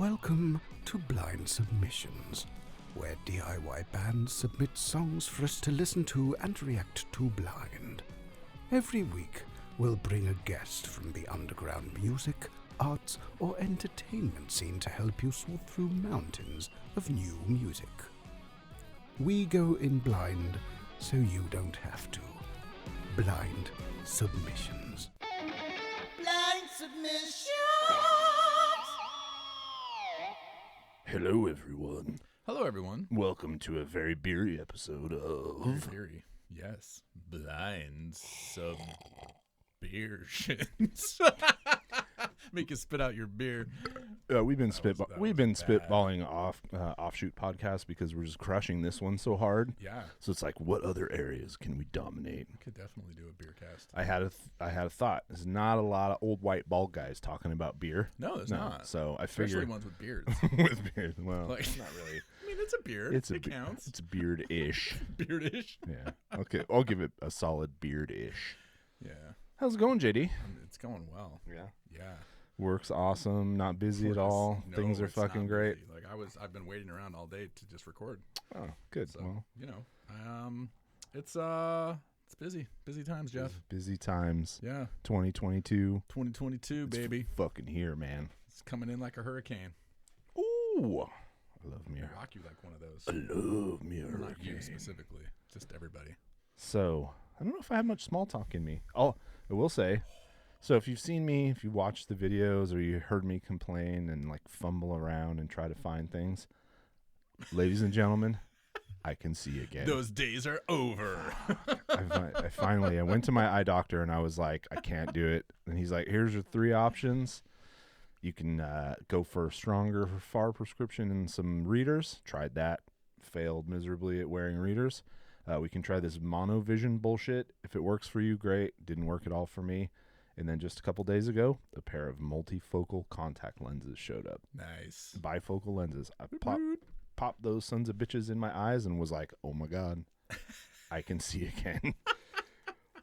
Welcome to Blynd Submyshynz, where DIY bands submit songs for us to listen to and react to blind. Every week, we'll bring a guest from the underground music, arts, or entertainment scene to help you sort through mountains of new music. We go in blind, so you don't have to. Blynd Submyshynz. Blynd Submyshynz. Hello, everyone. Hello, everyone. Welcome to a very beery episode of... Very, yes, Blynd Submyshynz. Make you spit out your beer. we've been bad. spitballing offshoot podcasts because we're just crushing this one so hard. Yeah, So it's like, what other areas can we dominate? we could definitely do a beer cast. I had a thought. There's not a lot of old white bald guys talking about beer. No, there's not. So I Especially figured ones with beards. with beard. Well, Like- not really. I mean, it's a beard. It counts. It's beard-ish. Beardish. Yeah. Okay. I'll give it a solid beard-ish. Yeah, How's it going, JD? it's going well. Yeah. Yeah. Work's awesome. Not busy at all. No, Things are it's not fucking great. busy. Like I've been waiting around all day to just record. Oh, good. So Well, it's busy. Busy times, Jeff. busy times. Yeah. 2022. 2022, baby. Fucking here, man. It's coming in like a hurricane. Ooh. I love me. I rock you like one of those. I love me. Well, not you specifically, just everybody. So, I don't know if I have much small talk in me. I will say, so if you've seen me, if you watched the videos or you heard me complain and like fumble around and try to find things, ladies and gentlemen, I can see again. Those days are over. I went to my eye doctor and I was like, I can't do it. And he's like, here's your 3 options. You can go for a stronger far prescription and some readers. Tried that. Failed miserably at wearing readers. We can try this monovision bullshit. If it works for you, great. Didn't work at all for me. And then just a couple days ago, a pair of multifocal contact lenses showed up. Nice. Bifocal lenses. I popped those sons of bitches in my eyes and was like, oh my God, I can see again.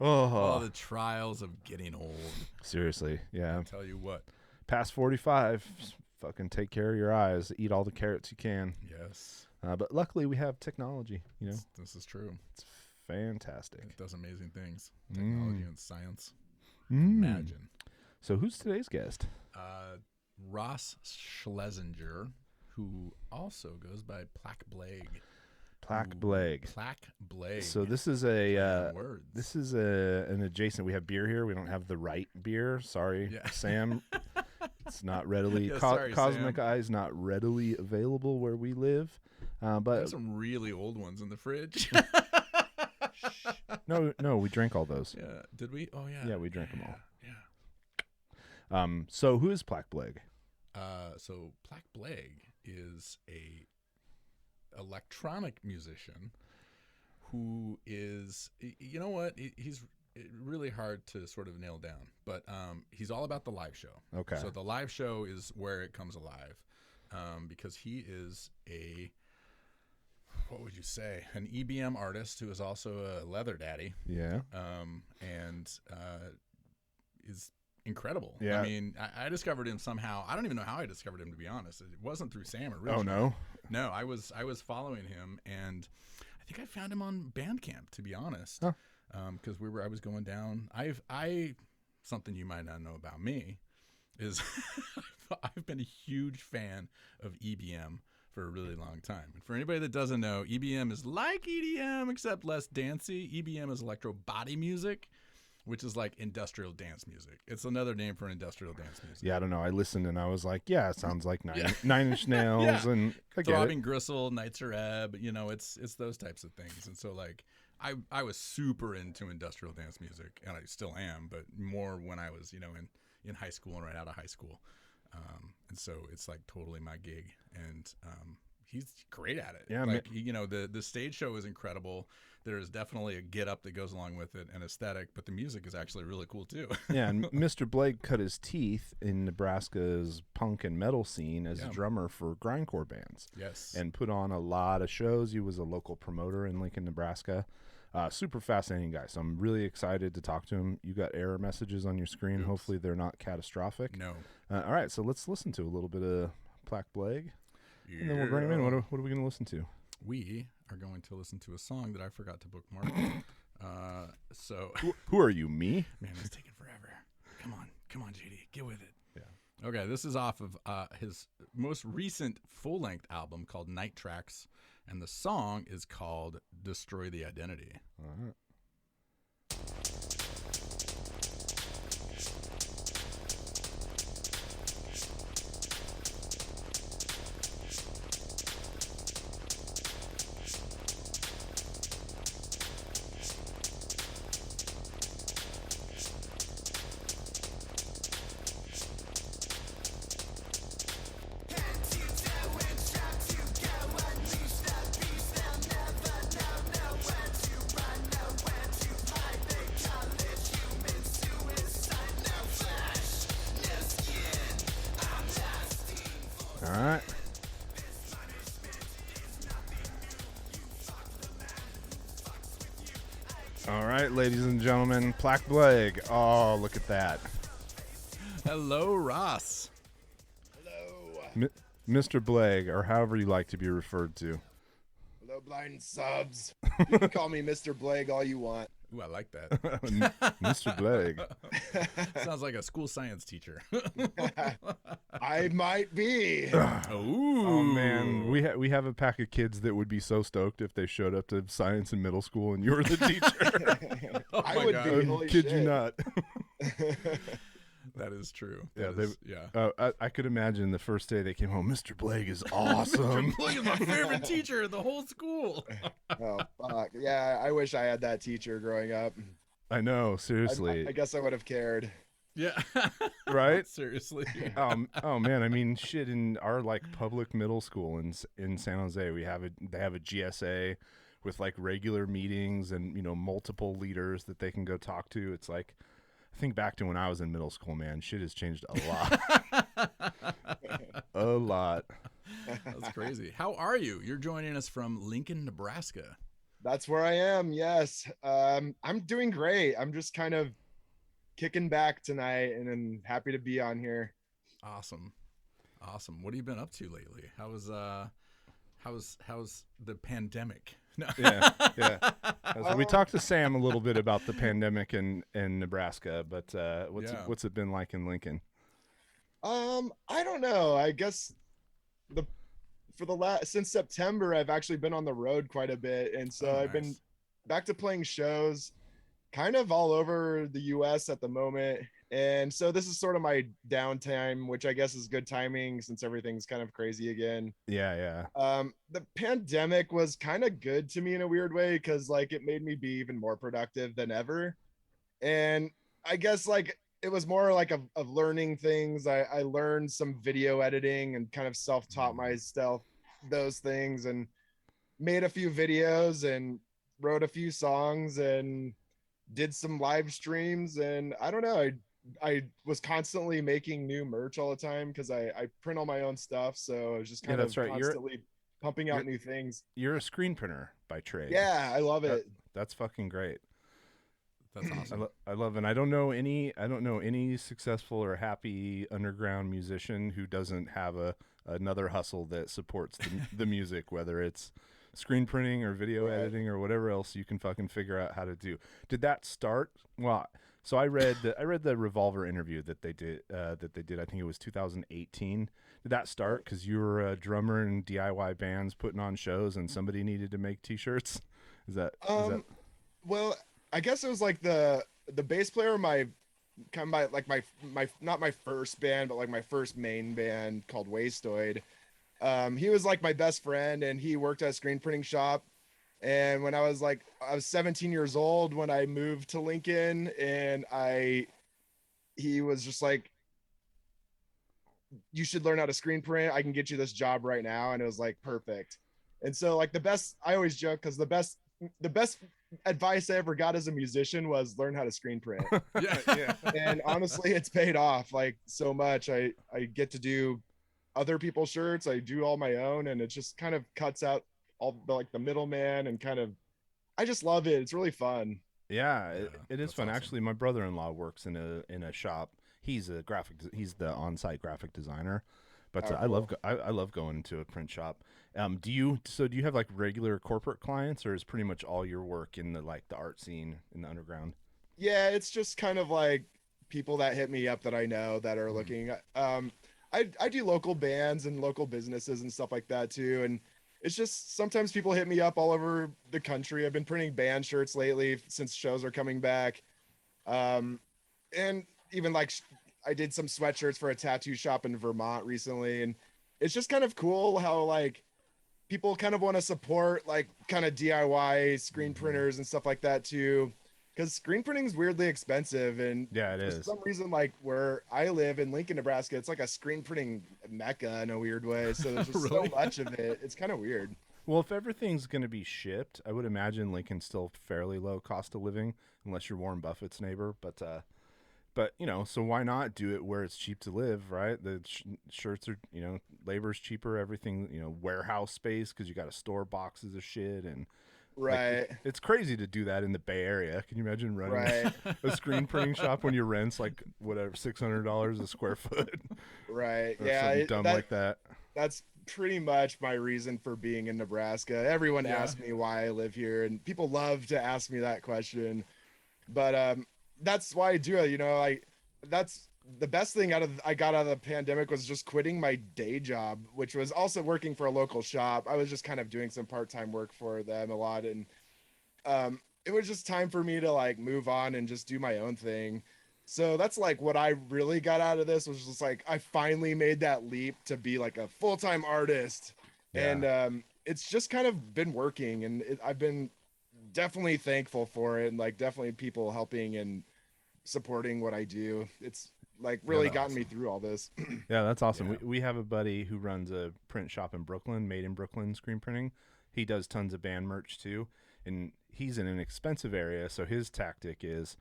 All the trials of getting old. Seriously, yeah. I'll tell you what. Past 45, fucking take care of your eyes. Eat all the carrots you can. Yes. But luckily, we have technology. You know, This is true. it's fantastic. It does amazing things. Technology and science. Mm. Imagine. So, who's today's guest? Raws Schlesinger, who also goes by Plack Blague. Plack Blague. Plack Blague. So this is an adjacent. We have beer here. We don't have the right beer. Sorry, Yeah. Sam. It's not readily. Yeah, sorry, Cosmic Sam. Eye is not readily available where we live. But There's some really old ones in the fridge. no, we drank all those. Yeah. Did we? Oh, yeah. Yeah, we drank them all. Yeah. So who is Plack Blague? So Plack Blague is a electronic musician who is, you know what? He's really hard to sort of nail down, but he's all about the live show. Okay. So the live show is where it comes alive, because he is what would you say? An EBM artist who is also a leather daddy. Yeah. And is incredible. Yeah. I mean, I discovered him somehow. I don't even know how I discovered him, to be honest. It wasn't through Sam originally. Oh no. No, I was following him, and I think I found him on Bandcamp, to be honest. Huh. Because I was going down. Something you might not know about me is I've been a huge fan of EBM for a really long time. And for anybody that doesn't know, EBM is like EDM except less dancey. EBM is electro body music, which is like industrial dance music. It's another name for industrial dance music. Yeah, I don't know. I listened and I was like, yeah, it sounds like Nine Yeah. Inch Nails Yeah. and I get it. Throbbing Gristle, Nights Are Ebb, it's those types of things. And so like I was super into industrial dance music, and I still am, but more when I was, in high school and right out of high school. And so it's like totally my gig, and he's great at it. Yeah, like the stage show is incredible. There is definitely a get up that goes along with it, and aesthetic, but the music is actually really cool too. Yeah, and Mr. Blague cut his teeth in Nebraska's punk and metal scene as a drummer for grindcore bands. Yes. And put on a lot of shows. He was a local promoter in Lincoln, Nebraska. Super fascinating guy. So I'm really excited to talk to him. You got error messages on your screen. Oops. Hopefully they're not catastrophic. No. All right, so let's listen to a little bit of Plack Blague. And then we'll bring him in. What are we going to listen to? We are going to listen to a song that I forgot to bookmark. So Who are you, me? man, it's taking forever. Come on, JD, get with it. Yeah. Okay, this is off of his most recent full-length album called Night Tracks, and the song is called Destroy the Identity. All right. All right. All right, ladies and gentlemen, Plack Blague. Oh, look at that. Hello, Ross. Hello. Mr. Blague, or however you like to be referred to. Hello, blind subs. You can call me Mr. Blague all you want. Ooh, I like that. Mr. Blague. Sounds like a school science teacher. I might be. Oh man, we have a pack of kids that would be so stoked if they showed up to science in middle school and you were the teacher. I my would God. be. Holy Kid shit. you not. That is true. Yeah, That is- I could imagine the first day they came home. Mr. Blague is awesome. Look at my favorite teacher in the whole school. Oh fuck. Yeah, I wish I had that teacher growing up. I know, seriously, I guess I would have cared. Yeah. right? Seriously. Oh man, I mean, shit. In our like public middle school in San Jose, they have a GSA with like regular meetings and multiple leaders that they can go talk to. It's like, I think back to when I was in middle school, man. Shit has changed a lot, a lot. That's crazy. How are you? You're joining us from Lincoln, Nebraska. That's where I am. Yes. I'm doing great. I'm just kind of kicking back tonight and I'm happy to be on here. Awesome. What have you been up to lately? How's the pandemic? No. Yeah. So we talked to Sam a little bit about the pandemic in Nebraska, but what's it been like in Lincoln? I don't know. I guess since September, I've actually been on the road quite a bit, and so I've been back to playing shows, kind of all over the U.S. at the moment. And so this is sort of my downtime, which I guess is good timing since everything's kind of crazy again. Yeah. The pandemic was kind of good to me in a weird way because like it made me be even more productive than ever. And I guess like it was more like of learning things. I learned some video editing and kind of self-taught myself those things and made a few videos and wrote a few songs and did some live streams. And I don't know, I was constantly making new merch all the time because I print all my own stuff. So I was just kind of constantly pumping out new things. You're a screen printer by trade. Yeah, I love it. That's fucking great. That's awesome. I love it. I don't know any successful or happy underground musician who doesn't have another hustle that supports the music, whether it's screen printing or video editing or whatever else you can fucking figure out how to do. Did that start? Well, so I read the Revolver interview that they did. I think it was 2018. Did that start because you were a drummer in DIY bands putting on shows and somebody needed to make T-shirts? Is that? Well, I guess it was like the bass player of my not my first band, but like my first main band called Wastoid. He was like my best friend and he worked at a screen printing shop. And when I was 17 years old when I moved to Lincoln, and he was just like, you should learn how to screen print. I can get you this job right now. And it was like, perfect. And so like I always joke because the best advice I ever got as a musician was learn how to screen print. Yeah. And honestly, it's paid off like so much. I get to do other people's shirts. I do all my own, and it just kind of cuts out all the middleman and kind of, I just love it. It's really fun. Yeah, it is fun. Awesome. Actually, my brother-in-law works in a shop. He's the on-site graphic designer, But Oh, I love cool. I love going into a print shop. Do you have like regular corporate clients, or is pretty much all your work in the like the art scene in the underground? Yeah, it's just kind of like people that hit me up that I know that are Mhm. looking. I do local bands and local businesses and stuff like that too. And it's just sometimes people hit me up all over the country. I've been printing band shirts lately since shows are coming back. Um, and even like I did some sweatshirts for a tattoo shop in Vermont recently, and it's just kind of cool how like people kind of want to support like kind of DIY screen Mhm. printers and stuff like that too. Because screen printing is weirdly expensive, and Yeah, it for is. some reason, like where I live in Lincoln, Nebraska, it's like a screen printing mecca in a weird way. So there's just so Really? much of it. It's kind of weird. Well, if everything's going to be shipped, I would imagine Lincoln's still fairly low cost of living, unless you're Warren Buffett's neighbor. But so why not do it where it's cheap to live, right? The shirts are, labor's cheaper, everything, warehouse space because you got to store boxes of shit and like Right. it's crazy to do that in the Bay Area. Can you imagine running Right. a screen printing shop when your rent's like whatever $600 a square foot Right. or Yeah. something dumb like that? That's pretty much my reason for being in Nebraska. Everyone Yeah. asks me why I live here, and people love to ask me that question. But that's why I do it. That's the best thing I got out of the pandemic was just quitting my day job, which was also working for a local shop. I was just kind of doing some part-time work for them a lot, and it was just time for me to like move on and just do my own thing. So that's like what I really got out of this was just like I finally made that leap to be like a full-time artist. Yeah. And it's just kind of been working, and I've been definitely thankful for it, and like definitely people helping and supporting what I do. It's like Yeah, really that's gotten me awesome. through all this. Yeah, that's awesome. Yeah. We have a buddy who runs a print shop in Brooklyn, Made in Brooklyn Screen Printing. He does tons of band merch too, and he's in an expensive area, so his tactic is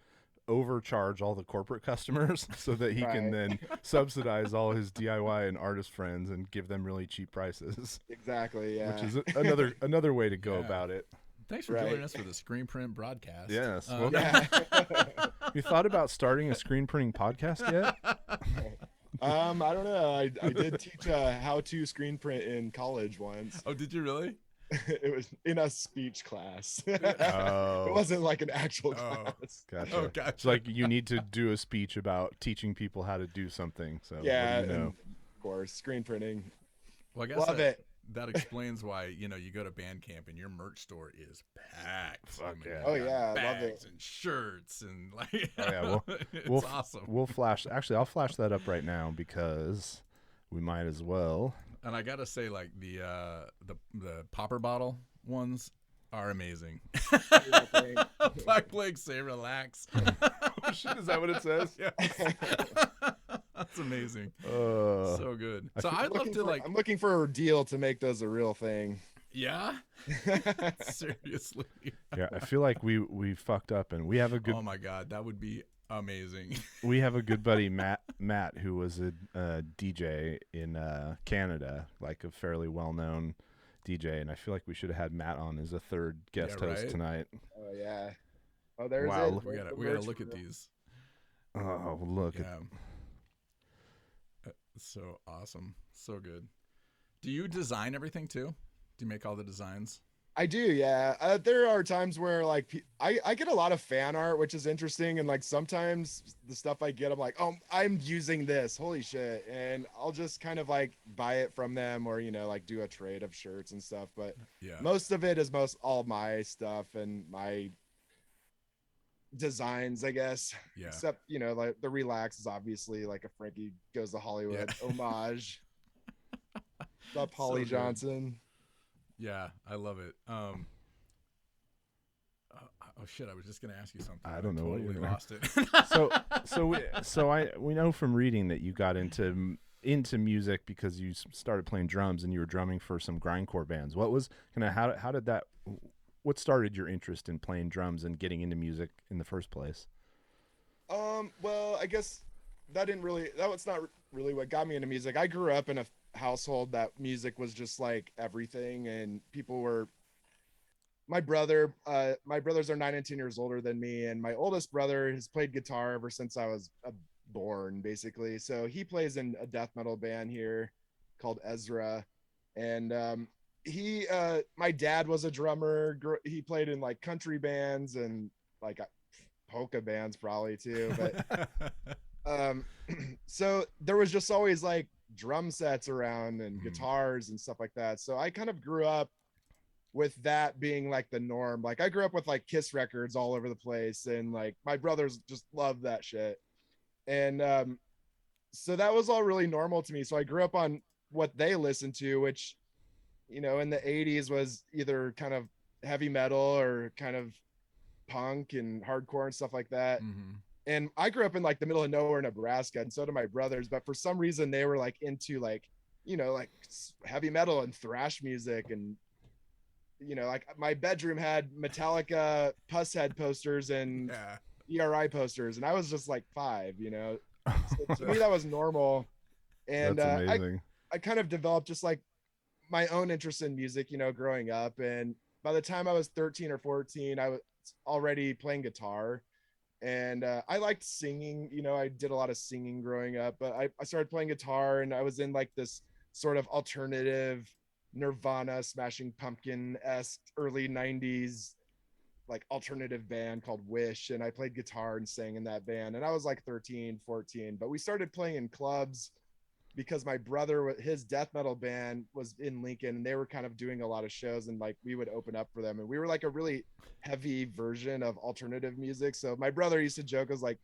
overcharge all the corporate customers so that he can Right. then subsidize all his DIY and artist friends and give them really cheap prices, Exactly. which Yeah. is another way to go Yeah. about it. Thanks for Right. joining us for the screen print broadcast. Yes. Well, Yeah. you thought about starting a screen printing podcast yet? I don't know. I did teach how to screen print in college once. Oh, did you really? It was in a speech class. It Oh, wasn't like an actual Oh. class. gotcha. Oh, gotcha. It's like you need to do a speech about teaching people how to do something. So Yeah, what do you know? and of course, screen printing. Well, I guess Love that, it. that explains why you go to Bandcamp and your merch store is packed. Fuck I mean, yeah. you Oh, got yeah, I love bags it. and shirts and like. Oh, yeah, it's we'll awesome. We'll flash. Actually, I'll flash that up right now because we might as well. And I gotta say, like the popper bottle ones are amazing. Plack Blague, say relax. Oh, shit, is that what it says? Yes. That's amazing. So good. So feel- I'd love to like, I'm looking for a deal to make those a real thing. yeah. Seriously. Yeah, I feel like we fucked up, and we have a good Oh my god, that would be amazing. we have a good buddy Matt who was a DJ in Canada, like a fairly well known DJ, and I feel like we should have had Matt on as a third guest Yeah, host right? tonight. Oh yeah. Oh, there's Wow, it. look- we The gotta merch look at room. these. Oh, look Yeah. So awesome. So good. Do you design everything too? Do you make all the designs? I do, yeah. There are times where like I get a lot of fan art, which is interesting, and like sometimes the stuff I get, I'm like, oh, I'm using this, holy shit, and I'll just kind of like buy it from them, or like do a trade of shirts and stuff. But Yeah. most of it is all my stuff and my designs, I guess. Yeah. Except like the relax is obviously like a Frankie Goes to Hollywood homage. Up Holly good. Johnson. Yeah, I love it. Oh shit! I was just gonna ask you something. I don't know what Totally you're gonna- lost it. we know from reading that you got into music because you started playing drums and you were drumming for some grindcore bands. What was how did that? What started your interest in playing drums and getting into music in the first place? Well, I guess that was not really what got me into music. I grew up in a household that music was just like everything, and my brothers are 9 and 10 years older than me, and my oldest brother has played guitar ever since I was born, basically. So he plays in a death metal band here, called Ezra. And my dad was a drummer. He played in like country bands and like polka bands probably too. But so there was just always like drum sets around and guitars and stuff like that. So I kind of grew up with that being like the norm. Like I grew up with like Kiss records all over the place, and like my brothers just loved that shit. And so that was all really normal to me. So I grew up on what they listened to, which, you know, in the 80s was either kind of heavy metal or kind of punk and hardcore and stuff like that. And I grew up in like the middle of nowhere, Nebraska, and so did my brothers. But for some reason, they were like into like, you know, like heavy metal and thrash music. And, you know, like my bedroom had Metallica Pusshead posters and ERI posters. And I was just like 5, you know. So to me, that was normal. And I kind of developed just like my own interest in music, you know, growing up. And by the time I was 13 or 14, I was already playing guitar. And I liked singing, you know, I did a lot of singing growing up, but I started playing guitar, and I was in like this sort of alternative Nirvana, Smashing Pumpkin-esque early 90s like alternative band called Wish, and I played guitar and sang in that band. And I was like 13, 14, but we started playing in clubs because my brother, his death metal band was in Lincoln, and they were kind of doing a lot of shows, and like we would open up for them, and we were like a really heavy version of alternative music. So my brother used to joke, was like,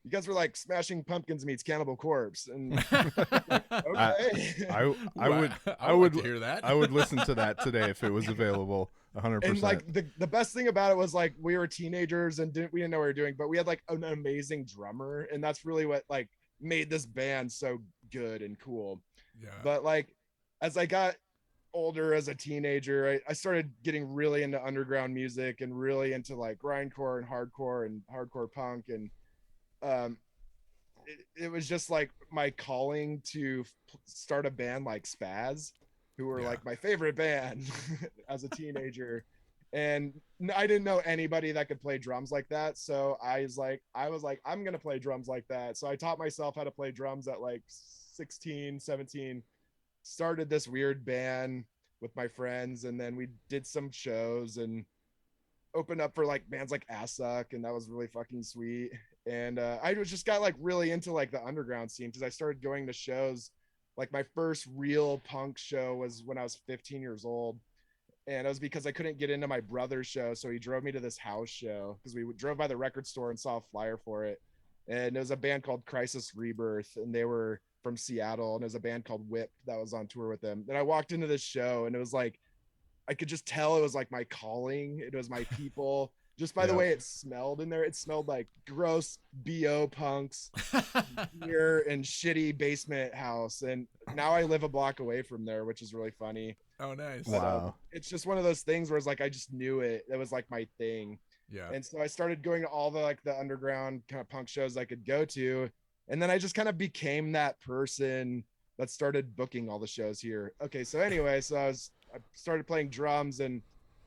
you guys were like Smashing Pumpkins meets Cannibal Corpse. And like, okay. I would hear that. I would listen to that today if it was available. 100%. And like the best thing about it was like we were teenagers and we didn't know what we were doing, but we had like an amazing drummer, and that's really what like made this band so good and cool. Yeah. But like as I got older as a teenager, I started getting really into underground music and really into like grindcore and hardcore punk, and it was just like my calling to start a band like Spaz, who were like my favorite band as a teenager. And I didn't know anybody that could play drums like that. So I was like, I'm going to play drums like that. So I taught myself how to play drums at like 16, 17, started this weird band with my friends. And then we did some shows and opened up for like bands like Assuck. And that was really fucking sweet. And I just got like really into like the underground scene, because I started going to shows. Like my first real punk show was when I was 15 years old. And it was because I couldn't get into my brother's show. So he drove me to this house show, because we drove by the record store and saw a flyer for it. And it was a band called Crisis Rebirth, and they were from Seattle. And there's a band called Whip that was on tour with them. And I walked into this show, and it was like, I could just tell it was like my calling. It was my people. Just by the way it smelled in there, it smelled like gross BO punks, beer, and shitty basement house. And now I live a block away from there, which is really funny. Oh, nice. But, wow. It's just one of those things where it's like I just knew it. It was like my thing. Yeah. And so I started going to all the like the underground kind of punk shows I could go to. And then I just kind of became that person that started booking all the shows here. Okay, so anyway, I started playing drums, and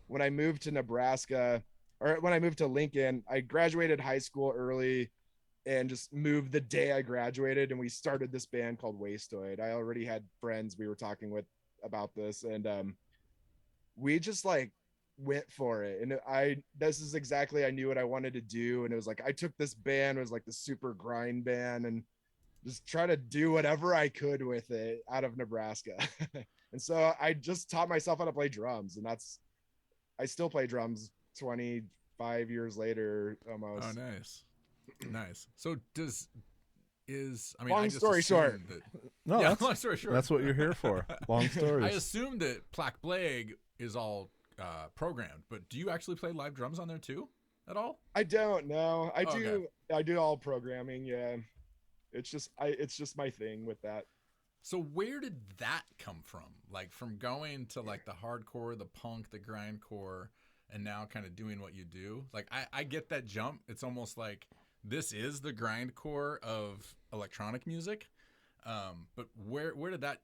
when I moved to Nebraska, or when I moved to Lincoln, I graduated high school early and just moved the day I graduated, and we started this band called Wastoid. I already had friends we were talking with about this, and we just like went for it. And this is exactly, I knew what I wanted to do. And it was like, I took this band, it was like the super grind band, and just try to do whatever I could with it out of Nebraska. And so I just taught myself how to play drums, and I still play drums 25 years later almost. Oh, nice. So long story short. Long story short. That's what you're here for. Long stories. I assume that Plack Blague is all programmed, but do you actually play live drums on there too at all? I don't know. I do all programming. Yeah. It's just my thing with that. So where did that come from? Like from going to like the hardcore, the punk, the grindcore, and now kind of doing what you do? Like I get that jump. It's almost like this is the grindcore of electronic music. But where did that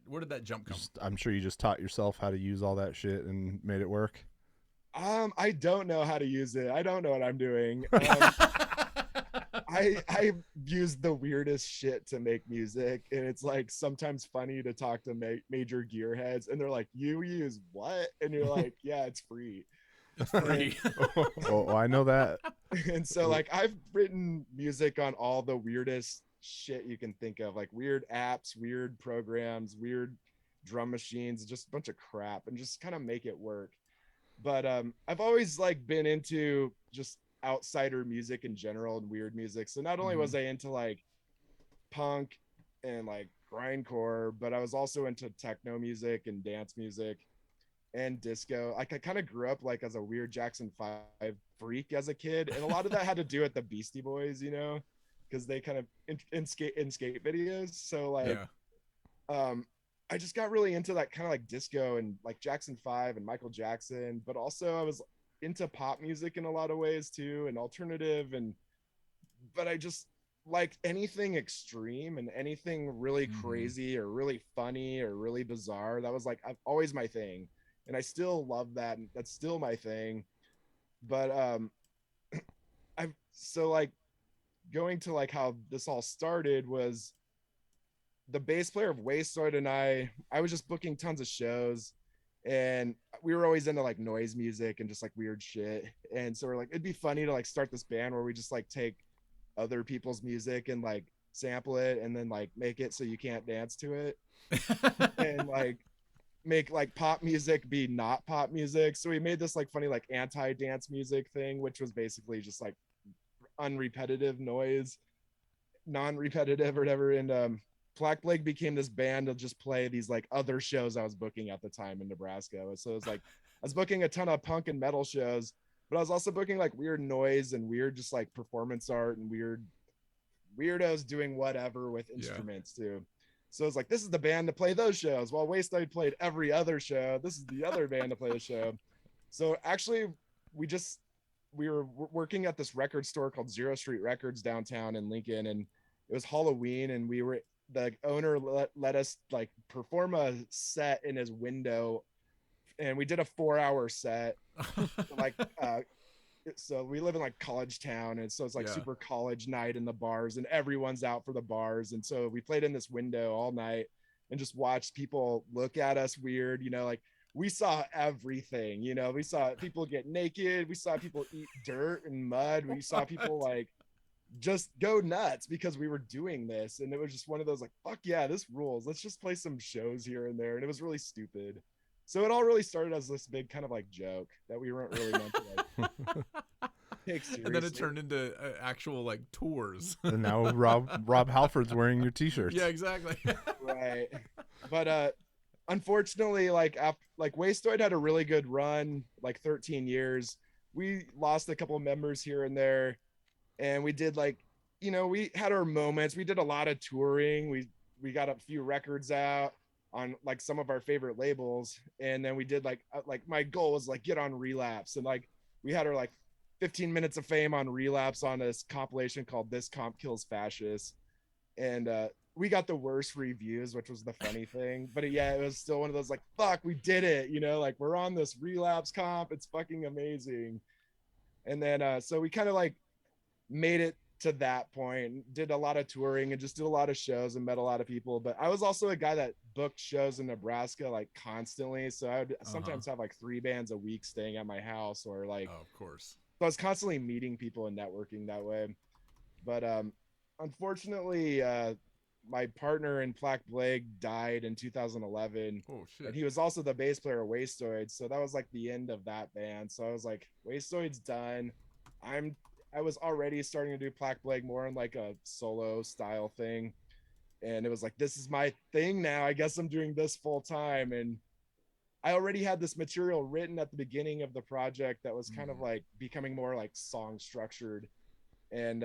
jump come from? I'm sure you just taught yourself how to use all that shit and made it work. I don't know how to use it. I don't know what I'm doing. I use the weirdest shit to make music, and it's like sometimes funny to talk to major gearheads, and they're like, "You use what?" And you're like, "Yeah, it's free." It's free. Oh, I know that. And so like I've written music on all the weirdest shit you can think of, like weird apps, weird programs, weird drum machines, just a bunch of crap, and just kind of make it work. But I've always like been into just outsider music in general and weird music. So not only was I into like punk and like grindcore, but I was also into techno music and dance music and disco. Like I kind of grew up like as a weird Jackson 5 freak as a kid, and a lot of that had to do with the Beastie Boys, you know, because they kind of in skate videos. So like I just got really into that kind of like disco and like Jackson 5 and Michael Jackson, but also I was into pop music in a lot of ways too, and alternative, but I just liked anything extreme and anything really crazy or really funny or really bizarre. That was like always my thing, and I still love that, and that's still my thing. But I've so like going to like how this all started was the bass player of Wastoid and I was just booking tons of shows, and we were always into like noise music and just like weird shit. And so we're like, it'd be funny to like start this band where we just like take other people's music and like sample it and then like make it so you can't dance to it and like make like pop music be not pop music. So we made this like funny like anti-dance music thing, which was basically just like unrepetitive noise, non-repetitive or whatever. And Plack Blague became this band to just play these like other shows I was booking at the time in Nebraska. So it was like I was booking a ton of punk and metal shows, but I was also booking like weird noise and weird just like performance art and weirdos doing whatever with instruments too. So it's like, this is the band to play those shows. While Wastoid played every other show, this is the other band to play the show. So actually we were working at this record store called Zero Street Records downtown in Lincoln, and it was Halloween, and the owner let us like perform a set in his window, and we did a 4-hour set. Like so we live in like college town, and so it's like super college night in the bars, and everyone's out for the bars. And so we played in this window all night and just watched people look at us weird, you know, like we saw everything, you know, we saw people get naked, we saw people eat dirt and mud, we saw people like just go nuts because we were doing this. And it was just one of those like, fuck yeah, this rules, let's just play some shows here and there. And it was really stupid. So it all really started as this big kind of like joke that we weren't really meant to like take seriously. And then it turned into actual like tours. And now Rob Halford's wearing your t-shirts. Yeah, exactly. Right. But unfortunately, like Wastoid had a really good run, like 13 years. We lost a couple of members here and there, and we did like, you know, we had our moments. We did a lot of touring. We got a few records out on like some of our favorite labels, and then we did like my goal was like get on Relapse, and like we had our like 15 minutes of fame on Relapse on this compilation called This Comp Kills Fascists, and we got the worst reviews, which was the funny thing. But yeah, it was still one of those like, fuck, we did it, you know, like we're on this Relapse comp, it's fucking amazing. And then so we kind of like made it to that point, did a lot of touring and just did a lot of shows and met a lot of people. But I was also a guy that booked shows in Nebraska like constantly, so I would sometimes have like 3 bands a week staying at my house, or like of course, so I was constantly meeting people and networking that way. But unfortunately my partner in Plack Blague died in 2011. Oh shit. And he was also the bass player of Wastoid, so that was like the end of that band. So I was like, Wastoid's done. I was already starting to do Plack Blague more in like a solo style thing, and it was like, this is my thing now, I guess I'm doing this full time. And I already had this material written at the beginning of the project that was kind of like becoming more like song structured, and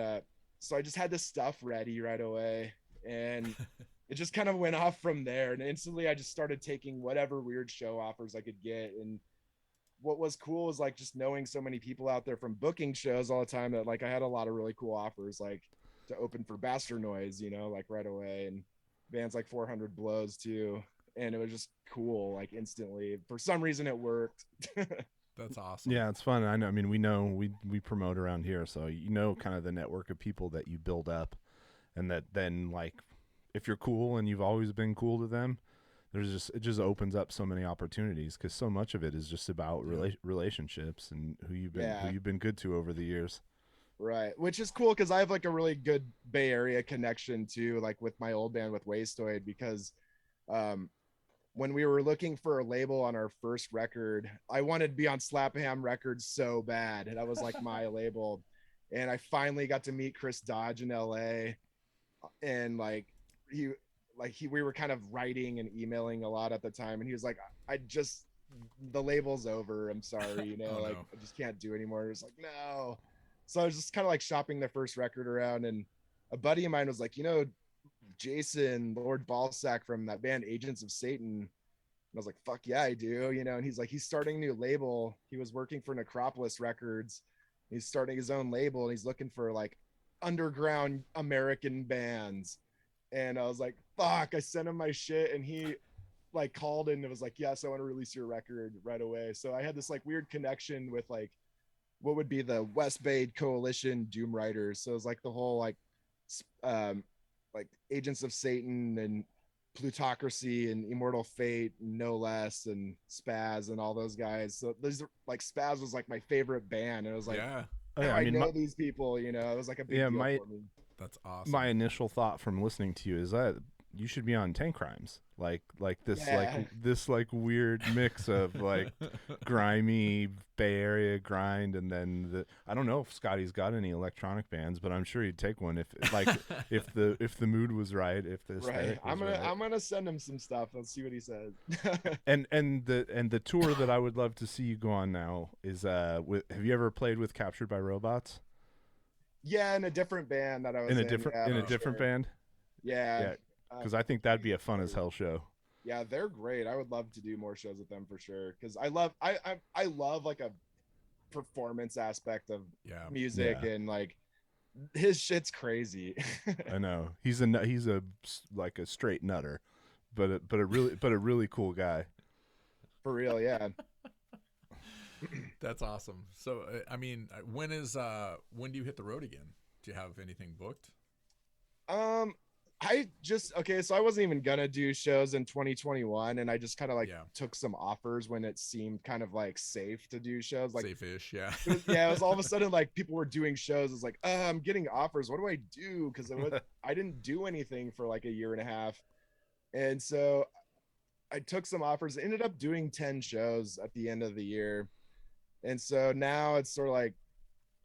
so I just had this stuff ready right away, and it just kind of went off from there. And instantly I just started taking whatever weird show offers I could get. And what was cool is like just knowing so many people out there from booking shows all the time that like I had a lot of really cool offers, like to open for Bastard Noise, you know, like right away, and bands like 400 Blows too. And it was just cool, like instantly. For some reason it worked. That's awesome. Yeah, it's fun. I mean, we promote around here, so kind of the network of people that you build up, and that then like, if you're cool and you've always been cool to them, it just opens up so many opportunities, because so much of it is just about relationships and who you've been good to over the years. Right, which is cool because I have like a really good Bay Area connection too, like with my old band with Wastoid, because when we were looking for a label on our first record, I wanted to be on Slapham Records so bad, and that was like my label. And I finally got to meet Chris Dodge in LA, and we were kind of writing and emailing a lot at the time, and he was like, the label's over, I'm sorry, Oh, like no. I just can't do anymore. It was like, no. So I was just kind of like shopping their first record around, and a buddy of mine was like, Jason Lord Ballsack from that band Agents of Satan. And I was like, fuck yeah, I do, and he's like, he's starting a new label. He was working for Necropolis Records. He's starting his own label, and he's looking for like underground American bands. And I was like, fuck, I sent him my shit, and he like called in and was like, yes, I want to release your record right away. So I had this like weird connection with like what would be the West Bay Coalition Doom Writers. So it was like the whole like Agents of Satan and Plutocracy and Immortal Fate, and No Less, and Spaz and all those guys. So those like Spaz was like my favorite band. And it was like, Yeah. I know these people, it was like a big deal for me. That's awesome. My initial thought from listening to you is that you should be on Tank Crimes, like this weird mix of like grimy Bay Area grind, and then I don't know if Scotty's got any electronic bands, but I'm sure he'd take one if the mood was right, if the aesthetic was right. I'm gonna send him some stuff. Let's see what he says. and the tour that I would love to see you go on now is have you ever played with Captured by Robots? Yeah, in a different band that I was in. A different band. Yeah. Because I think that'd be a fun as hell show. Yeah, they're great. I would love to do more shows with them for sure. Because I love like a performance aspect of music, and like his shit's crazy. I know he's a like a straight nutter, but a really cool guy. For real, yeah. That's awesome. So I mean, when do you hit the road again? Do you have anything booked? So I wasn't even gonna do shows in 2021, and I just kind of like took some offers when it seemed kind of like safe to do shows, like safe-ish. Yeah. It was all of a sudden like people were doing shows. It's like, I'm getting offers, what do I do? Because I didn't do anything for like a year and a half, and so I took some offers, ended up doing 10 shows at the end of the year. And so now it's sort of like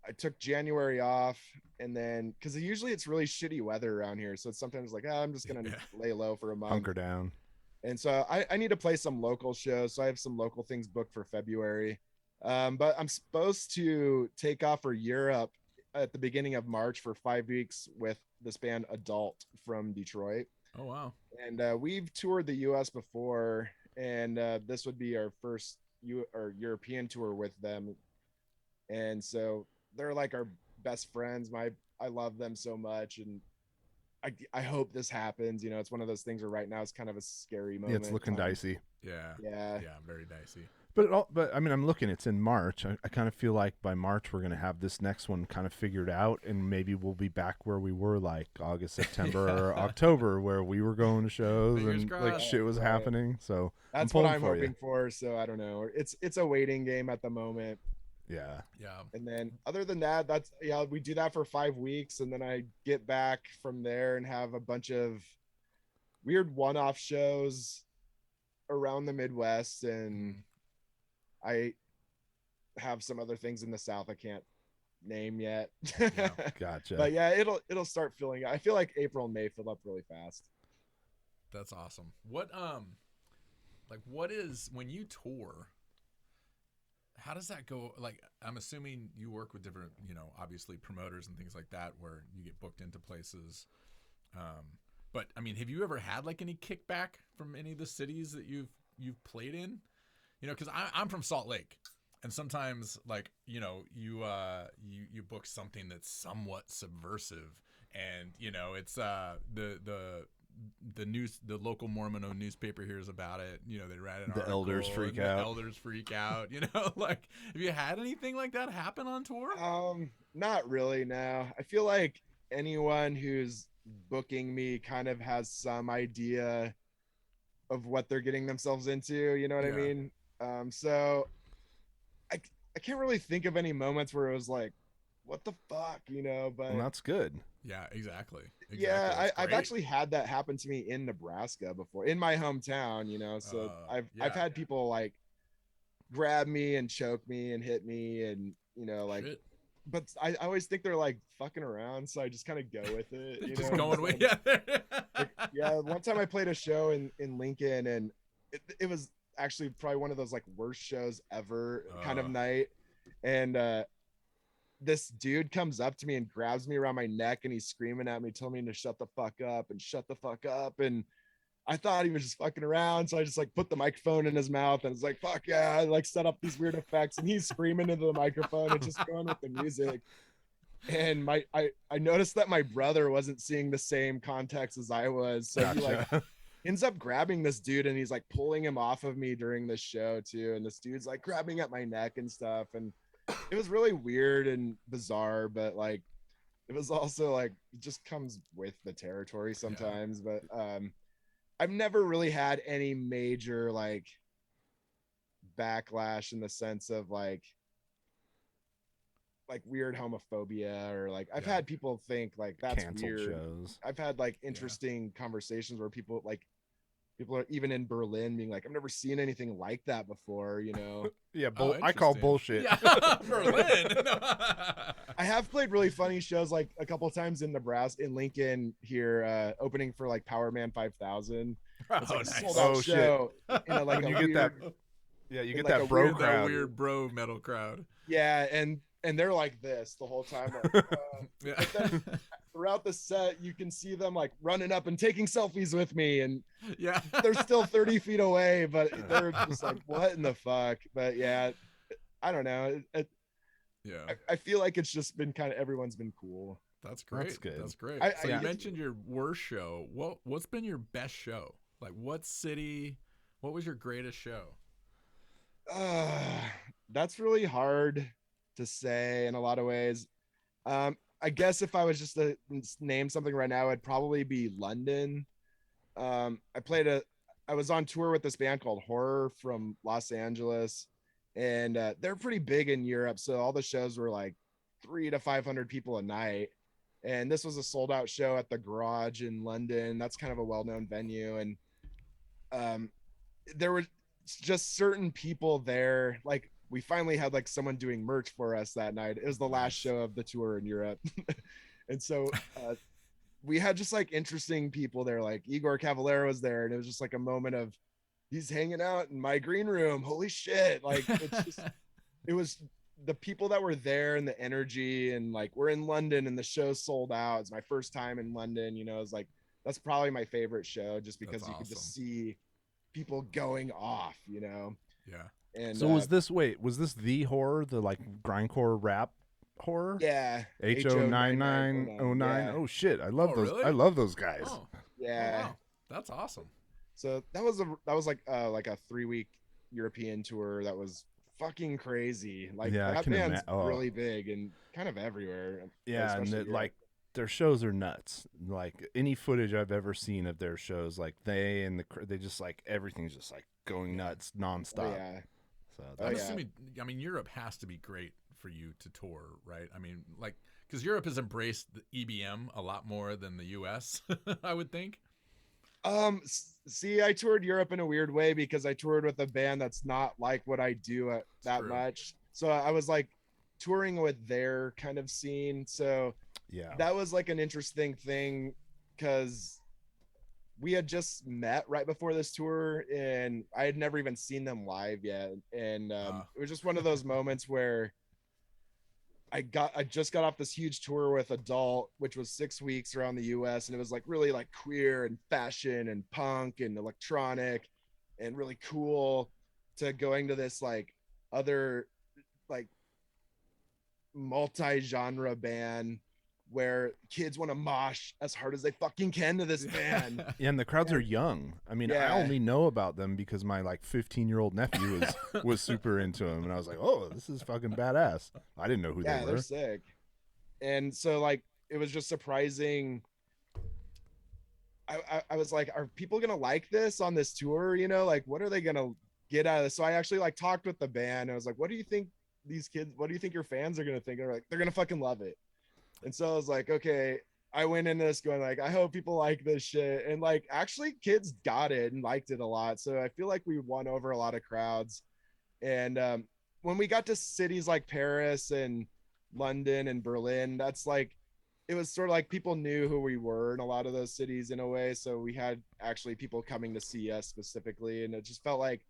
I took January off, and then because usually it's really shitty weather around here, so it's sometimes like, I'm just gonna lay low for a month, hunker down. And so I need to play some local shows, so I have some local things booked for February, but I'm supposed to take off for Europe at the beginning of March for 5 weeks with this band Adult from Detroit. Oh wow. And we've toured the US before, and this would be our first European tour with them, and so they're like our best friends. I love them so much, and I hope this happens. It's one of those things where right now it's kind of a scary moment. Yeah, it's looking dicey. Yeah, very dicey. But I mean, I'm looking. It's in March. I kind of feel like by March we're gonna have this next one kind of figured out, and maybe we'll be back where we were like August, September, or October, where we were going to shows and like shit was happening. So that's what I'm hoping for. So I don't know. It's a waiting game at the moment. Yeah. And then other than that, we do that for 5 weeks, and then I get back from there and have a bunch of weird one-off shows around the Midwest, and I have some other things in the South I can't name yet. Gotcha. But yeah, it'll start filling. I feel like April and May fill up really fast. That's awesome. What is when you tour? How does that go? Like, I'm assuming you work with different, obviously promoters and things like that, where you get booked into places. But I mean, have you ever had like any kickback from any of the cities that you've played in? Because I'm from Salt Lake, and sometimes like you book something that's somewhat subversive, and it's the the local Mormon-owned newspaper hears about it. You know, they write an The article, elders and freak the out. Elders freak out. You know, like, have you had anything like that happen on tour? Not really. No, I feel like anyone who's booking me kind of has some idea of what they're getting themselves into. You know what I Yeah. mean? So I can't really think of any moments where it was like, what the fuck, you know? But And that's good. Yeah, exactly. yeah, That's I've great. actually had that happen to me in Nebraska before, in my hometown, you know. So I've had people like grab me and choke me and hit me, and you know, like, Shit. but I always think they're like fucking around, so I just kind of go with it. They're You just know? going with Yeah, one time I played a show in Lincoln, and it was actually probably one of those like worst shows ever kind of night, and this dude comes up to me and grabs me around my neck, and he's screaming at me, telling me to shut the fuck up and shut the fuck up. And I thought he was just fucking around, so I just like put the microphone in his mouth and it's like, fuck yeah, I like set up these weird effects, and he's screaming into the microphone and just going with the music. And I noticed that my brother wasn't seeing the same context as I was, so he like ends up grabbing this dude, and he's like pulling him off of me during this show too, and this dude's like grabbing at my neck and stuff, and it was really weird and bizarre, but like it was also like it just comes with the territory sometimes. But I've never really had any major like backlash in the sense of like weird homophobia, or like I've had people think like that's canceled weird shows. I've had like interesting conversations where people are even in Berlin being like, I've never seen anything like that before, you know. Yeah, I call bullshit. Yeah, Berlin. I have played really funny shows like a couple of times in Nebraska, in Lincoln here, opening for like Power Man 5000. It's like a sold out show. You know, like when you weird, get that, yeah, you get like that bro weird, crowd. that weird bro metal crowd. Yeah, and they're like this the whole time. Like, but then throughout the set, you can see them like running up and taking selfies with me, and yeah, they're still 30 feet away, but they're just like, what in the fuck? But yeah, I don't know. I feel like it's just been kind of, everyone's been cool. That's great. That's good. That's great. I You mentioned your worst show. What's been your best show? Like, what city? What was your greatest show? That's really hard to say in a lot of ways. I guess if I was just to name something right now, it'd probably be London. I was on tour with this band called Horror from Los Angeles, and they're pretty big in Europe, so all the shows were like 300 to 500 people a night, and this was a sold out show at the Garage in London. That's kind of a well-known venue, and there were just certain people there. Like, we finally had like someone doing merch for us that night. It was the last show of the tour in Europe. And so we had just like interesting people there. Like Igor Cavallero was there, and it was just like a moment of, he's hanging out in my green room. Holy shit. Like, it's just, it was the people that were there and the energy, and like, we're in London and the show sold out. It's my first time in London, you know. It's like, that's probably my favorite show, just because That's you could awesome. just see people going off, you know. Yeah. And So was this the horror, the like grindcore rap horror? Yeah. HO9909. Yeah. Oh shit, I love those. Really? I love those guys. Oh, Yeah. wow. That's awesome. So that was like a 3-week European tour that was fucking crazy. Like, Yeah, I that can band's oh. really big and kind of everywhere. Yeah, and especially it, Europe. like, their shows are nuts. Like, any footage I've ever seen of their shows, like they just like everything's just like going nuts nonstop. Oh, yeah. So Oh, I'm yeah. assuming, I mean, Europe has to be great for you to tour, right? I mean, like, because Europe has embraced the EBM a lot more than the US, I would think. See, I toured Europe in a weird way because I toured with a band that's not like what I do that True. much. So I was like touring with their kind of scene. So yeah, that was like an interesting thing, because we had just met right before this tour, and I had never even seen them live yet. And it was just one of those moments where I just got off this huge tour with Adult, which was 6 weeks around the US, and it was like really like queer and fashion and punk and electronic and really cool, to going to this like other like multi-genre band where kids want to mosh as hard as they fucking can to this band. Yeah, and the crowds are young. I mean, I Yeah. only know about them because my like 15-year-old nephew was super into them, and I was like, oh, this is fucking badass. I didn't know who Yeah, they they're were. sick. And so like it was just surprising. I was like, are people gonna like this on this tour? You know, like what are they gonna get out of this? So I actually like talked with the band. I was like, what do you think these kids, what do you think your fans are gonna think? And they're like, they're gonna fucking love it. And so I was like, okay, I went into this going like, I hope people like this shit. And like actually kids got it and liked it a lot. So I feel like we won over a lot of crowds. And when we got to cities like Paris and London and Berlin, that's like, it was sort of like people knew who we were in a lot of those cities in a way. So we had actually people coming to see us specifically. And it just felt like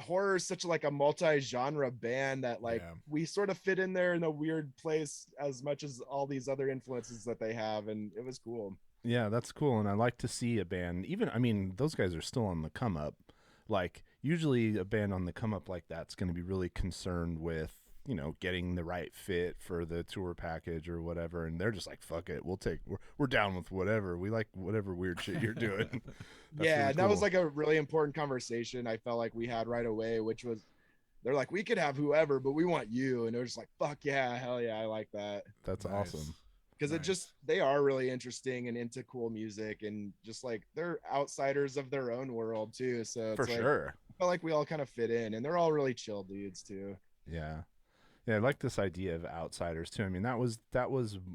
horror is such like a multi-genre band that like we sort of fit in there in a weird place as much as all these other influences that they have. And it was cool. Yeah, that's cool. And I like to see a band, even, I mean, those guys are still on the come up. Like, usually a band on the come up like that's going to be really concerned with, you know, getting the right fit for the tour package or whatever. And they're just like, fuck it. We're down with whatever. We like whatever weird shit you're doing. Yeah, really that was cool. like a really important conversation I felt like we had right away, which was they're like, we could have whoever, but we want you. And it was just like, fuck yeah, hell yeah, I like that. That's Nice. awesome. Because it just, they are really interesting and into cool music and just like they're outsiders of their own world too. So it's For like, sure. I felt like we all kind of fit in and they're all really chill dudes too. Yeah. Yeah, I like this idea of outsiders too. I mean, that was,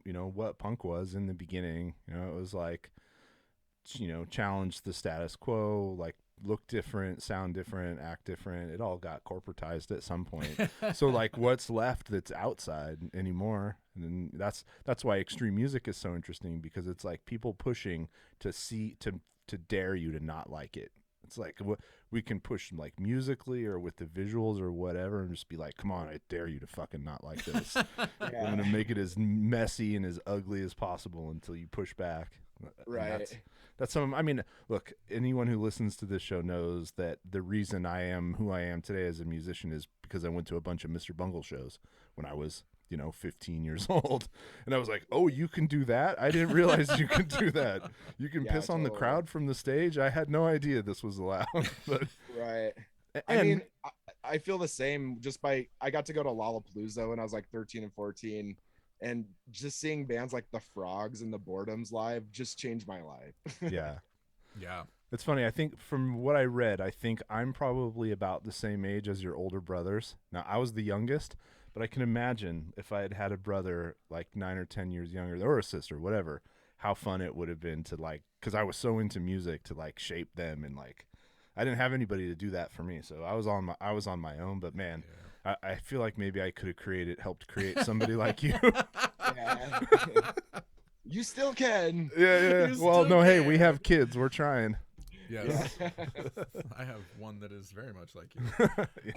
you know, what punk was in the beginning. You know, it was like, you know, challenge the status quo, like look different, sound different, act different. It all got corporatized at some point. So like what's left that's outside anymore? And that's why extreme music is so interesting, because it's like people pushing to dare you to not like it. It's like we can push like musically or with the visuals or whatever and just be like, come on, I dare you to fucking not like this. I'm going to make it as messy and as ugly as possible until you push back. Right. That's some, I mean, look, anyone who listens to this show knows that the reason I am who I am today as a musician is because I went to a bunch of Mr. Bungle shows when I was, you know, 15 years old. And I was like, oh, you can do that? I didn't realize you could do that. You can piss on the crowd from the stage? I had no idea this was allowed. But right. I mean, I feel the same just by, I got to go to Lollapalooza when I was like 13 and 14. And just seeing bands like the Frogs and the Boredoms live just changed my life. Yeah. Yeah. It's funny. I think from what I read, I think I'm probably about the same age as your older brothers. Now, I was the youngest, but I can imagine if I had had a brother like 9 or 10 years younger, or a sister, whatever, how fun it would have been to like, because I was so into music, to like shape them. And like, I didn't have anybody to do that for me. So I was on my own, but man, I feel like maybe I could have helped create somebody like you. Yeah. You still can. Yeah. You Well, still no, hey, can. we have kids. We're trying. Yes. I have one that is very much like you.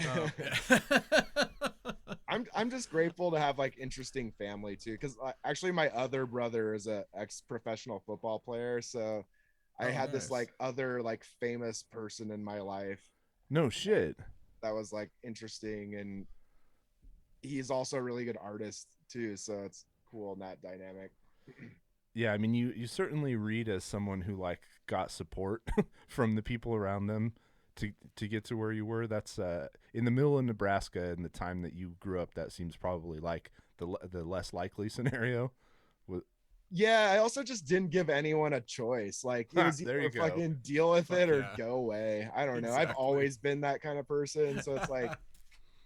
I'm just grateful to have like interesting family too, because actually my other brother is a ex-professional football player, so I had this nice. like other like famous person in my life No shit. that was like interesting, and he's also a really good artist too, so it's cool in that dynamic. Yeah, I mean, you certainly read as someone who like got support from the people around them to get to where you were. That's in the middle of Nebraska, in the time that you grew up. That seems probably like the less likely scenario. Yeah, I also just didn't give anyone a choice. Like it was There you either go. fucking deal with it or yeah. go away. I don't know. I've Exactly. always been that kind of person, so it's like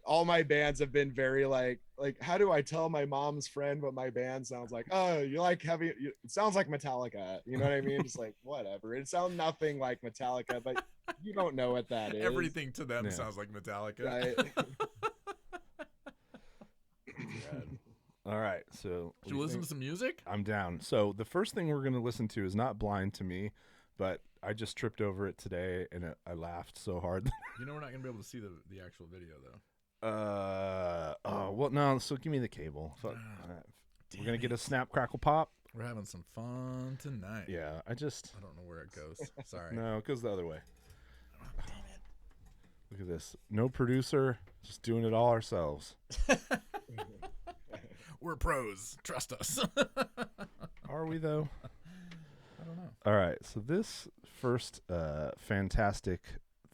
all my bands have been very like how do I tell my mom's friend what my band sounds like? Oh, you like heavy, it sounds like Metallica, you know what I mean? Just like whatever, it sounds nothing like Metallica, but you don't know what that is. Everything to them Yeah. sounds like Metallica. Right. All right, so Should we listen to some music? I'm down. So the first thing we're going to listen to is not Blind to Me, but I just tripped over it today and I laughed so hard. You know we're not gonna be able to see the actual video though. Well, no, so give me the cable. Fuck. We're going to get a snap, crackle, pop. We're having some fun tonight. Yeah, I don't know where it goes. Sorry. No, it goes the other way. Look at this. No producer, just doing it all ourselves. We're pros. Trust us. Are we though? I don't know. All right. So this first fantastic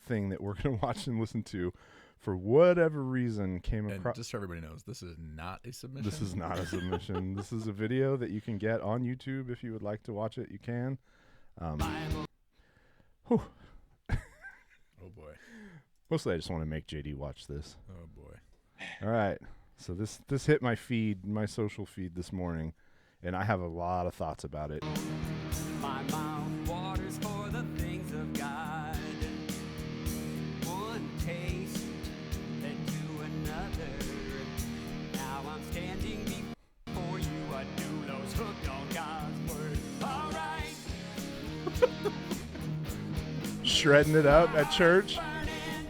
thing that we're gonna watch and listen to, for whatever reason, came And across. just so everybody knows, this is not a submission. This is not a submission. This is a video that you can get on YouTube if you would like to watch it. You can. Whew. Oh boy. Mostly, I just want to make JD watch this. Oh boy. All right. So this hit my feed, my social feed this morning, and I have a lot of thoughts about it. My mouth waters for the things of God. One taste led to another. Now I'm standing before you, a doulos hooked on God's word. All right. Shredding it up at church. Burning,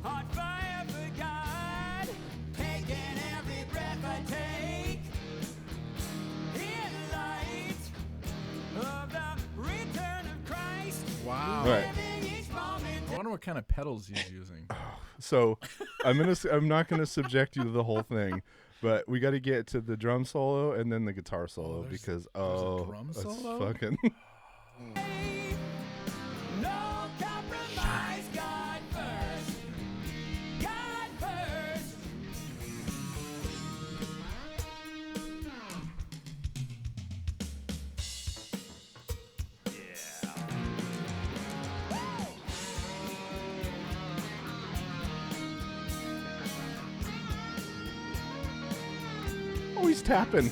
on fire for God. Taking every breath I take. In light of the return of Christ. Wow. Right. Living each moment. I wonder what kind of pedals he's using. So I'm not gonna subject you to the whole thing, but we got to get to the drum solo and then the guitar solo there's- because there's a drum that's solo? fucking. No compromise, God first. God first. Oh, he's tapping.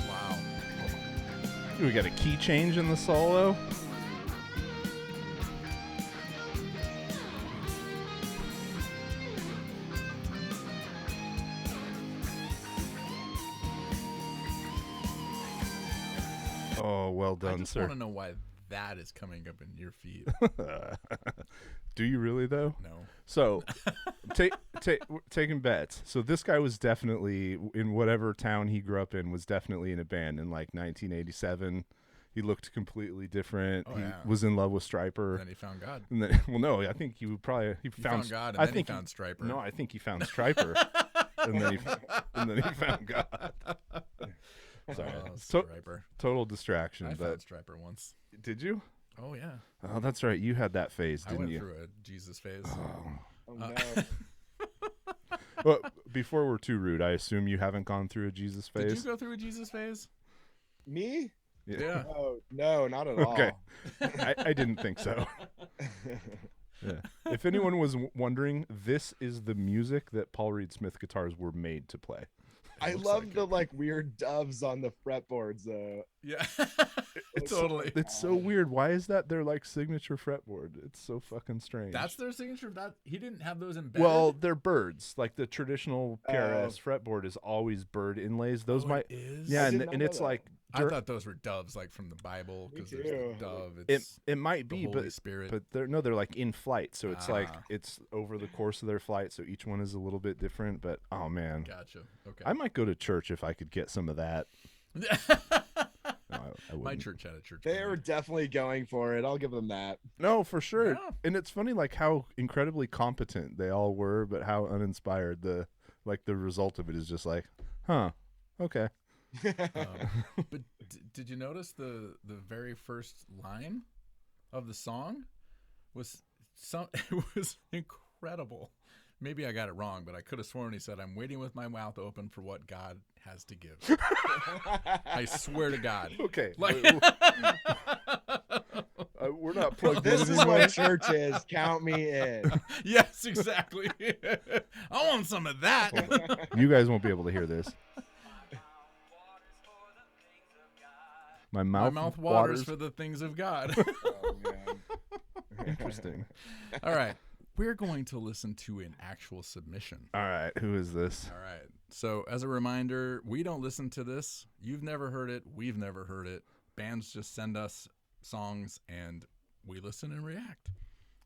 Wow. We got a key change in the solo. Oh, well I done, just sir. want to know why that is coming up in your feed. Do you really though? No. So, taking bets. So this guy was definitely in whatever town he grew up in. Was definitely in a band in like 1987. He looked completely different. Oh, he yeah. was in love with Stryper. Then he found God. And then, well, no, I think he found He found God, and I then think he found Stryper. No, I think he found Stryper, and then he found God. Sorry, Oh, To- Stryper. total distraction. I But found Stryper once. did you? Oh yeah. Oh, that's right. You had that phase, I didn't went you? through a Jesus phase. Oh no. Well, before we're too rude, I assume you haven't gone through a Jesus Did you phase. go through a Jesus phase? Me? Yeah. Oh no, not at Okay. all. I didn't think so. Yeah. If anyone was wondering, this is the music that Paul Reed Smith guitars were made to play. I Looks love like the it. like weird doves on the fretboards though. Yeah. It's Totally. It's so weird. Why is that their like signature fretboard? It's so fucking strange. That's their signature. That he didn't have those embedded. well, they're birds. Like the traditional PRS fretboard is always bird inlays. Those Oh, might, it is? yeah, I and, did not and know it's that. like I thought those were doves, like from the Bible, Me because there's the too. dove. it It's it might the be, Holy but Spirit. but they're like in flight, so it's like Ah. it's over the course of their flight, so each one is a little bit different. But oh man, Gotcha. Okay. I might go to church if I could get some of that. No, I My wouldn't. church had a church. They are band. definitely going for it. I'll give them that. No, for sure. Yeah. And it's funny like how incredibly competent they all were, but how uninspired the result of it is just like, huh, okay. But did you notice the very first line of the song was it was incredible. Maybe I got it wrong, but I could have sworn he said, "I'm waiting with my mouth open for what God has to give." I swear to God. Okay. Like, We're not plugged in This is anymore. what church is. Count me in. yes, exactly. I want some of that. You guys won't be able to hear this. My My mouth, mouth waters for the things of God. Oh man. Interesting. All right. We're going to listen to an actual submission. All right, who is this? All right. So, as a reminder, we don't listen to this. You've never heard it. We've never heard it. Bands just send us songs and we listen and react.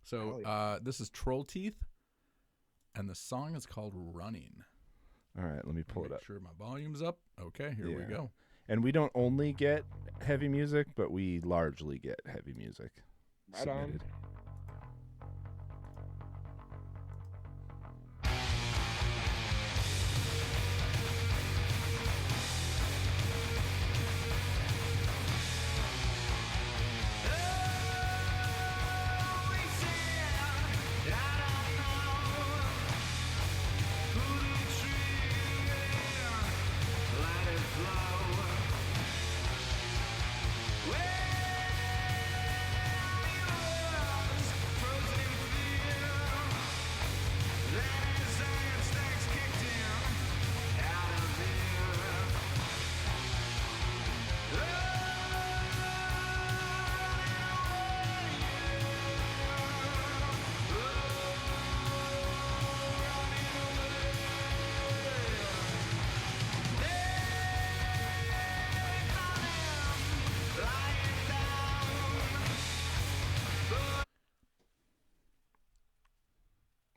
So, this is Troll Teeth, and the song is called Running. All right, let me pull it Make up. sure my volume's up. Okay, here we Yeah. go. And we don't only get heavy music, but we largely get heavy music Right on. submitted.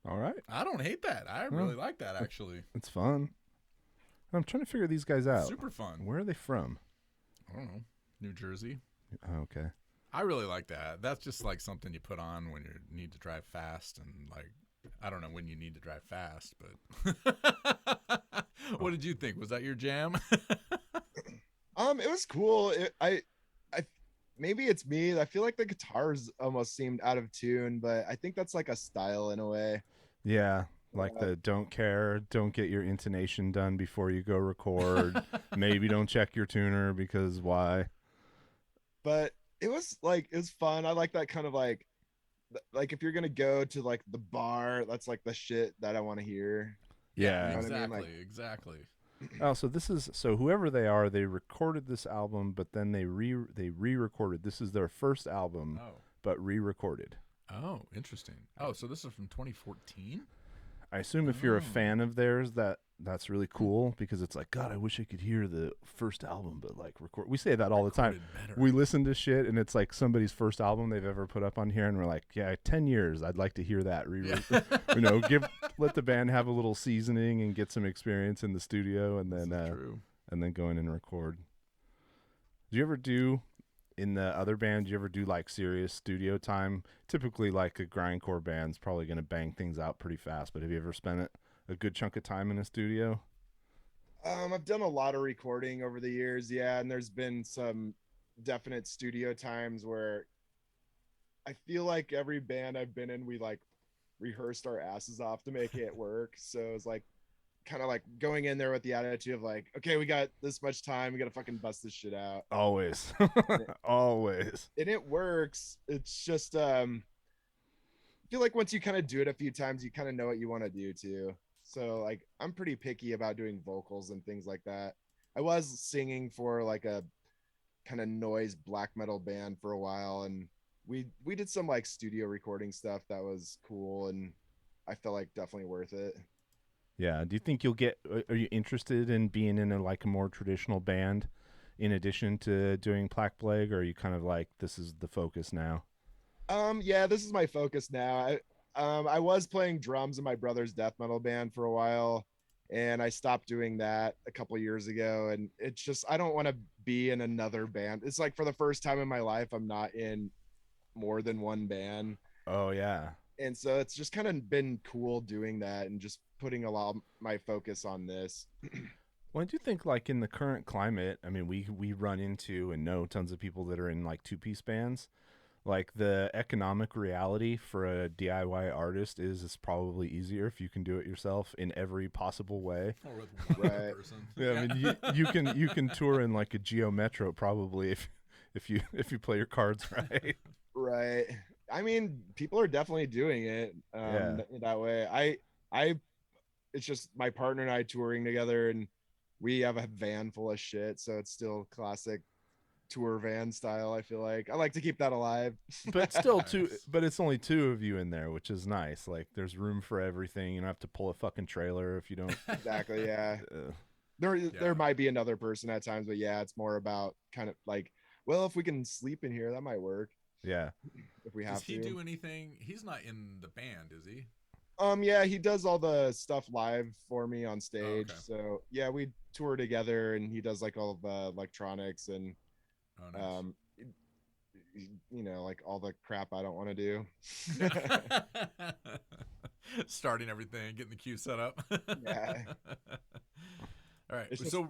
All right. I don't hate that. I really like that, actually. It's fun. I'm trying to figure these guys out. Super fun. Where are they from? I don't know. New Jersey. Oh, okay. I really like that. That's just like something you put on when you need to drive fast, and like, I don't know when you need to drive fast, but what did you think? Was that your jam? It was cool. I maybe it's me. I feel like the guitars almost seemed out of tune, but I think that's like a style in a way. Yeah, like the don't care, don't get your intonation done before you go record. Maybe don't check your tuner because why? But it was fun. I like that kind of like if you're gonna go to like the bar, that's like the shit that I want to hear. Yeah, You know what I exactly, mean? Like- exactly. Oh, so whoever they are, they recorded this album, but then they re-recorded. This is their first album, but re-recorded. Oh, interesting. Oh, so this is from 2014? I assume if you're a fan of theirs, that's really cool because it's like, God, I wish I could hear the first album, but like record. We say that all the time. Better. We listen to shit, and it's like somebody's first album they've ever put up on here, and we're like, yeah, 10 years, I'd like to hear that. You know, let the band have a little seasoning and get some experience in the studio, and then True. and then go in and record. Do you ever do? In the other band, do you ever do like serious studio time? Typically, like a grindcore band's probably going to bang things out pretty fast. But have you ever spent a good chunk of time in a studio? I've done a lot of recording over the years, yeah, and there's been some definite studio times where I feel like every band I've been in, we like rehearsed our asses off to make it work. So it's like kind of like going in there with the attitude of like, okay, we got this much time, we gotta fucking bust this shit out. Always. Always. And it works. It's just I feel like once you kind of do it a few times, you kind of know what you want to do too. So like I'm pretty picky about doing vocals and things like that. I was singing for like a kind of noise black metal band for a while, and we did some like studio recording stuff that was cool, and I felt like definitely worth it. Yeah. Do you think are you interested in being in a more traditional band in addition to doing Plack Blague, or are you kind of like, this is the focus now? Yeah, this is my focus now. I was playing drums in my brother's death metal band for a while, and I stopped doing that a couple years ago, and it's just, I don't want to be in another band. It's like for the first time in my life, I'm not in more than one band. Oh, yeah. And so it's just kind of been cool doing that and just putting a lot of my focus on this. Well, I do think like in the current climate, I mean, we run into and know tons of people that are in like two-piece bands. Like the economic reality for a DIY artist is it's probably easier if you can do it yourself in every possible way. Or with one Right. person. Yeah, I mean, you can tour in like a Geo Metro probably if you play your cards right. Right. I mean, people are definitely doing it that way. It's just my partner and I touring together, and we have a van full of shit, so it's still classic tour van style. I feel like I like to keep that alive. But still Nice. but it's only two of you in there, which is nice. Like there's room for everything. You don't have to pull a fucking trailer if you don't. Exactly. Yeah. Uh, There might be another person at times, but yeah, it's more about kind of like, well, if we can sleep in here, that might work yeah. if we Does have he to. do anything? He's not in the band, is he? Yeah, he does all the stuff live for me on stage. okay. So yeah, we tour together, and he does like all the electronics and Oh, nice. like all the crap I don't want to do. Starting everything, getting the queue set up. Yeah. All right. It's just, So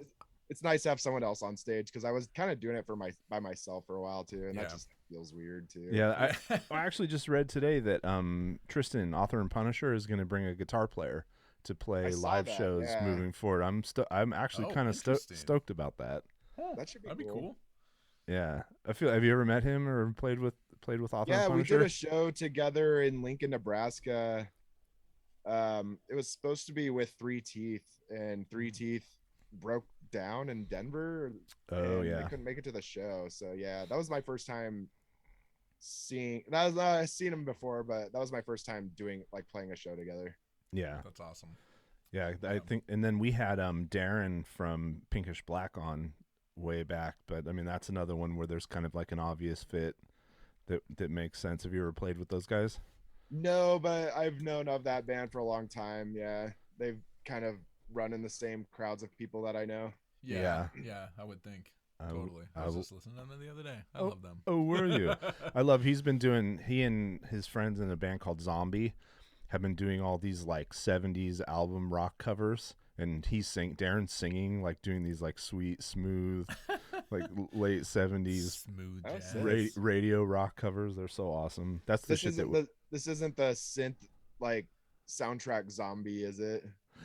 it's nice to have someone else on stage, because I was kind of doing it by myself for a while too, and Yeah. that just feels weird too. Yeah, I actually just read today that Tristan, author and Punisher, is going to bring a guitar player to I play saw live that, shows yeah. moving forward. I'm actually Oh, kind of interesting. stoked about that. That should be that'd be cool. Yeah, have you ever met him or played with author Yeah, and we Punisher? did a show together in Lincoln, Nebraska. It was supposed to be with Three Teeth, and Three Teeth broke down in Denver. Oh, and yeah. they couldn't make it to the show. So yeah, that was my first time seeing. That was I've seen him before, but that was my first time playing a show together. Yeah, That's awesome. yeah. I think, and then we had Darren from Pinkish Black on way back, but I mean that's another one where there's kind of like an obvious fit that makes sense. Have you ever played with those guys? No, but I've known of that band for a long time. Yeah, they've kind of run in the same crowds of people that I know. Yeah. I would think. I w- Totally. I I was w- just listening to them the other day. I love them. Oh, were you? He and his friends in a band called Zombie have been doing all these like 70s album rock covers, and Darren's singing, like doing these like sweet, smooth, like late 70s Smooth Oh, jazz. sick. radio rock covers. They're so awesome. That's the This shit isn't this isn't the synth like soundtrack Zombie, is it?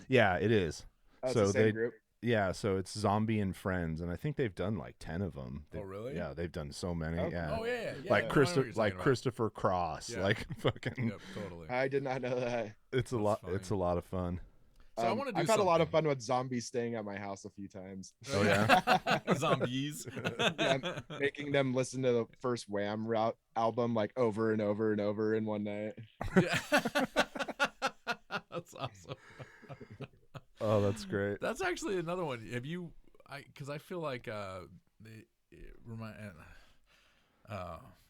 yeah, it is. Oh, it's So the same they- group. Yeah, so it's Zombie and Friends, and I think they've done like 10 of them. Oh, really? Yeah, they've done so many. Oh, yeah. Oh, yeah. Like I know what you're talking about. Christopher Cross, Yeah. like fucking. Yep, totally. I did not know that. It's a That's lot. funny. It's a lot of fun. So I want to do I've had a lot of something. fun with zombies staying at my house a few times. Oh, yeah? Zombies. Yeah, making them listen to the first Wham album like over and over and over in one night. Yeah. That's awesome. Oh, that's great. That's actually another one. Have you? Because I feel like they remind.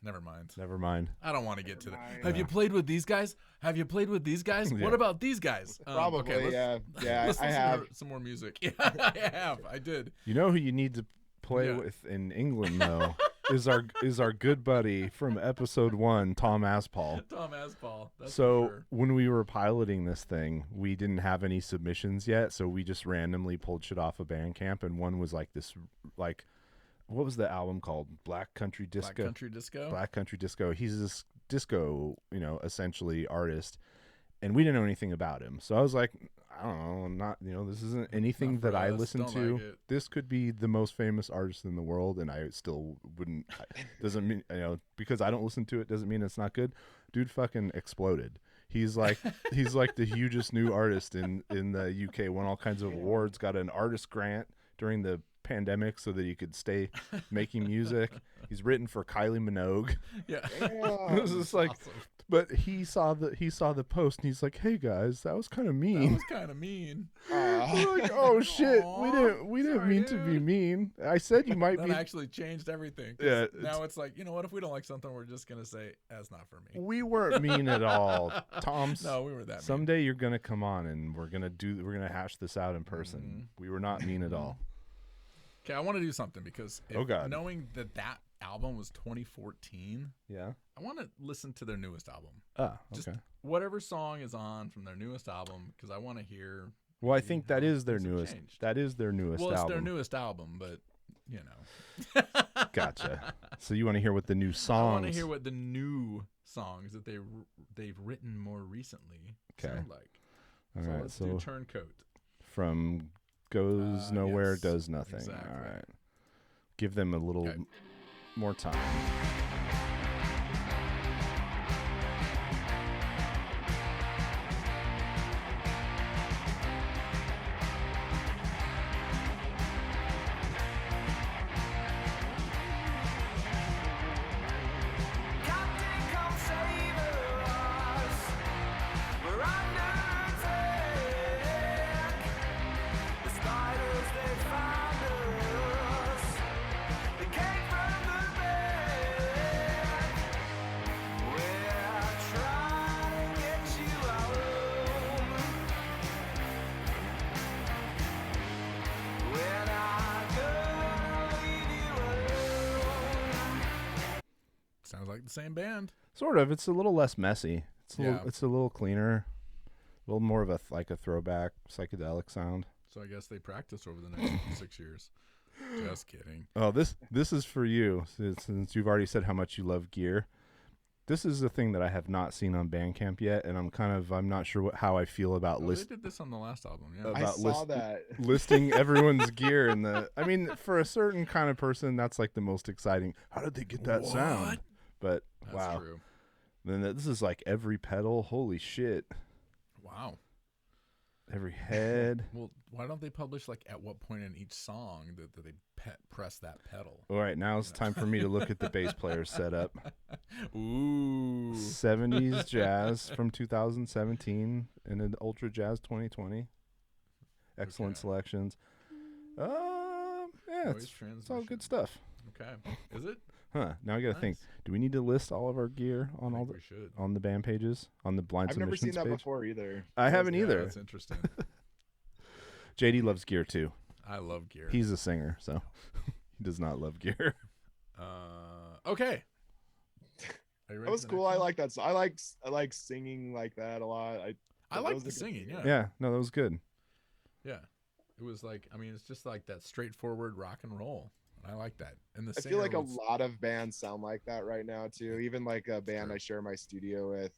Never mind. Never mind. I don't want to get to that. mind. Have you played with these guys? Have you played with these guys? Yeah. What about these guys? Probably, okay, yeah. Yeah, let's I listen have. to some more music. Yeah, I have. I did. You know who you need to play Yeah. with in England though is our good buddy from episode 1, Tom Aspal. Tom Aspal. That's So for sure. when we were piloting this thing, we didn't have any submissions yet, so we just randomly pulled shit off of Bandcamp, and one was like this, like, what was the album called? Black Country Disco. Black Country Disco. Black Country Disco. He's this disco, essentially artist, and we didn't know anything about him. So I was like, I don't know, I'm not, this isn't anything Not for that I us, listen don't to. like it. This could be the most famous artist in the world, and I still wouldn't. Doesn't mean because I don't listen to it doesn't mean it's not good. Dude, fucking exploded. He's like the hugest new artist in the UK. Won all kinds of awards. Got an artist grant during the pandemic so that he could stay making music. He's written for Kylie Minogue. Yeah. It was just like, Awesome. but he saw the post and he's like, "Hey guys, that was kind of That mean." was kind of mean. We're like, "Oh shit, we didn't Sorry, mean to be dude." mean. I said you might That be." actually changed everything. 'Cause Yeah, Now it's like, you know what? If we don't like something, we're just gonna say that's not for me. We weren't mean at all, Tom. No, we were that mean. Someday you're gonna come on and we're gonna hash this out in person. Mm-hmm. We were not mean at all. Okay, I want to do something because Oh, God. knowing that album was 2014, Yeah. I want to listen to their newest album. Ah, Just okay. whatever song is on from their newest album, because I want to hear. Well, I think that how is their things have newest. changed. That is their newest Well, it's album. their newest album, but you know. Gotcha. So you want to hear what the new I songs? want to hear what the new songs that they've written more recently Okay. sound like. All So right. let's So do Turncoat. from goes nowhere, yes, does nothing. exactly. All right. Give them a little Okay. more time. Captain, come save us. We're under attack. The spiders, they found us. They came from the bay. like the same band. Sort of. It's a little less messy. Yeah. It's a little cleaner. A little more of a throwback psychedelic sound. So I guess they practiced over the next 6 years. Just kidding. Oh, this is for you since you've already said how much you love gear. This is a thing that I have not seen on Bandcamp yet, and I'm not sure how I feel about They did this on the last album. Yeah. I saw that. listing everyone's gear in the. I mean, for a certain kind of person, that's like the most exciting. How did they get that sound? But That's wow, true. then this is like every pedal. Holy shit! Wow. Every head. Well, why don't they publish like at what point in each song that they press that pedal? All right, now it's time for me to look at the bass player's setup. Ooh. 70s jazz from 2017 and an ultra jazz 2020. Excellent Okay. selections. Yeah, Voice it's all transmission. good stuff. Okay. Is it? Huh? Now I gotta think. Nice. Do we need to list all of our gear I on all think the we should. on the band pages on the Blynd I've never seen Submyshynz that page? before either. I haven't Yeah, either. That's interesting. JD loves gear too. I love gear. He's a singer, so he does not love gear. Okay. Are you ready That was for the cool. next I one? like that. I like singing like that a lot. I that like was the a good singing. singer. Yeah. Yeah, no, that was good. Yeah. It was like, I mean, it's just like that straightforward rock and roll. I like that. And the I singer feel like a was- lot of bands sound like that right now too. Even like a band true. I share my studio with,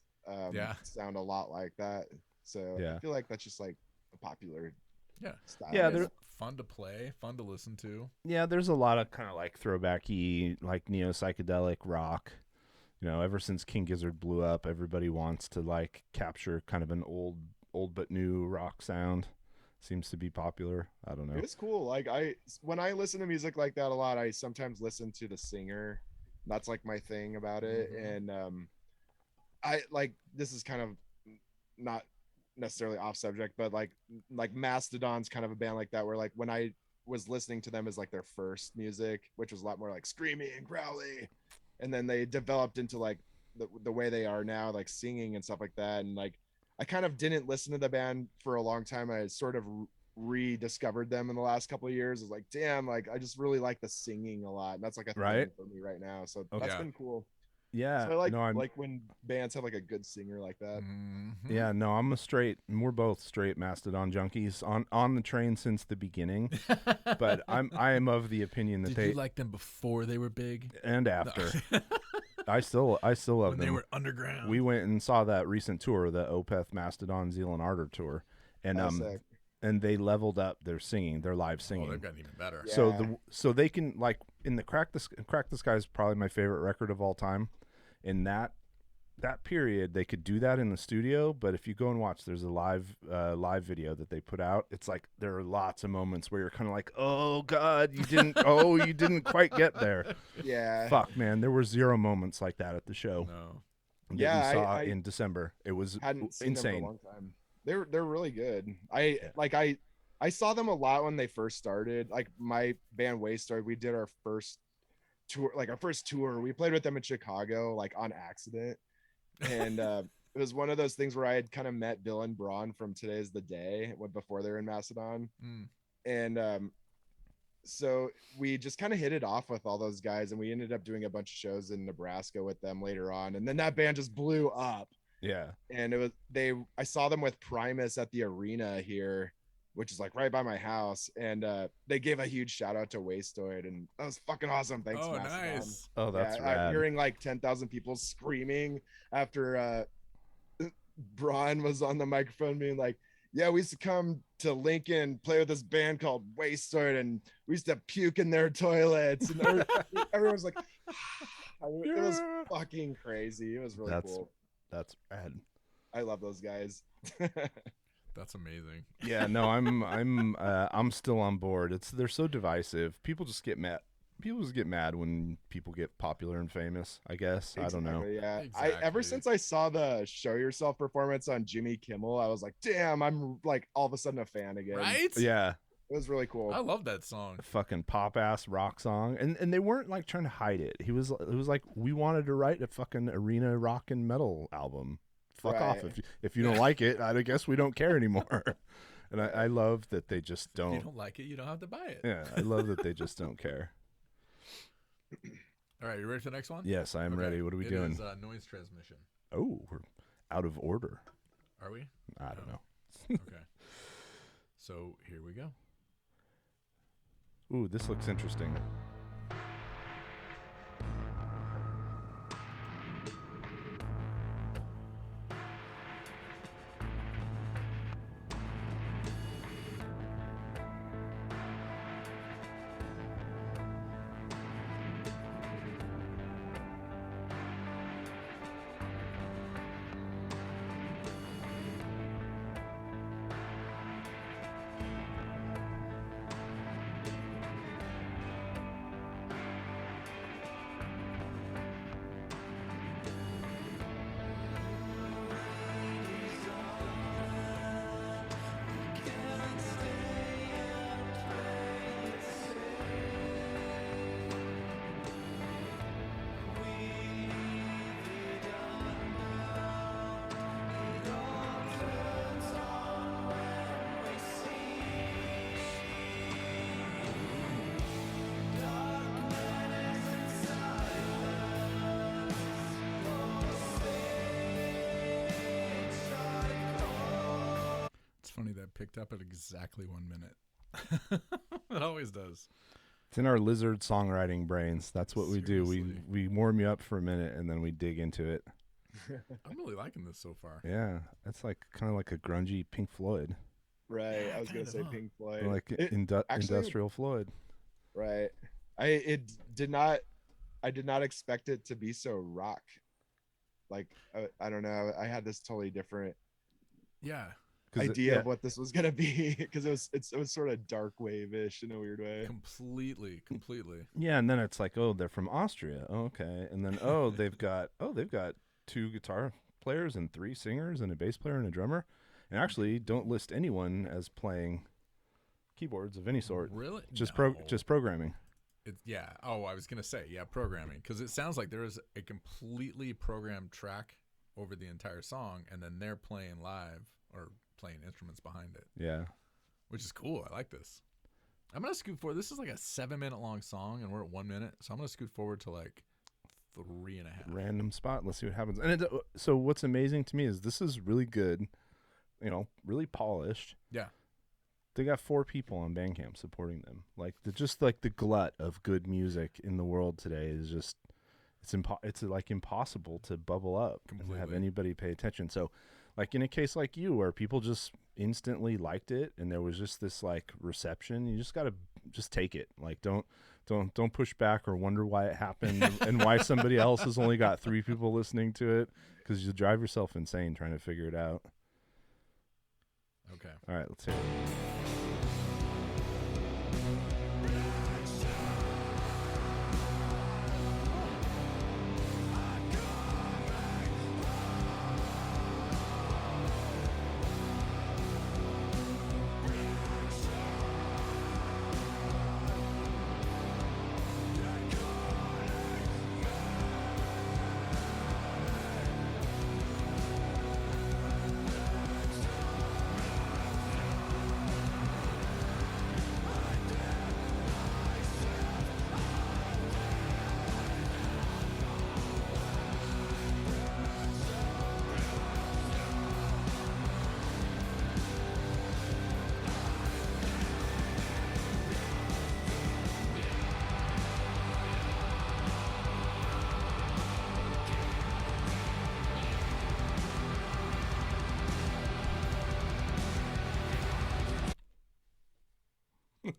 Yeah. sound a lot like that. So Yeah. I feel like that's just like a popular Yeah. style. Yeah, It's they're- fun to play, fun to listen to. Yeah, there's a lot of kind of like throwbacky, like neo psychedelic rock. You know, ever since King Gizzard blew up, everybody wants to like capture kind of an old but new rock sound. Seems to be popular. I don't know. It was cool. Like when I listen to music like that a lot, I sometimes listen to the singer. That's like my thing about it. Mhm. And I like, this is kind of not necessarily off subject, but like Mastodon's kind of a band like that, where like when I was listening to them as like their first music, which was a lot more like screamy and growly, and then they developed into like the way they are now, like singing and stuff like that. And like I kind of didn't listen to the band for a long time. I sort of rediscovered them in the last couple of years. I was like, damn, like I just really like the singing a lot, and that's like a Right. thing for me right now. So Okay. that's Yeah. been cool. Yeah, So I like no, I'm like when bands have like a good singer like that. Mhm. yeah, no, I'm a straight. We're both straight Mastodon junkies on the train since the beginning. But I am of the opinion that Did they you like them before they were big? and No. after. I still love when them. they were underground. We went and saw that recent tour, the Opeth Mastodon Zealand Ardor tour, and Oh, sick. and they leveled up their singing, their live Oh, singing. they've gotten even better. Yeah. So they can like in the Crack the Sky is probably my favorite record of all time. In that period, they could do that in the studio, but if you go and watch, there's a live video that they put out. It's like there are lots of moments where you're kind of like, oh god, you didn't quite get there. Yeah. Fuck, man, there were zero moments like that at the show No. that Yeah, we saw I in December. It was Hadn't seen them for a insane. long time. They're really good. I saw them a lot when they first started. Like my band Waystar, we did our first tour. We played with them in Chicago, like on accident. And it was one of those things where I had kind of met Bill and Braun from Today's the Day before they were in Macedon. Mm. And so we just kind of hit it off with all those guys, and we ended up doing a bunch of shows in Nebraska with them later on. And then that band just blew up. Yeah. And I saw them with Primus at the arena here, which is like right by my house, and they gave a huge shout out to Wastoid, and that was fucking awesome. Thanks, Oh, Mastodon. nice. Oh, that's I'm rad. hearing like 10,000 people screaming after Brian was on the microphone being like, yeah, we used to come to Lincoln, play with this band called Wastoid, and we used to puke in their toilets, and everyone's like, it was fucking crazy. It was really cool. That's rad. I love those guys. That's amazing. Yeah, no, I'm still on board. They're so divisive. People just get mad. People just get mad when people get popular and famous, I guess. I don't know. Exactly, yeah. Exactly. Ever since I saw the Show Yourself performance on Jimmy Kimmel, I was like, damn, I'm like all of a sudden a fan again. Right? Yeah, It was really cool. I love that song. fucking pop ass rock song, and they weren't like trying to hide it. It was like we wanted to write a fucking arena rock and metal album. Fuck off Right. if you don't like it. I guess we don't care anymore. And I love that they just If you don't. don't like it, you don't have to buy it. Yeah, I love that they just don't care. All right, you ready for the next one? Yes, I am Okay, ready. What are we it doing? is noise transmission. Oh, we're out of order. Are we? I don't know. Okay. So here we go. Ooh, this looks interesting. Funny that picked up at exactly 1 minute. It always does. It's in our lizard songwriting brains. That's what we do. Seriously. We warm you up for a minute and then we dig into it. I'm really liking this so far. Yeah, that's like kind of like a grungy Pink Floyd, Right. Yeah, I was gonna kind say of, huh? Pink Floyd. like actually- industrial Floyd. Right. I did not expect it to be so rock. Like I don't know. I had this totally different Yeah. idea of what this was gonna be because it was sort of dark wave-ish in a weird way. Completely. Yeah, and then it's like, oh, they're from Austria. Oh, okay. And then they've got 2 guitar players and 3 singers and a bass player and a drummer. And actually don't list anyone as playing keyboards of any sort. Really? Just No. just programming. Yeah. Oh, I was gonna say programming, because it sounds like there is a completely programmed track over the entire song, and then they're playing live or playing instruments behind it, Yeah. which is cool. I like this. I'm gonna scoot forward. This is like a 7-minute long song, and we're at 1 minute, so I'm gonna scoot forward to like 3.5. Random spot. Let's see what happens. And so what's amazing to me is this is really good, really polished. Yeah. They got 4 people on Bandcamp supporting them. Like the glut of good music in the world today is just it's like impossible to bubble up and have Completely. anybody pay attention. So like in a case like you where people just instantly liked it and there was just this like reception, you just got to just take it. Like don't push back or wonder why it happened and why somebody else has only got 3 people listening to it, because you drive yourself insane trying to figure it out. Okay. All right, let's hear it.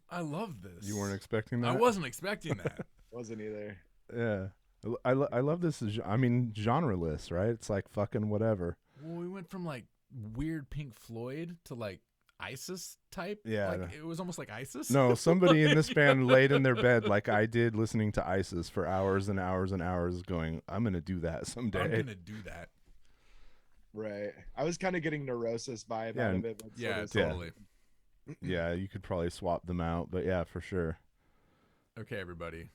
I love this. You weren't expecting that? I wasn't expecting that. Wasn't either. Yeah. I love this. I mean, genreless, right? It's like fucking whatever. Well, we went from like weird Pink Floyd to like ISIS type. Yeah. Like, it was almost like ISIS. No, somebody in this band laid in their bed like I did listening to ISIS for hours and hours and hours going, I'm going to do that someday. I'm gonna do that. Right. I was kind of getting Neurosis vibe out of it. But Yeah, sort of- totally. Yeah, you could probably swap them out, but yeah, for sure. Okay, everybody.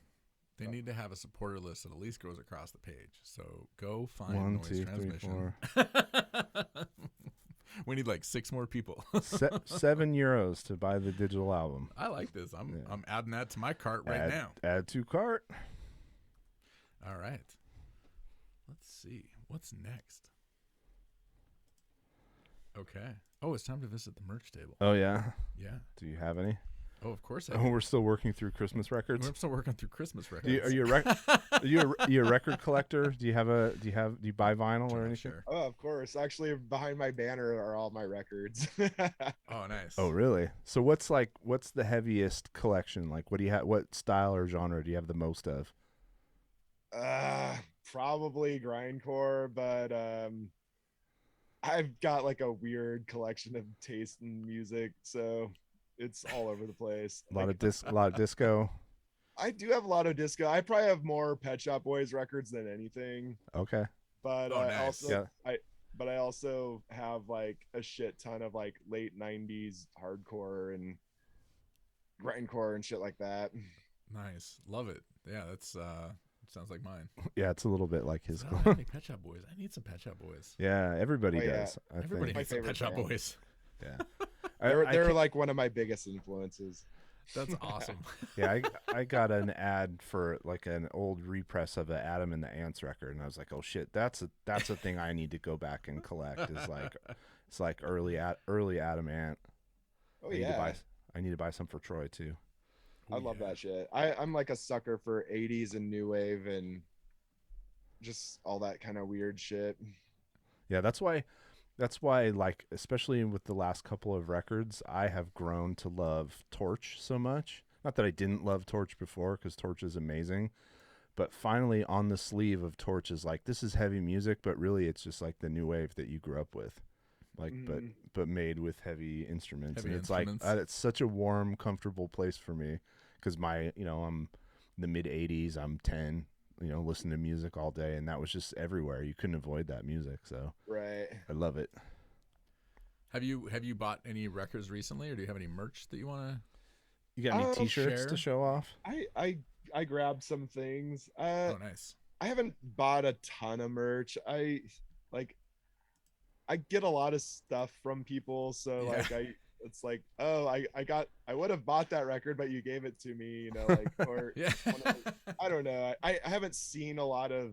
They need to have a supporter list that at least goes across the page. So go find 1, Noise 2, 3, Transmission. 4. We need like 6 more people. €7 to buy the digital album. I like this. I'm Yeah. I'm adding that to my cart right add, now. Add to cart. All right. Let's see. What's next? Okay. Oh, it's time to visit the merch table. Oh yeah. Yeah. Do you have any? Oh, of course I Oh, do. we're still working through Christmas records. We're still working through Christmas Do records. you, are you a record collector? Do you buy vinyl or anything? Sure. Oh, of course. Actually, behind my banner are all my records. Oh, nice. Oh, really? So what's the heaviest collection? Like, what do you have? What style or genre do you have the most of? Probably grindcore, but I've got like a weird collection of taste in music, so it's all over the place. A lot of disco. I do have a lot of disco. I probably have more Pet Shop Boys records than anything, Okay. but Oh, nice. also Yeah. I also have like a shit ton of like late 90s hardcore and grindcore and shit like that. Nice. Love it. Yeah, that's sounds like mine. Yeah, it's a little bit like his. I don't have any Pet Shop Boys. I need some Pet Shop Boys. Yeah, everybody Oh, yeah. does. I Everybody think. My needs some favorite Pet Shop band. Boys. Yeah. They're I they're can't- like one of my biggest influences. That's awesome. Yeah, I got an ad for like an old repress of an Adam and the Ants record, and I was like, oh shit, that's a thing I need to go back and collect. It's like early Adam Ant. Oh I need to yeah, buy. I need to buy some for Troy too. I love that shit. I'm like a sucker for 80s and new wave and just all that kind of weird shit. Yeah, that's why like especially with the last couple of records, I have grown to love Torch so much. Not that I didn't love Torch before, because Torch is amazing, but finally on the sleeve of Torch is like, this is heavy music, but really it's just like the new wave that you grew up with, like but made with heavy instruments. Heavy And it's instruments. like it's such a warm, comfortable place for me, because I'm in the mid 80s, I'm 10, listening to music all day, and that was just everywhere. You couldn't avoid that music, so Right. I love it. Have you bought any records recently, or do you have any merch that you want to? You got any Oh, t-shirts share. to show off? I grabbed some things. Oh, nice. I haven't bought a ton of merch. I get a lot of stuff from people, so Yeah. like it's like, oh, I would have bought that record, but you gave it to me, like, or Yeah. I don't know. I haven't seen a lot of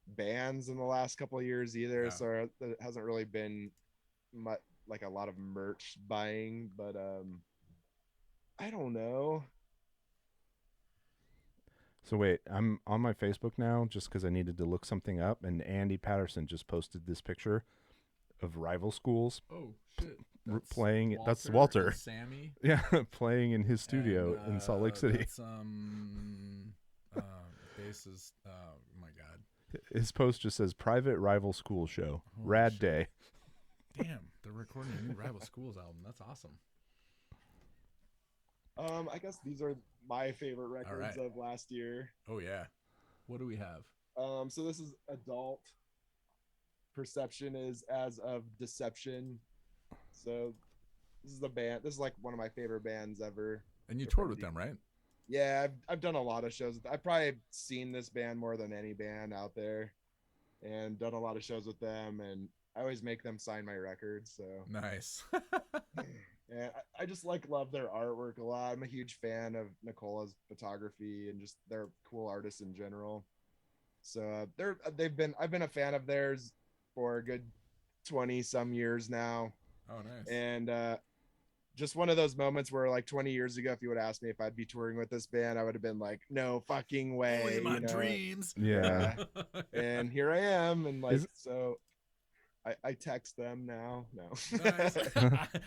bands in the last couple of years either, Yeah. so it hasn't really been much like a lot of merch buying, but I don't know. So wait, I'm on my Facebook now just because I needed to look something up, and Andy Patterson just posted this picture of rival schools Oh shit. playing. That's Walter. and Sammy. Yeah, playing in his studio and, in Salt Lake City. That's bases. Oh my god. His post just says "Private Rival School Show, Holy Rad shit. Day." Damn, they're recording a new Rival Schools album. That's awesome. I guess these are my favorite records right. of last year. Oh yeah. What do we have? So this is Adult. Perception is As of Deception. So this is the band. This is like one of my favorite bands ever. And you toured with them, right? Yeah, I've done a lot of shows. I've probably seen this band more than any band out there, and done a lot of shows with them. And I always make them sign my records. So Nice. and I just love their artwork a lot. I'm a huge fan of Nicola's photography and just they're cool artists in general. So I've been a fan of theirs for a good 20 some years now. Oh nice. And just one of those moments where like 20 years ago, if you would ask me if I'd be touring with this band, I would have been like, no fucking way. Only in my you know? dreams. Yeah. And here I am. And like, Is- so I text them now. No. Nice.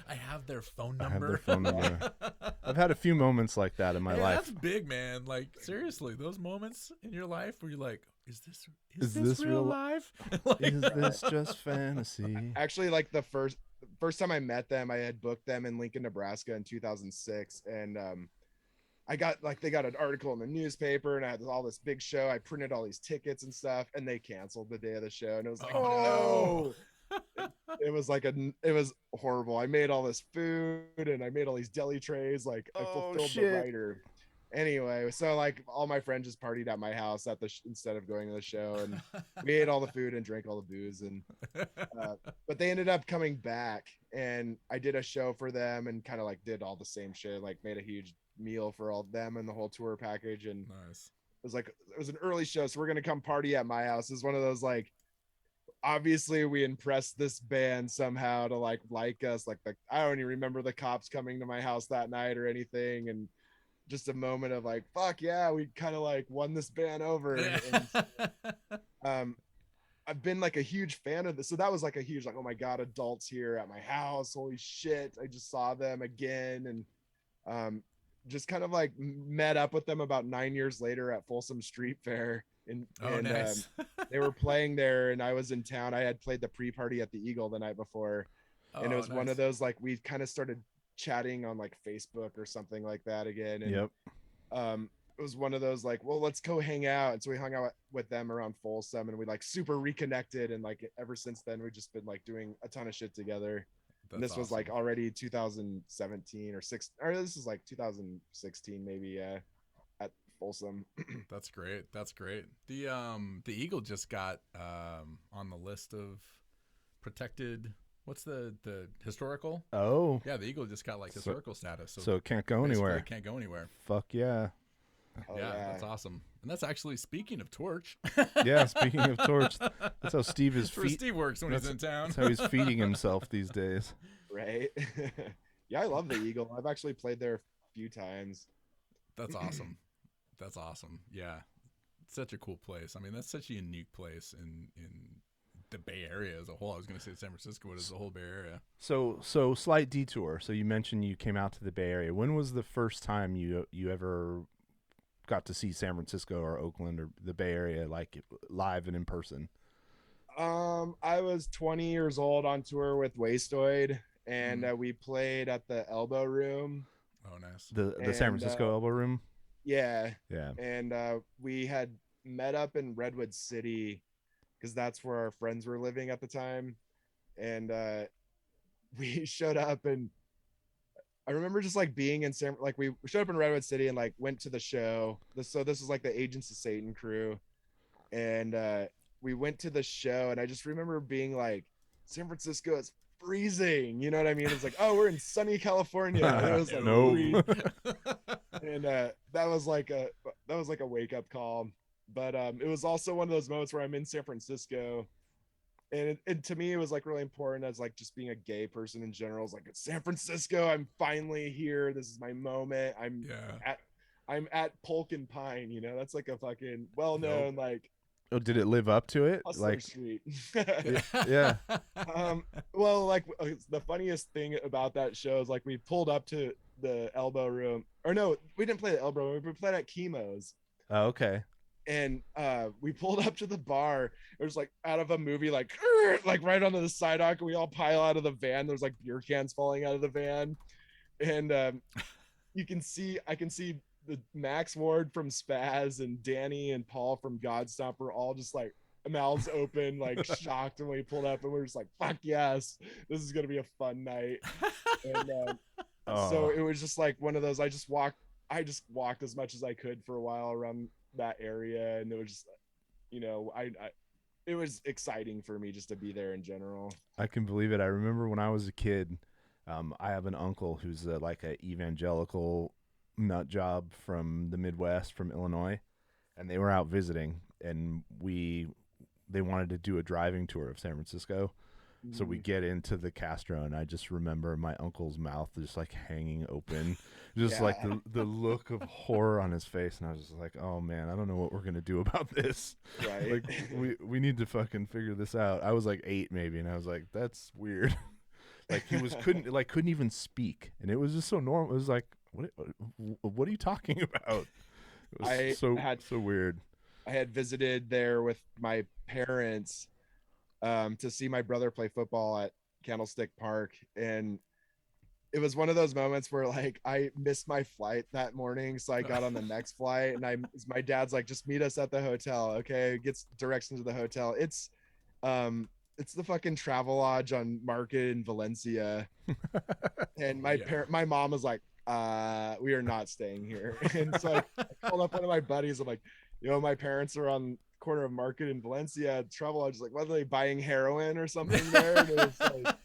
I have their phone I number. have their phone number. I've had a few moments like that in my Yeah, life. that's big, man. Like seriously, those moments in your life where you're like, is this this real real li- life? Like, Is this just fantasy? Actually, like the first time I met them, I had booked them in Lincoln, Nebraska in 2006. And they got an article in the newspaper and I had all this big show. I printed all these tickets and stuff and they canceled the day of the show. And it was like, Oh, it was horrible. I made all this food and I made all these deli trays. Like I Oh, fulfilled the shit. writer. Anyway, so like all my friends just partied at my house at instead of going to the show, and we ate all the food and drank all the booze. And but they ended up coming back, and I did a show for them and kind of like did all the same shit, like made a huge meal for all of them and the whole tour package. And nice. it was an early show, so we're gonna come party at my house. It's one of those like, obviously we impressed this band somehow to like us. Like I don't even remember the cops coming to my house that night or anything, and just a moment of like, fuck yeah, we kind of like won this band over. And I've been like a huge fan of this. So that was like a huge, like, oh my God, adults here at my house. Holy shit. I just saw them again. And just kind of like met up with them about 9 years later at Folsom Street Fair. Nice. They were playing there and I was in town. I had played the pre-party at the Eagle the night before. And it was one of those, like, we kind of started chatting on like Facebook or something like that again. And it was one of those like, well, let's go hang out. And so we hung out with them around Folsom and we like super reconnected. And like ever since then, we've just been like doing a ton of shit together. And this was like already 2017 or this is like 2016 maybe at Folsom. That's great. The Eagle just got on the list of protected. What's the historical? Oh yeah, the Eagle just got like historical status. So it can't go anywhere. It can't go anywhere. Fuck yeah. Yeah, that's awesome. And that's actually, speaking of Torch. Yeah, speaking of Torch, that's how Steve is. Steve works when he's in town. That's how he's feeding himself these days. Right. Yeah, I love the Eagle. I've actually played there a few times. That's awesome. That's awesome. Yeah, it's such a cool place. I mean, that's such a unique place in the Bay Area as a whole. I was going to say San Francisco, but it's the whole Bay Area. So slight detour. So you mentioned you came out to the Bay Area. When was the first time you ever got to see San Francisco or Oakland or the Bay Area like live and in person? I was 20 years old on tour with Wastoid, and we played at the Elbow Room. Oh, nice. The San Francisco Elbow Room. Yeah. Yeah. And we had met up in Redwood City because that's where our friends were living at the time, and we showed up, and I remember just like being in we showed up in Redwood City and like went to the show. So this was like the Agents of Satan crew, and we went to the show, and I just remember being like, San Francisco is freezing, you know what I mean? It's like, oh, we're in sunny California. And it was like, no. And that was like a wake up call. But it was also one of those moments where I'm in San Francisco, and to me it was like really important as like just being a gay person in general. It's like, it's San Francisco, I'm finally here, this is my moment. I'm at Polk and Pine, you know, that's like a fucking well-known like. Oh, did it live up to it? Hustler Like Street. Yeah. Well, like the funniest thing about that show is like we pulled up to the Elbow Room, or no, we didn't play the Elbow Room, we played at Chemo's. Oh, okay. And we pulled up to the bar. It was like out of a movie, like right onto the sidewalk, and we all pile out of the van. There's like beer cans falling out of the van, and I can see the Max Ward from Spaz and Danny and Paul from Godstomper all just like mouths open, like shocked when we pulled up, and we were just like, fuck yes, this is gonna be a fun night. And so it was just like one of those, I just walked as much as I could for a while around that area, and it was just, you know, it was exciting for me just to be there in general. I can believe it. I remember when I was a kid, I have an uncle who's like a evangelical nut job from the Midwest, from Illinois, and they were out visiting, and they wanted to do a driving tour of San Francisco. So we get into the Castro, and I just remember my uncle's mouth just like hanging open, just like the look of horror on his face. And I was just like, oh man, I don't know what we're going to do about this. Right. Like we need to fucking figure this out. I was like 8 maybe. And I was like, that's weird. Like he couldn't even speak. And it was just so normal. It was like, what are you talking about? It was so weird. I had visited there with my parents to see my brother play football at Candlestick Park, and it was one of those moments where like I missed my flight that morning, so I got on the next flight, and my dad's like, just meet us at the hotel, okay? Gets directions to the hotel. It's the fucking Travelodge on Market in Valencia, and my mom was like, we are not staying here. And so I called up one of my buddies. I'm like, yo, my parents are on corner of Market in Valencia. Travelodge is like, what, are they buying heroin or something there? And it was like,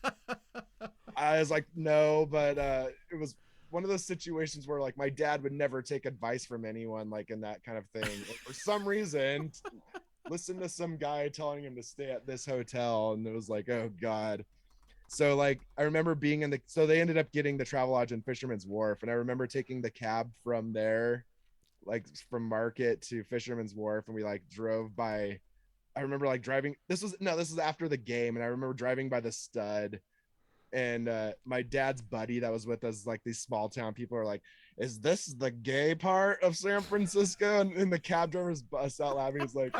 I was like, no, but it was one of those situations where like my dad would never take advice from anyone, like in that kind of thing. For some reason, listen to some guy telling him to stay at this hotel, and it was like, oh God. So like I remember being in the, so they ended up getting the Travelodge in Fisherman's Wharf, and I remember taking the cab from there, like from Market to Fisherman's Wharf, and we like drove by. I remember like driving. This was after the game, and I remember driving by the Stud, and my dad's buddy that was with us, like these small town people are like, is this the gay part of San Francisco? And the cab drivers bust out laughing. He's like,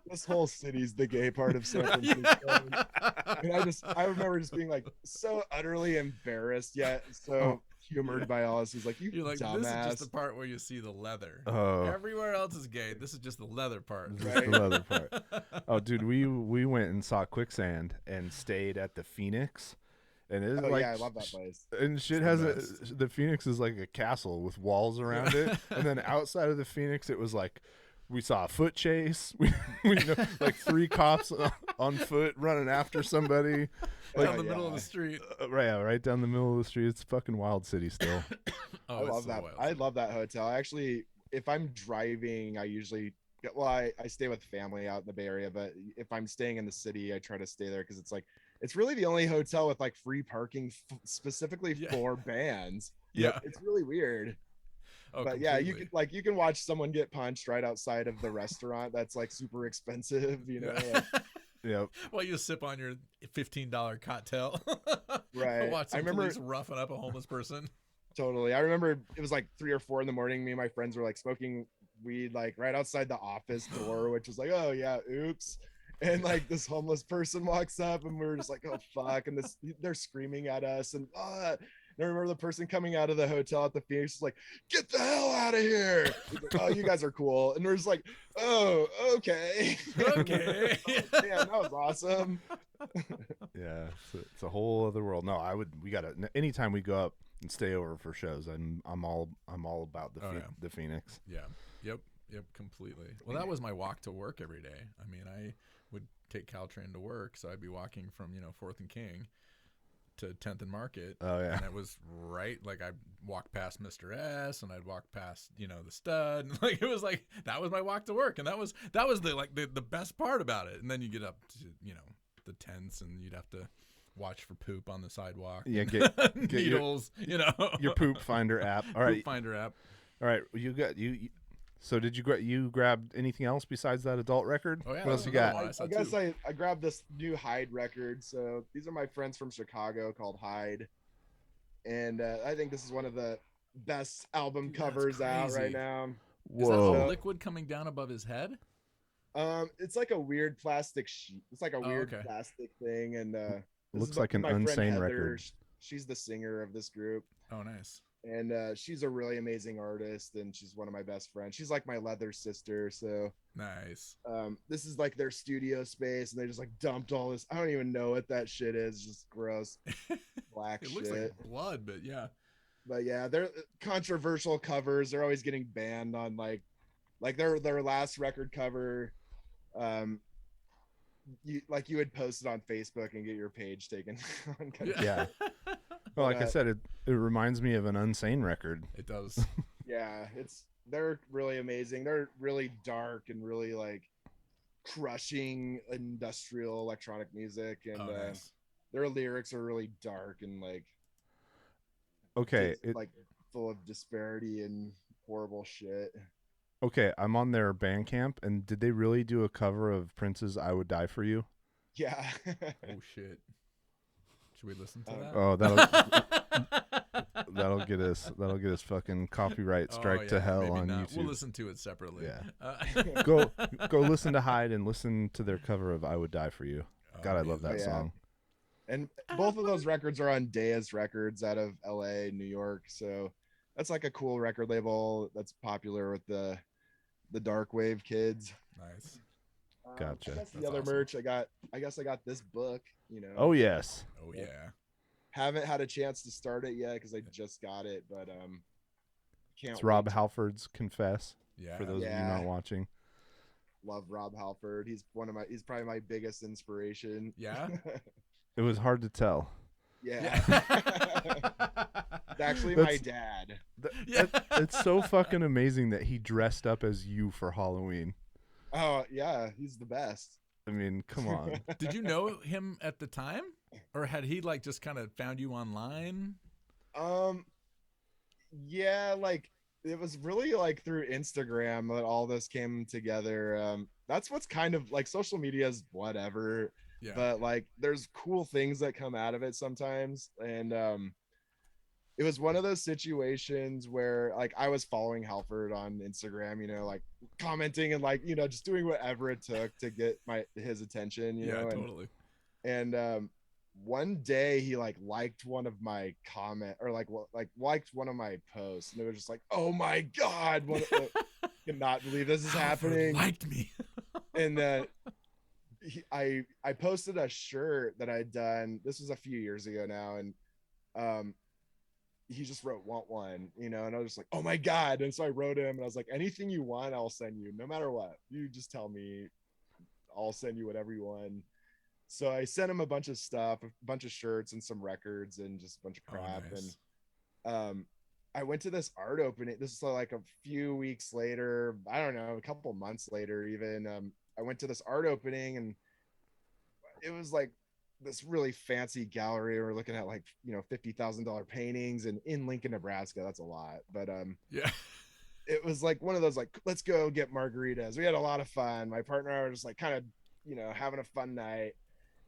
this whole city's the gay part of San Francisco. And I remember just being like so utterly embarrassed yet so humored by all this. He's like, You're like, dumbass. this is just the part where you see the leather. Oh. Everywhere else is gay. This is just the leather part. Just the leather part. Oh, dude, we went and saw Quicksand and stayed at the Phoenix. And it's like, yeah, I love that place. And shit the Phoenix is like a castle with walls around it. And then outside of the Phoenix, it was like, we saw a foot chase. We like 3 cops on foot running after somebody. Like, Down the middle of the street. Right down the middle of the street. It's fucking wild city still. I love that. I love that hotel. Actually, if I'm driving, I usually, I stay with family out in the Bay Area, but if I'm staying in the city, I try to stay there because it's like, it's really the only hotel with like free parking specifically for bands. Yeah. It's really weird. Oh, but completely. yeah, you can watch someone get punched right outside of the restaurant. That's like super expensive, like, Yep. While you sip on your $15 cocktail. Right. Watch some I remember police roughing up a homeless person. Totally. I remember it was like 3 or 4 in the morning. Me and my friends were like smoking weed like right outside the office door, which was like, oh yeah, oops. And like this homeless person walks up and we were just like, oh fuck. And they're screaming at us. And I remember the person coming out of the hotel at the Phoenix was like, get the hell out of here. He's like, oh, you guys are cool. And we're just like, oh, okay. Okay. Yeah, that was awesome. Yeah. It's a whole other world. No, we gotta, anytime we go up and stay over for shows, I'm all about the Phoenix. Yeah. Yep. Completely. Well, that was my walk to work every day. I mean, I would take Caltrain to work, so I'd be walking from 4th and King to 10th and Market. Oh yeah. And it was right, like I'd walk past Mr. S, and I'd walk past the Stud, and like it was like that was my walk to work, and that was the best part about it. And then you get up to the tents, and you'd have to watch for poop on the sidewalk. Yeah, get needles. Your poop finder app. All right. Poop finder app. All right. You. So did you grab anything else besides that adult record? Oh yeah. What else you got? I guess I grabbed this new Hyde record. So these are my friends from Chicago called Hyde, and I think this is one of the best album covers out right now. Whoa! Is that liquid coming down above his head? It's like a weird plastic sheet. It's like a weird plastic thing, and looks like an Unsane record. She's the singer of this group. Oh, nice. And she's a really amazing artist, and she's one of my best friends. She's like my leather sister. So nice. This is like their studio space, and they just like dumped all this. I don't even know what that shit is. Just gross black it shit. Looks like blood, but yeah. But yeah, they're controversial covers. They're always getting banned on like their last record cover. You would post it on Facebook and get your page taken. Yeah. Well, like I said, it reminds me of an Unsane record. It does. Yeah, they're really amazing. They're really dark and really like crushing industrial electronic music, and nice. Their lyrics are really dark and like like full of disparity and horrible shit. Okay, I'm on their Bandcamp, and did they really do a cover of Prince's "I Would Die for You"? Yeah. Oh shit. Should we listen to that? Oh, that'll get us fucking copyright strike to hell on YouTube. We'll listen to it separately. Yeah. Go listen to Hyde and listen to their cover of "I Would Die for You." God, I love that song. And both of those records are on Deus Records out of LA, New York. So that's like a cool record label that's popular with the dark wave kids. Nice. Gotcha. That's the other merch I got. I guess I got this book, Oh yes. Oh yeah. Haven't had a chance to start it yet because I just got it, but can't. It's Rob Halford's Confess. Yeah. For those of you not watching. Love Rob Halford. He's probably my biggest inspiration. Yeah. It was hard to tell. Yeah. It's actually my That's- dad. It's so fucking amazing that he dressed up as you for Halloween. Oh yeah, he's the best. I mean, come on. Did you know him at the time, or had he like just kind of found you online? Yeah, like it was really like through Instagram that all this came together. That's what's kind of like social media is whatever, Yeah. but like there's cool things that come out of it sometimes. And it was one of those situations where like I was following Halford on Instagram, you know, like commenting and like, you know, just doing whatever it took to get his attention, you Yeah, know, totally. and one day he like liked one of my comment or like liked one of my posts, and it was just like, oh my god, cannot believe this is Halford happening. liked me. And I posted a shirt that I'd done. This was a few years ago now, and he just wrote want one, you know, and I was just like, oh my god. And so I wrote him and I was like, anything you want, I'll send you, no matter what. You just tell me, I'll send you whatever you want. So I sent him a bunch of stuff, a bunch of shirts and some records and just a bunch of crap. Oh, nice. And I went to this art opening. This is like a few weeks later, I don't know, a couple months later even. I went to this art opening, and it was like this really fancy gallery. We're looking at like, you know, $50,000 paintings, and in Lincoln, Nebraska, that's a lot. But Yeah. it was like one of those like, let's go get margaritas. We had a lot of fun. My partner and I were just like kind of, you know, having a fun night.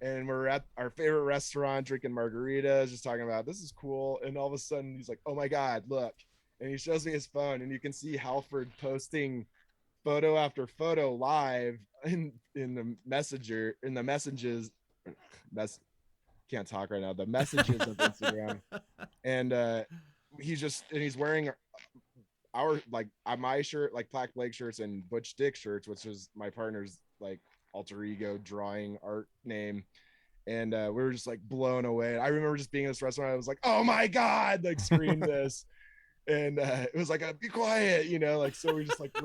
And we're at our favorite restaurant drinking margaritas, just talking about this is cool. And all of a sudden he's like, oh my God, look. And he shows me his phone, and you can see Halford posting photo after photo live in the messages. Can't talk right now. The messages of Instagram. And he's wearing my shirt, like Plack Blague shirts and Butch Dick shirts, which is my partner's like alter ego drawing art name. And we were just like blown away. I remember just being in this restaurant. I was like, oh my God, like screamed this. And it was like, be quiet, you know, like, so we just like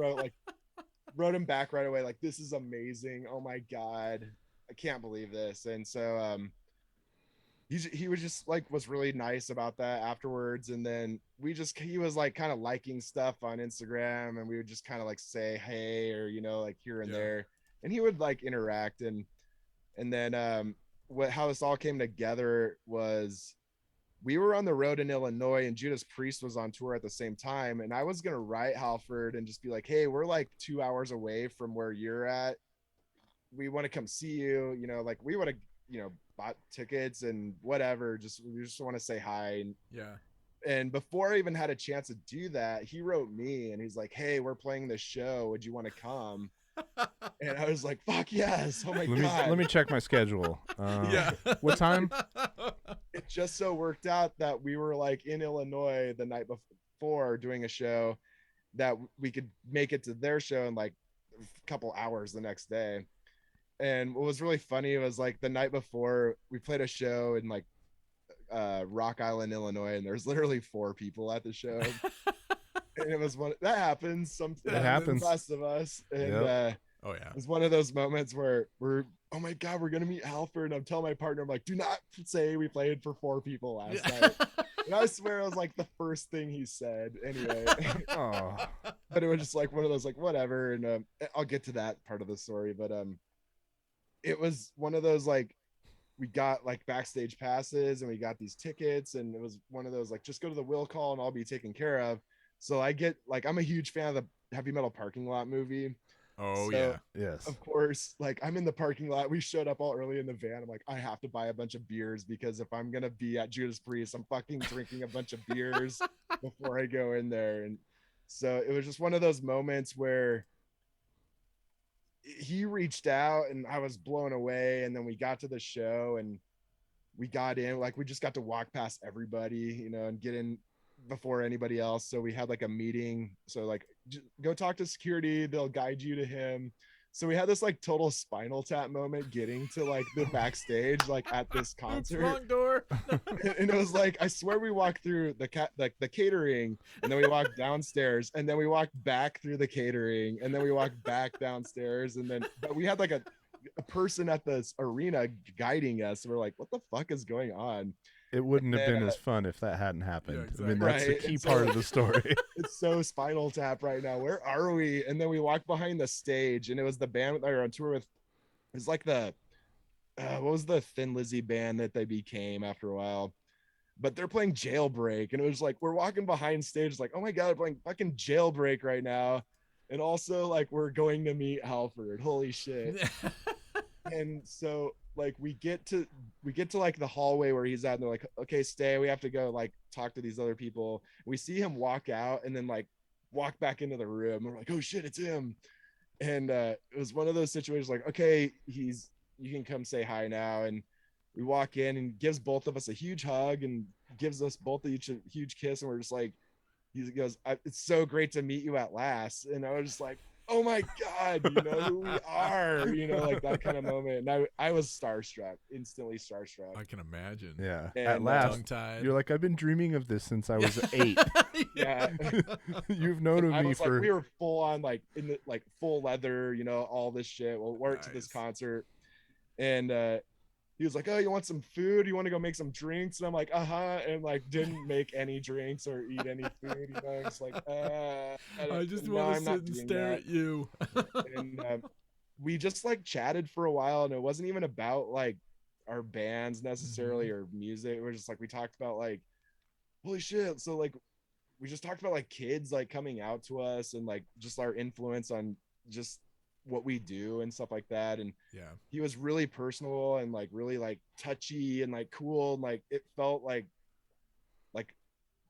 wrote him back right away. Like, this is amazing. Oh my God, I can't believe this. And so he was just like, was really nice about that afterwards. And then he was like kind of liking stuff on Instagram, and we would just kind of like say, hey, or, you know, like here and there. And he would like interact. And then how this all came together was we were on the road in Illinois, and Judas Priest was on tour at the same time. And I was going to write Halford and just be like, hey, we're like 2 hours away from where you're at. We want to come see you. You know, like we would have, you know, bought tickets and whatever. We just want to say hi. And before I even had a chance to do that, he wrote me and he's like, hey, we're playing this show. Would you want to come? And I was like, fuck yes. Oh my God. Let me check my schedule. What time? It just so worked out that we were like in Illinois the night before doing a show that we could make it to their show in like a couple hours the next day. And what was really funny was like the night before we played a show in like Rock Island, Illinois, and there's literally 4 people at the show. And it was one that happens sometimes. It happens. The rest of us. And oh yeah, it was one of those moments where oh my God, we're gonna meet Halford. And I'm telling my partner, I'm like, do not say we played for 4 people last night. And I swear it was like the first thing he said anyway. But it was just like one of those like whatever. And I'll get to that part of the story. But it was one of those like we got like backstage passes and we got these tickets, and it was one of those like just go to the will call and I'll be taken care of. So I get like, I'm a huge fan of the Heavy Metal Parking Lot movie. Oh, so, yeah. Yes. Of course, like I'm in the parking lot. We showed up all early in the van. I'm like, I have to buy a bunch of beers because if I'm going to be at Judas Priest, I'm fucking drinking a bunch of beers before I go in there. And so it was just one of those moments where he reached out and I was blown away. And then we got to the show and we got in, like, we just got to walk past everybody, you know, and get in before anybody else. So we had like a meeting. So like, go talk to security. They'll guide you to him. So we had this like total Spinal Tap moment getting to like the backstage, like at this concert. Wrong door. And it was like, I swear we walked through the catering, and then we walked downstairs, and then we walked back through the catering, and then we walked back downstairs. And then, but we had like a person at this arena guiding us. And we're like, what the fuck is going on? It wouldn't have been And, as fun if that hadn't happened. Yeah, I mean, that's exactly. the key Right. part of the story. it's so Spinal Tap right now. Where are we? And then we walked behind the stage, and it was the band that we were on tour with. It's like the what was the Thin Lizzy band that they became after a while? But they're playing Jailbreak, and it was like we're walking behind stage, like, oh my god, they're playing fucking Jailbreak right now. And also like we're going to meet Halford. Holy shit. And so like we get to like the hallway where he's at, and they're like, okay, stay, we have to go like talk to these other people. We see him walk out and then like walk back into the room. We're like, oh shit, it's him. And it was one of those situations like, okay, you can come say hi now. And we walk in and gives both of us a huge hug and gives us both each a huge kiss, and we're just like, he goes, it's so great to meet you at last. And I was just like, oh my god, you know who we are, you know, like that kind of moment. And I was starstruck, instantly starstruck. I can imagine. Yeah. And, At last, Tongue-tied. you're like, I've been dreaming of this since I was 8. Yeah. You've known of I me was for. like, we were full on like in the like full leather, you know, all this shit. We'll work to this Nice. concert. And he was like, oh, you want some food? You want to go make some drinks? And I'm like, and like didn't make any drinks or eat any food, you know. It's like I just no, want I'm to not sit and doing stare that. at you. And we just like chatted for a while, and it wasn't even about like our bands necessarily or music. We're just like, we talked about like, holy shit. So like we just talked about like kids like coming out to us and like just our influence on just what we do and stuff like that. And Yeah. he was really personal and like really like touchy and like cool, and like it felt like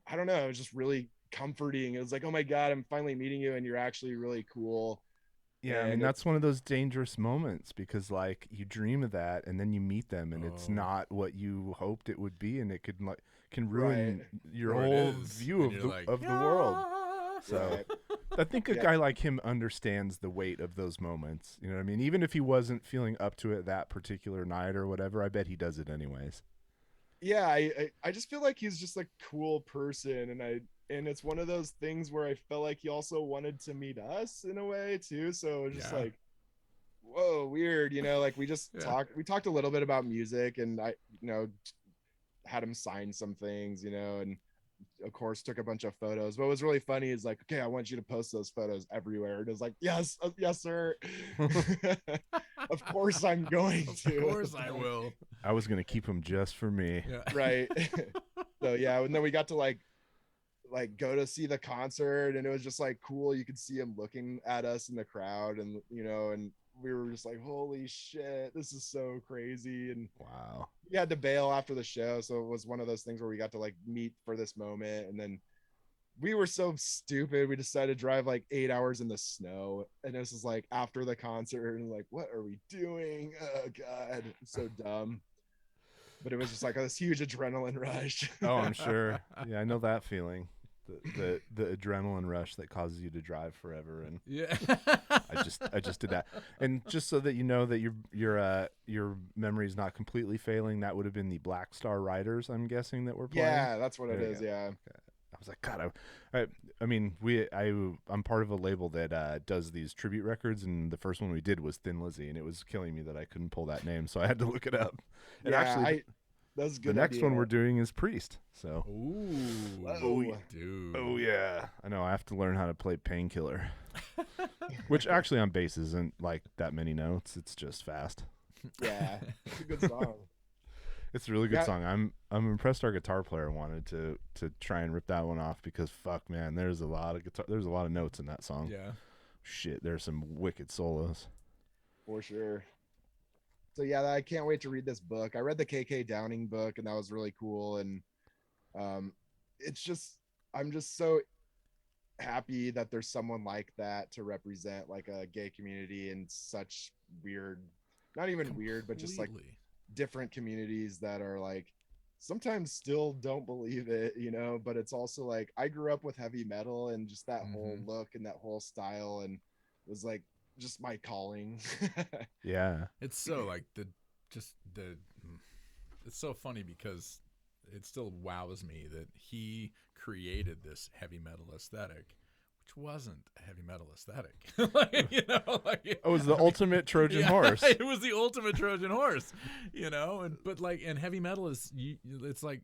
I don't know, it was just really comforting. It was like, oh my god, I'm finally meeting you, and you're actually really cool. Yeah, I mean, And that's one of those dangerous moments because, like, you dream of that and then you meet them and it's Oh. not what you hoped it would be, and it can ruin Right. your Or it whole is, view and of you're like, the world. "Yeah." So Right. I think a Yeah. guy like him understands the weight of those moments. You know what I mean? Even if he wasn't feeling up to it that particular night or whatever, I bet he does it anyways. Yeah, I just feel like he's just a cool person, and it's one of those things where I felt like he also wanted to meet us in a way too. So it was just Yeah. like, whoa, weird, you know, like we just Yeah. talked a little bit about music, and I, you know, had him sign some things, you know, and of course took a bunch of photos. What was really funny is like, okay, I want you to post those photos everywhere. And it was like, yes, yes, sir. Of course I'm going to. Of course I will. I was going to keep him just for me. Yeah. Right. So yeah, and then we got to like go to see the concert, and it was just like cool. You could see him looking at us in the crowd, and you know, and we were just like, holy shit, this is so crazy. And Wow. we had to bail after the show, so it was one of those things where we got to like meet for this moment. And then we were so stupid, we decided to drive like 8 hours in the snow, and this is like after the concert, and like, what are we doing? Oh god, it's so dumb. But it was just like this huge adrenaline rush. Oh, I'm sure. Yeah, I know that feeling. The adrenaline rush that causes you to drive forever, and Yeah. I just did that. And just so that you know that your memory is not completely failing, that would have been the Black Star Riders, I'm guessing, that we're playing. Yeah, that's what it There you is. go. Yeah. I was like, God, I mean, I'm part of a label that does these tribute records, and the first one we did was Thin Lizzy, and it was killing me that I couldn't pull that name, so I had to look it up. And Yeah, actually, that's a the good. next one idea. we're doing is Priest. So, Ooh. Whoa. Dude. oh yeah, I know I have to learn how to play Painkiller, which actually on bass isn't like that many notes. It's just fast. Yeah, it's a good song. It's a really good Yeah. song. I'm impressed our guitar player wanted to try and rip that one off because fuck man, there's a lot of notes in that song. Yeah. Shit, there's some wicked solos. For sure. So yeah, I can't wait to read this book. I read the KK Downing book, and that was really cool. And it's just, I'm just so happy that there's someone like that to represent like a gay community in such weird, not even weird, but just like Completely. different communities that are like sometimes still don't believe it, you know. But it's also like I grew up with heavy metal and just that whole look and that whole style, and it was like just my calling. Yeah. It's so like it's so funny because it still wows me that he created this heavy metal aesthetic, which wasn't a heavy metal aesthetic. Like, you know, like, It was the ultimate Trojan yeah, horse. It was the ultimate Trojan horse, you know. And but like, and heavy metal is it's like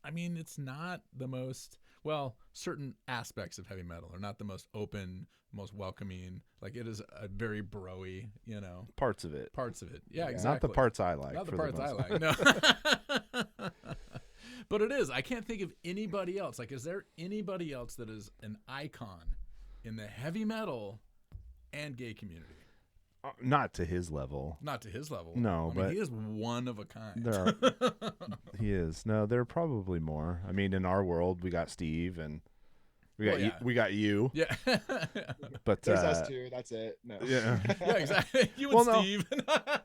I mean, it's not the most, well, certain aspects of heavy metal are not the most open, most welcoming. Like, it is a very bro-y, you know. Parts of it. Yeah, exactly. Not the parts I like. Not the for parts I most like, no. But it is. I can't think of anybody else. Like, is there anybody else that is an icon in the heavy metal and gay community? Not to his level. Not to his level. No, I mean, but he is one of a kind. There are, he is. No, there are probably more. I mean, in our world, we got Steve and we got we got you. Yeah. But there's us two. That's it. No. Yeah. Yeah, exactly. You and Steve.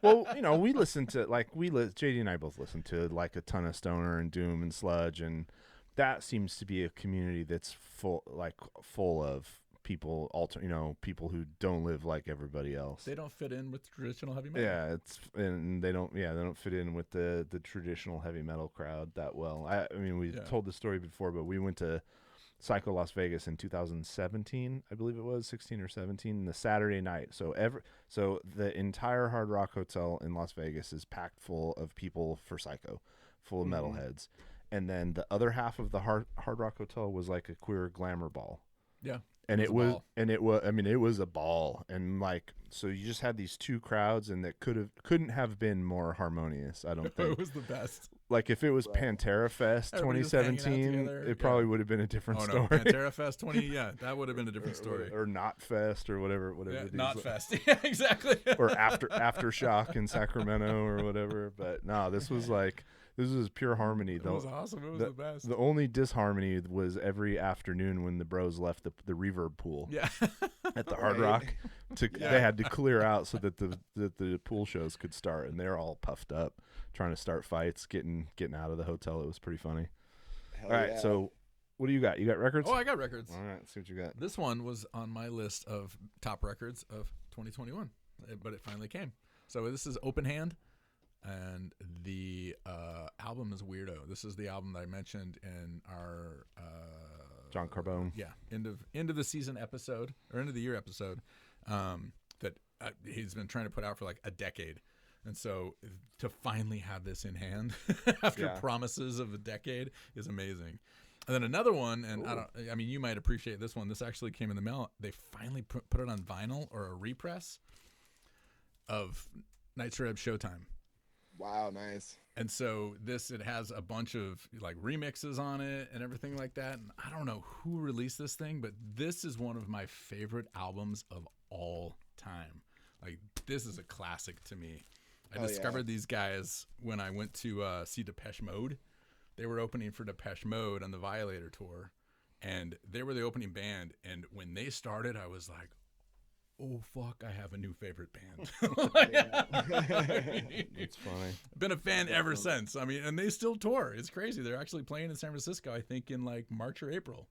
Well, you know, we listen to JD and I both listen to like a ton of stoner and doom and sludge, and that seems to be a community that's full of people, people who don't live like everybody else. They don't fit in with traditional heavy metal. Yeah, they don't fit in with the traditional heavy metal crowd that well. I mean, we told the story before, but we went to Psycho Las Vegas in 2017, I believe it was 16 or 17, the Saturday night. So the entire Hard Rock Hotel in Las Vegas is packed full of people for Psycho, full of metalheads. And then the other half of the Hard Rock Hotel was like a queer glamour ball. Yeah. And it was a ball. And like, so you just had these two crowds, and that couldn't have been more harmonious, I don't think. It was the best. Like, if it was Pantera Fest 2017, it probably would have been a different story. No, Pantera Fest 20, that would have been a different story. Or Not Fest, or whatever. Yeah, Not Fest. Yeah, exactly. Or Aftershock in Sacramento, or whatever. But no, this was pure harmony. It was awesome. It was the best. The only disharmony was every afternoon when the bros left the reverb pool. Yeah. At the Hard Rock, they had to clear out so that the pool shows could start, and they're all puffed up, trying to start fights, getting out of the hotel. It was pretty funny. Hell all right, so what do you got? You got records? Oh, I got records. All right, let's see what you got. This one was on my list of top records of 2021, but it finally came. So this is Open Hand. And the album is Weirdo. This is the album that I mentioned in our John Carbone. Yeah, end of the season episode, or end of the year episode, that he's been trying to put out for like a decade. And so to finally have this in hand after promises of a decade is amazing. And then another one, and I mean, you might appreciate this one. This actually came in the mail. They finally put it on vinyl, or a repress of Night Rebs Showtime. Wow, nice. And so it has a bunch of like remixes on it and everything like that. And I don't know who released this thing, but this is one of my favorite albums of all time. Like, this is a classic to me. I discovered these guys when I went to see Depeche Mode. They were opening for Depeche Mode on the Violator tour, and they were the opening band. And when they started, I was like, oh, fuck, I have a new favorite band. It's funny. I've been a fan ever since. I mean, and they still tour. It's crazy. They're actually playing in San Francisco, I think, in like March or April.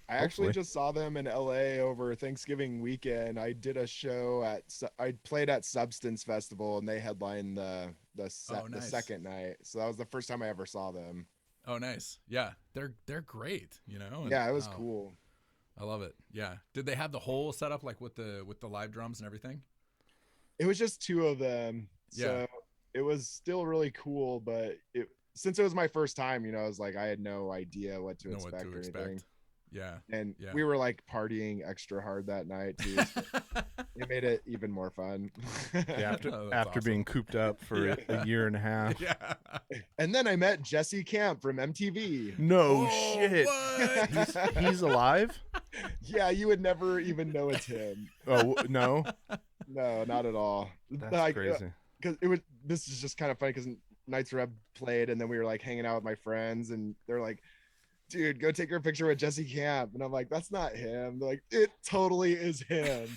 I actually just saw them in LA over Thanksgiving weekend. I did a show I played at Substance Festival, and they headlined the second night. So that was the first time I ever saw them. Oh, nice. Yeah, they're great, you know? And, yeah, it was cool. I love it. Yeah. Did they have the whole setup like with the live drums and everything? It was just two of them. So it was still really cool, but since it was my first time, you know, I was like, I had no idea what to expect or anything. Yeah. And we were like partying extra hard that night too. So it made it even more fun. After awesome. Being cooped up for a year and a half. Yeah. And then I met Jesse Camp from MTV. No shit. What? He's alive? Yeah, you would never even know it's him. Oh, no? No, not at all. That's crazy. Because this is just kind of funny because Nights Reb played, and then we were like hanging out with my friends, and they're like, dude, go take your picture with Jesse Camp. And I'm like, that's not him. They're like, it totally is him.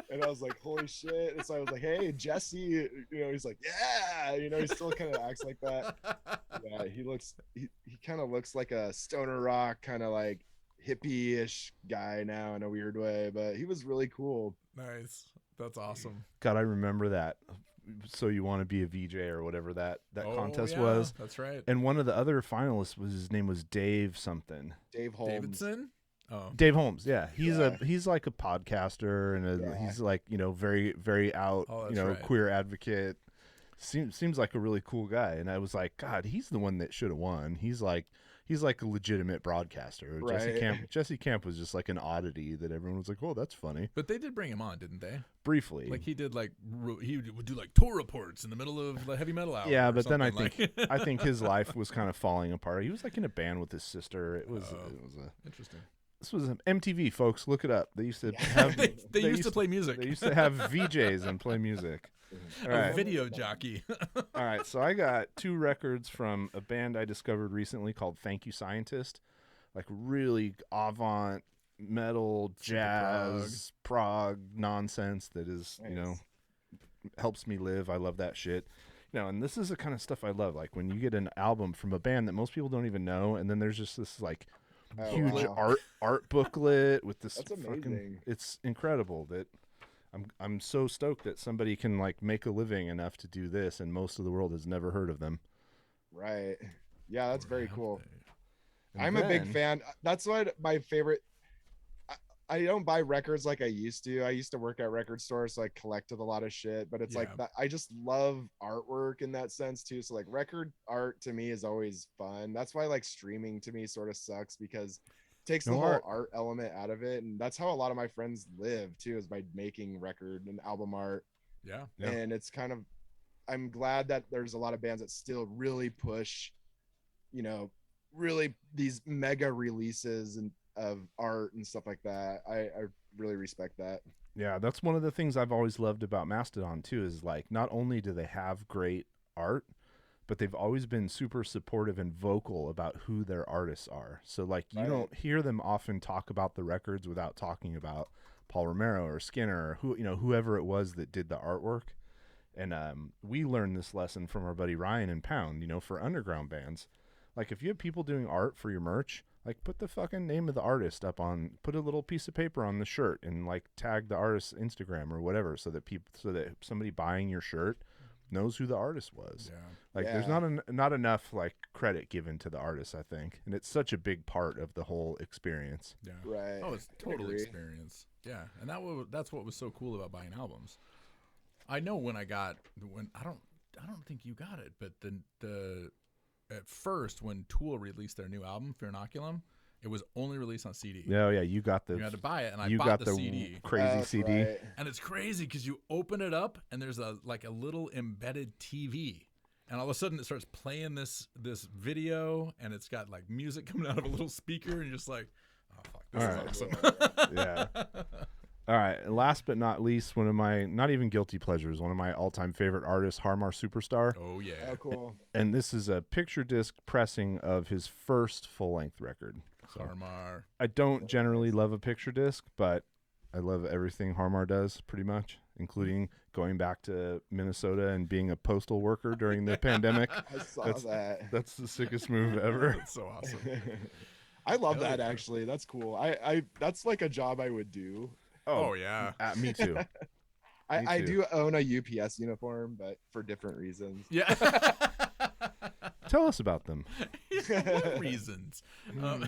And I was like, holy shit. And so I was like, hey, Jesse, you know, he's like, yeah, you know, he still kind of acts like that. Yeah, he kind of looks like a stoner rock, kind of like hippie-ish guy now in a weird way, but he was really cool. Nice. That's awesome. God, I remember that. So You Want to Be a VJ or whatever that contest yeah, was. That's right. And one of the other finalists his name was Dave something. Dave Holmes. Davidson? Oh. Dave Holmes, yeah. He's like a podcaster, and he's like, you know, very, very out, you know, right. queer advocate. seems like a really cool guy. And I was like, God, he's the one that should have won. He's like a legitimate broadcaster. Right. Jesse Camp was just like an oddity that everyone was like, oh, that's funny. But they did bring him on, didn't they? Briefly. Like he did, like he would do like tour reports in the middle of the heavy metal hour. Yeah, or but then I something, think like- I think his life was kind of falling apart. He was like in a band with his sister. It was Interesting. this was MTV, folks. Look it up. They used to have They used to play music. They used to have VJs and play music. All A right. video jockey. All right, so I got 2 records from a band I discovered recently called Thank You Scientist. Like really avant metal, jazz, prog nonsense that is, Nice. helps me live. I love that shit. And this is the kind of stuff I love. Like when you get an album from a band that most people don't even know, and then there's just this like Oh, huge wow. art booklet with this That's fucking, amazing. it's incredible that I'm so stoked that somebody can like make a living enough to do this, and most of the world has never heard of them. Right. Yeah, that's very cool. And I'm a big then- fan. That's what my favorite. I don't buy records like I used to. I used to work at record stores, so I collected a lot of shit. But it's like Yeah. that. I just love artwork in that sense too. So like record art to me is always fun. That's why like streaming to me sort of sucks because it takes the No, whole art element out of it, and that's how a lot of my friends live too, is by making record and album art. Yeah. Yeah. And it's kind of, I'm glad that there's a lot of bands that still really push, really these mega releases and of art and stuff like that. I really respect that. Yeah, that's one of the things I've always loved about Mastodon too, is like not only do they have great art, but they've always been super supportive and vocal about who their artists are. So like you Right. don't hear them often talk about the records without talking about Paul Romero or Skinner or whoever it was that did the artwork. And we learned this lesson from our buddy Ryan and Pound, for underground bands. Like if you have people doing art for your merch, like put the fucking name of the artist up on, put a little piece of paper on the shirt and like tag the artist's Instagram or whatever, so that somebody buying your shirt knows who the artist was. Yeah. Like there's not enough like credit given to the artist, I think, and it's such a big part of the whole experience. Yeah. Right. Oh, it's I can total agree. experience. Yeah, and that's what was so cool about buying albums. I know when I don't think you got it, but the at first when Tool released their new album Fearnoculum, it was only released on CD. Yeah, you got the You had to buy it, and I you bought got the CD. crazy That's CD. right. And it's crazy because you open it up and there's a little embedded TV, and all of a sudden it starts playing this video, and it's got like music coming out of a little speaker, and you're just like, oh fuck, this All is right. awesome. Yeah. All right. and Last but not least, one of my not even guilty pleasures, one of my all-time favorite artists, Harmar Superstar, Oh yeah. Oh, cool. and this is a picture disc pressing of his first full-length record. So Harmar. I don't generally love a picture disc, but I love everything Harmar does, pretty much, including going back to Minnesota and being a postal worker during the pandemic. I saw That's- that. That's the sickest move ever. That's so awesome. I love Hell that yeah. actually. That's cool. I that's like a job I would do. Oh yeah. Me too. Me I too. do own a UPS uniform, but for different reasons. Yeah. Tell us about them. What reasons? So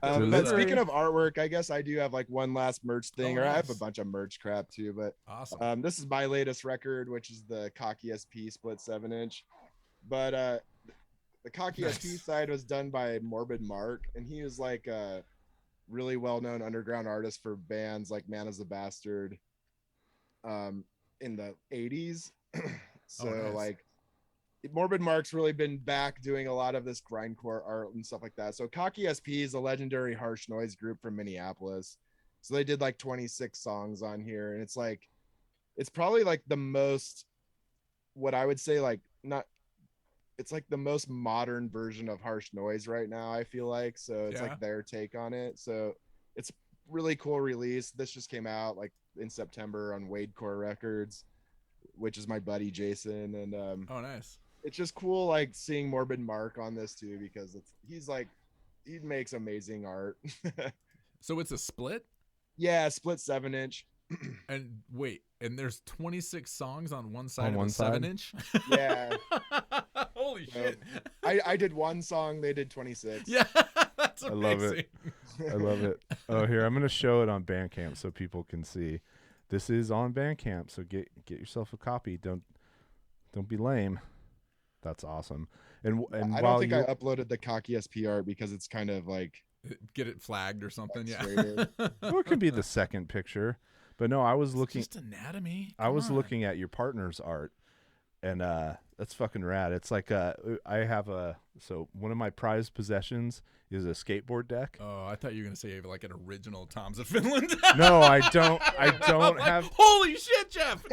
But let's- speaking of artwork, I guess I do have like one last merch thing, Oh, or I have a nice. bunch of merch crap too. But Awesome. this is my latest record, which is the Cocky SP split 7-inch. But the Cocky Nice. SP side was done by Morbid Mark, and he was like a really well-known underground artist for bands like Man is a Bastard in the 80s. So nice. like Morbid Mark's really been back doing a lot of this grindcore art and stuff like that. So Cocky SP is a legendary harsh noise group from Minneapolis. So they did like 26 songs on here, and it's probably like the most, what I would say, like it's like the most modern version of harsh noise right now, I feel like. So it's Yeah. like their take on it. So it's a really cool release. This just came out like in September on Wadecore Records, which is my buddy Jason. And Oh nice. it's just cool like seeing Morbid Mark on this too, because he makes amazing art. So it's a split? Yeah, split 7-inch. And wait, and there's 26 songs on one side On of one a side? 7-inch? Yeah. Holy So, shit. I did one song, they did 26. Yeah, that's I amazing. love it. I love it. Oh, here, I'm going to show it on Bandcamp so people can see. this is on Bandcamp, so get yourself a copy. Don't be lame. That's awesome. And I don't think I uploaded the cocky SP art because it's kind of like Get it flagged or something. Yeah. well, it could be the second picture, but no, I was looking. Just anatomy. I was looking at your partner's art, and that's fucking rad. It's like so one of my prized possessions is a skateboard deck. Oh, I thought you were gonna say like an original Tom's of Finland. No, I don't have. Holy shit, Jeff!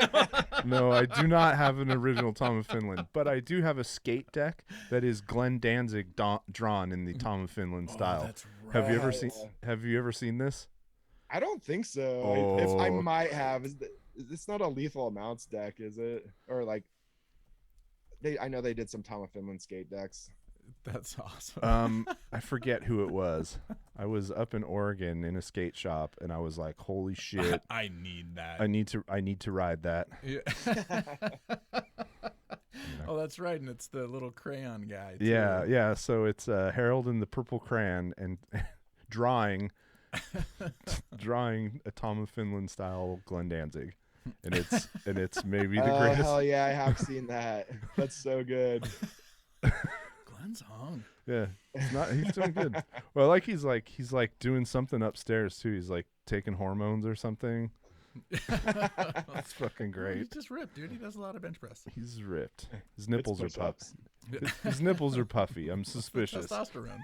No, I do not have an original Tom of Finland, but I do have a skate deck that is Glenn Danzig drawn in the Tom of Finland style. That's right. Have you ever seen this? I don't think so. Oh. If I might have. It's not a Lethal Amounts deck, is it? Or like I know they did some Tom of Finland skate decks. That's awesome. I forget who it was. I was up in Oregon in a skate shop, and I was like, "Holy shit! I need that. I need to ride that." Yeah. Oh, that's right, and it's the little crayon guy. Too. Yeah. So it's Harold and the Purple Crayon and drawing a Tom of Finland style Glenn Danzig, and it's maybe the greatest. Hell yeah, I have seen that. That's so good. Glenn's hung. Yeah, he's doing good. Well, like he's doing something upstairs too. He's like taking hormones or something. That's fucking great. He's just ripped, dude. He does a lot of bench press. He's ripped. His nipples are puffy. push-ups. His nipples are puffy. I'm suspicious. Testosterone.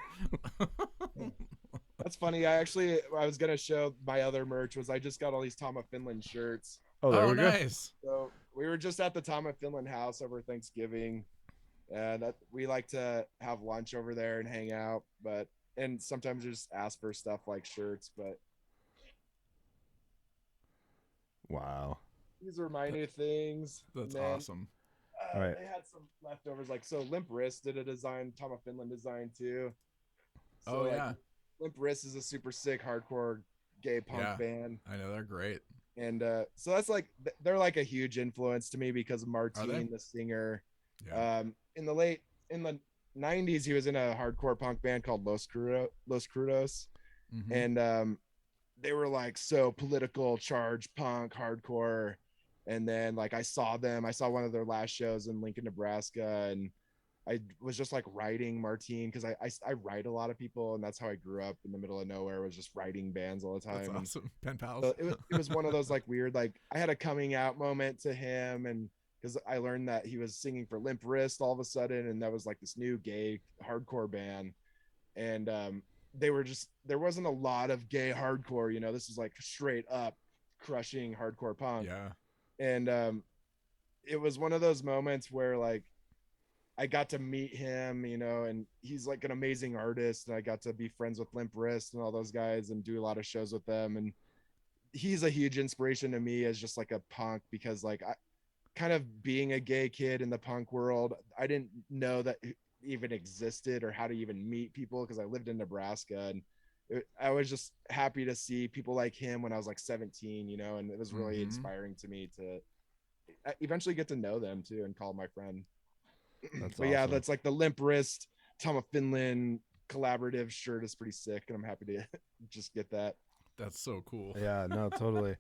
That's funny. I was gonna show my other merch. I just got all these Tom of Finland shirts. Oh, there we go. Nice. So we were just at the Tom of Finland house over Thanksgiving, and we like to have lunch over there and hang out. And sometimes just ask for stuff like shirts. But Wow. these are my new things. That's And then, awesome. All right. They had some leftovers. So Limp Wrist did a design, Tom of Finland design too. So, Yeah. Limp Wrist is a super sick hardcore gay punk band. I know, they're great. And so that's they're like a huge influence to me because of Martine, the singer. Yeah. In the 90s, he was in a hardcore punk band called Los Crudos. Mhm. And they were like so political, charged punk, hardcore. And then I saw one of their last shows in Lincoln, Nebraska, and I was just writing Martine because I write a lot of people, and that's how I grew up in the middle of nowhere, was just writing bands all the time. That's awesome. Pen pals. So it was one of those weird, I had a coming out moment to him, and because I learned that he was singing for Limp Wrist all of a sudden, and that was this new gay hardcore band, and there wasn't a lot of gay hardcore, this is straight up crushing hardcore punk. Yeah. And it was one of those moments where I got to meet him, and he's an amazing artist, and I got to be friends with Limp Wrist and all those guys and do a lot of shows with them. And he's a huge inspiration to me as just a punk, because I kind of being a gay kid in the punk world, I didn't know that it even existed or how to even meet people because I lived in Nebraska, and I was just happy to see people like him when I was 17, and it was really inspiring to me to eventually get to know them too and call my friend. That's But yeah, awesome. that's the Limp Wrist Tom of Finland collaborative shirt is pretty sick, and I'm happy to just get that. That's so cool. Yeah, no, totally.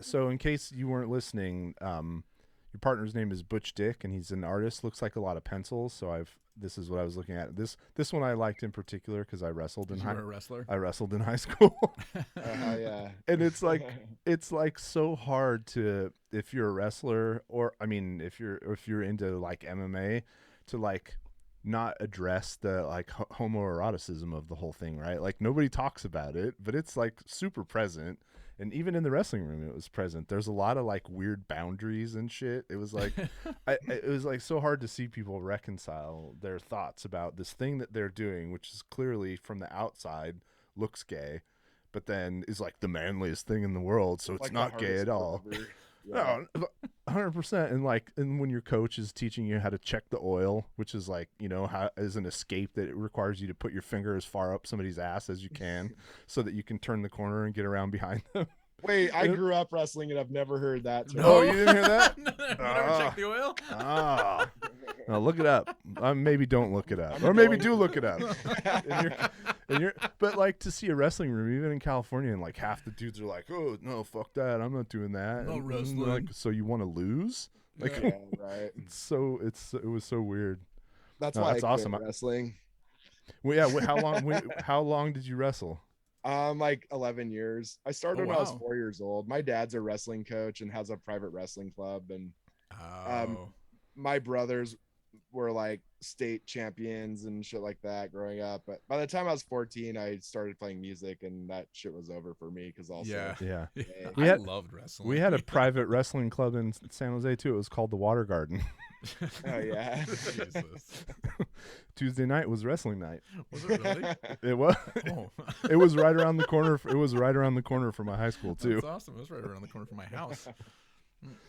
So in case you weren't listening, your partner's name is Butch Dick, and he's an artist. Looks like a lot of pencils. So this is what I was looking at. This one I liked in particular because I wrestled in You were a wrestler? I wrestled in high school. Yeah. And it's so hard to, if you're a wrestler, or I mean if you're into MMA, to not address the homoeroticism of the whole thing, right? Nobody talks about it, but it's super present. And even in the wrestling room, it was present. There's a lot of weird boundaries and shit. It was it was so hard to see people reconcile their thoughts about this thing that they're doing, which is clearly from the outside looks gay, but then is the manliest thing in the world. So it's not gay at all. Yeah. No, 100%. And when your coach is teaching you how to check the oil, which is how is an escape that it requires you to put your finger as far up somebody's ass as you can so that you can turn the corner and get around behind them. Wait, I grew up wrestling and I've never heard that term. Oh, you didn't hear that? You never checked the oil? Oh. No, look it up. Maybe don't look it up, or maybe do look it up. But like to see a wrestling room, even in California, and like half the dudes are like, "Oh no, fuck that! I'm not doing that." No And wrestling. like, so you want to lose? Like, Yeah, right. it was so weird. That's No, why that's I quit awesome. wrestling. Well, yeah. How long did you wrestle? Like 11 years. I started Oh, when I was wow. 4 years old. My dad's a wrestling coach and has a private wrestling club, and Oh. my brothers were like state champions and shit like that growing up. But by the time I was 14, I started playing music, and that shit was over for me because also Yeah. Yeah. I had- loved wrestling. We had a private wrestling club in San Jose too. It was called the Water Garden. Oh yeah. Jesus. Tuesday night was wrestling night. Was it really? It was. Oh. It was right around the corner. It was right around the corner from my high school too. That's awesome. It was right around the corner from my house.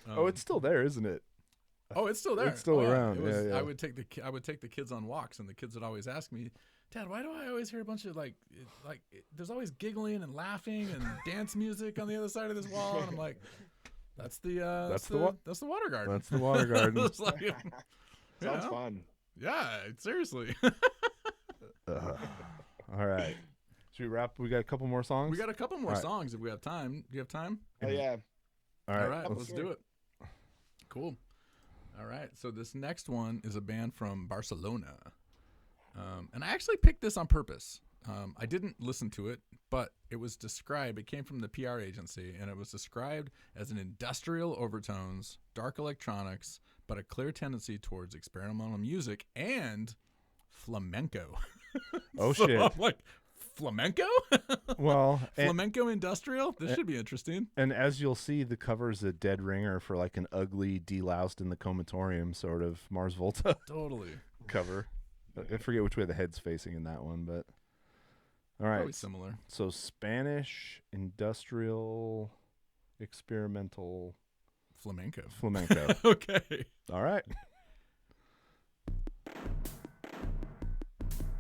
Oh, it's still there, isn't it? Oh, it's still there. It's still Oh, yeah. around. It was, Yeah. I would take the kids on walks, and the kids would always ask me, "Dad, why do I always hear a bunch of there's always giggling and laughing and dance music on the other side of this wall?" And I'm like, "That's the water garden." That's the Water Garden. It's like, Sounds yeah. fun. Yeah, seriously. All right. Should we wrap? We got a couple more songs. We got a couple more All right. songs if we have time. Do you have time? Oh yeah. All All right. right, let's- let's do it. Cool. All right, so this next one is a band from Barcelona. And I actually picked this on purpose. I didn't listen to it, but it was described, it came from the PR agency, and it was described as an industrial overtones, dark electronics, but a clear tendency towards experimental music and flamenco. Oh, So shit. I'm like, flamenco? Well, Flamenco industrial? This should be interesting. and as you'll see, the cover's a dead ringer for like an ugly, deloused in the comatorium sort of Mars Volta Totally. cover. I forget which way the head's facing in that one, but all right. Probably similar. So Spanish industrial experimental Flamenco. flamenco. Okay. All right.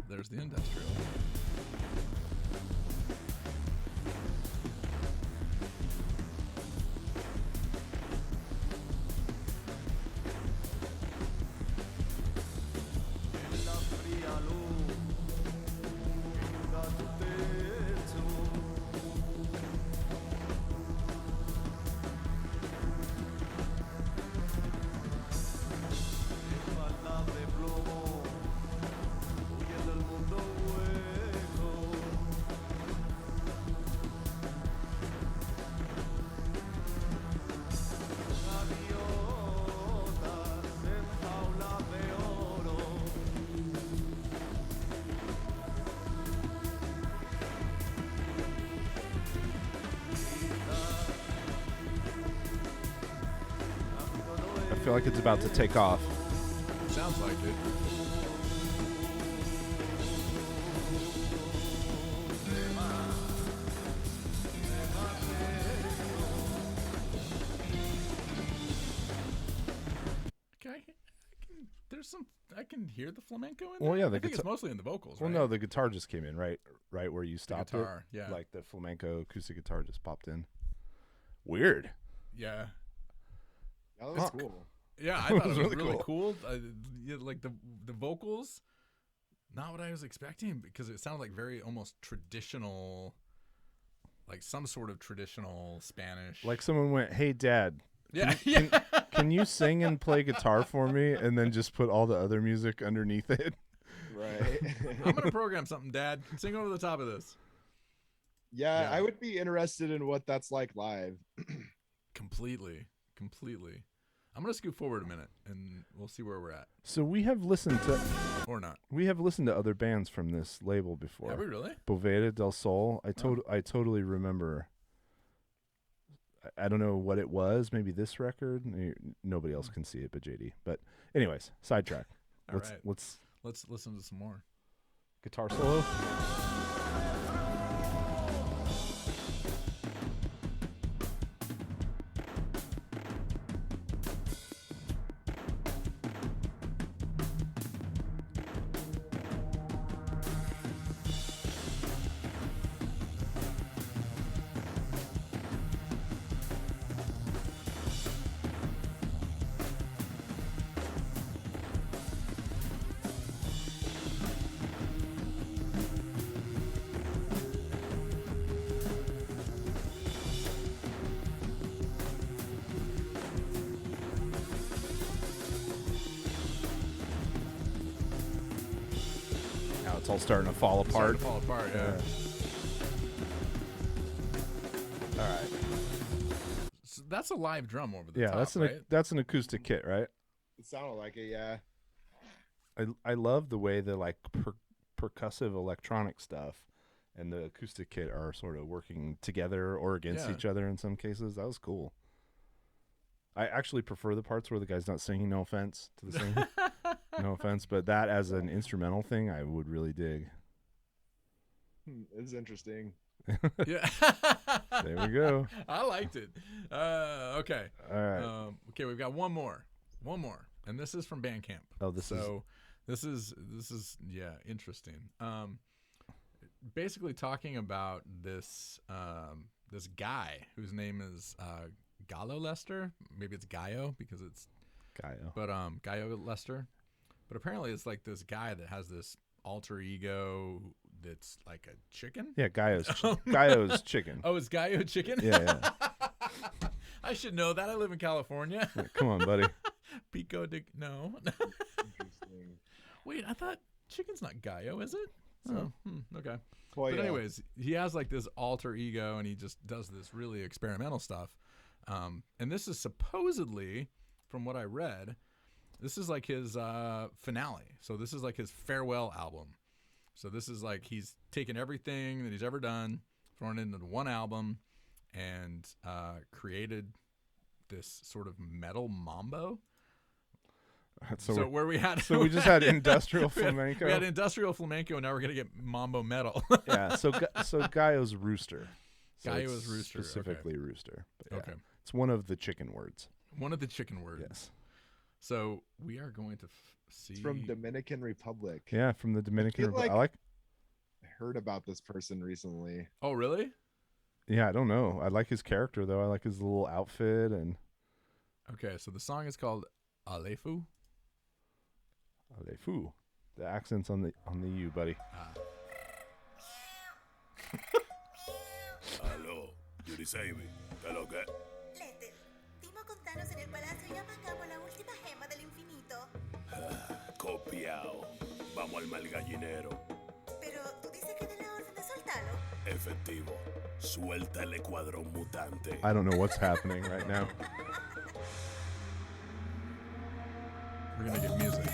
There's the industrial. I feel like it's about to take off. Sounds like it. Okay, I can hear the flamenco in there. Well, yeah, I the think it's guitar- mostly in the vocals. Well, right? no, the guitar just came in right where you stopped guitar, it. yeah. Like the flamenco acoustic guitar just popped in. Weird. Yeah, That was Fuck. cool. yeah. I thought it was really really cool. Like the vocals, not what I was expecting because it sounded like very almost traditional, like some sort of traditional Spanish. Like someone went, "Hey, Dad, yeah, can, yeah. can you sing and play guitar for me?" And then just put all the other music underneath it. Right. I'm gonna program something, Dad. Sing over the top of this. Yeah, Yeah. I would be interested in what that's like live. Completely. I'm gonna scoot forward a minute, and we'll see where we're at, So we have listened to other bands from this label before. Have we really? Boveda del Sol. I totally remember. I don't know what it was. Maybe this record. Nobody else can see it but JD. But anyways, sidetrack. All let's right. let's Let's listen to some more. guitar solo. all starting to fall apart. Yeah. All right. So that's a live drum over the Yeah, top, right? that's an acoustic kit, right? It sounded like it, yeah. I love the way the like percussive electronic stuff and the acoustic kit are sort of working together or against Yeah. each other in some cases. That was cool. I actually prefer the parts where the guy's not singing. No offense to the singer. No offense, but that as an instrumental thing, I would really dig. It's interesting. Yeah. There we go. I liked it. Okay. All right. Okay, we've got one more, and this is from Bandcamp. Oh, this is interesting. Basically talking about this this guy whose name is Gallo Lester. Maybe it's Gaio because it's Gaio. but Gaio Lester. But apparently it's like this guy that has this alter ego that's like a chicken. Yeah, Gaio's chicken. Oh, is Gaio chicken? Yeah. I should know that. I live in California. Yeah, come on, buddy. Pico de no. Interesting. Wait, I thought chicken's not Gaio, is it? No. Okay. Well, But yeah. anyways, he has like this alter ego, and he just does this really experimental stuff. And this is supposedly, from what I read, this is like his finale. So this is like his farewell album. So this is like he's taken everything that he's ever done, thrown it into one album, and created this sort of metal mambo. So where we had we just had industrial flamenco. We had industrial flamenco, and now we're gonna get mambo metal. Yeah. So Gaio's rooster. So Gaio's it's rooster, okay. Specifically rooster. But yeah, Okay. It's one of the chicken words. One of the chicken words. Yes. So we are going to see. It's from Dominican Republic. Yeah, from the Dominican feel Republic. I heard about this person recently. Oh, really? Yeah, I don't know. I like his character though. I like his little outfit and Okay, so the song is called Alefu. Alefu. The accents on the U, buddy. Aló, Yuriseimi, ¿qué es lo que? Lester, dimos con Thanos en el palacio y apagamos la última gema del infinito. Copiao. Vamos al mal gallinero. Pero tú dices que de la orden de soltarlo. Efectivo. Suelta el escuadrón mutante. I don't know what's happening right now. We're gonna get music.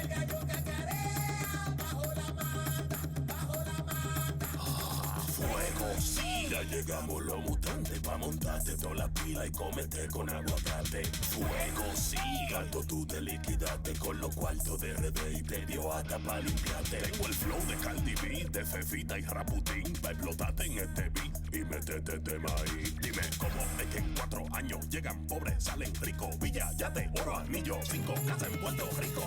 Fuego, sí, ya llegamos los mutantes. Pa' montarte toda la pila y comete con aguacate. Fuego, sí, gato tú te liquidaste con los cuartos de RD y te dio hasta pa' limpiarte. Tengo el flow de Cardi B, de Fefita y Raputín. Pa' explotarte en este beat y métete tema ahí. Dime, ¿cómo es que en 4 años llegan pobres, salen ricos? Villa, ya de oro, anillo, 5 casas en Puerto Rico.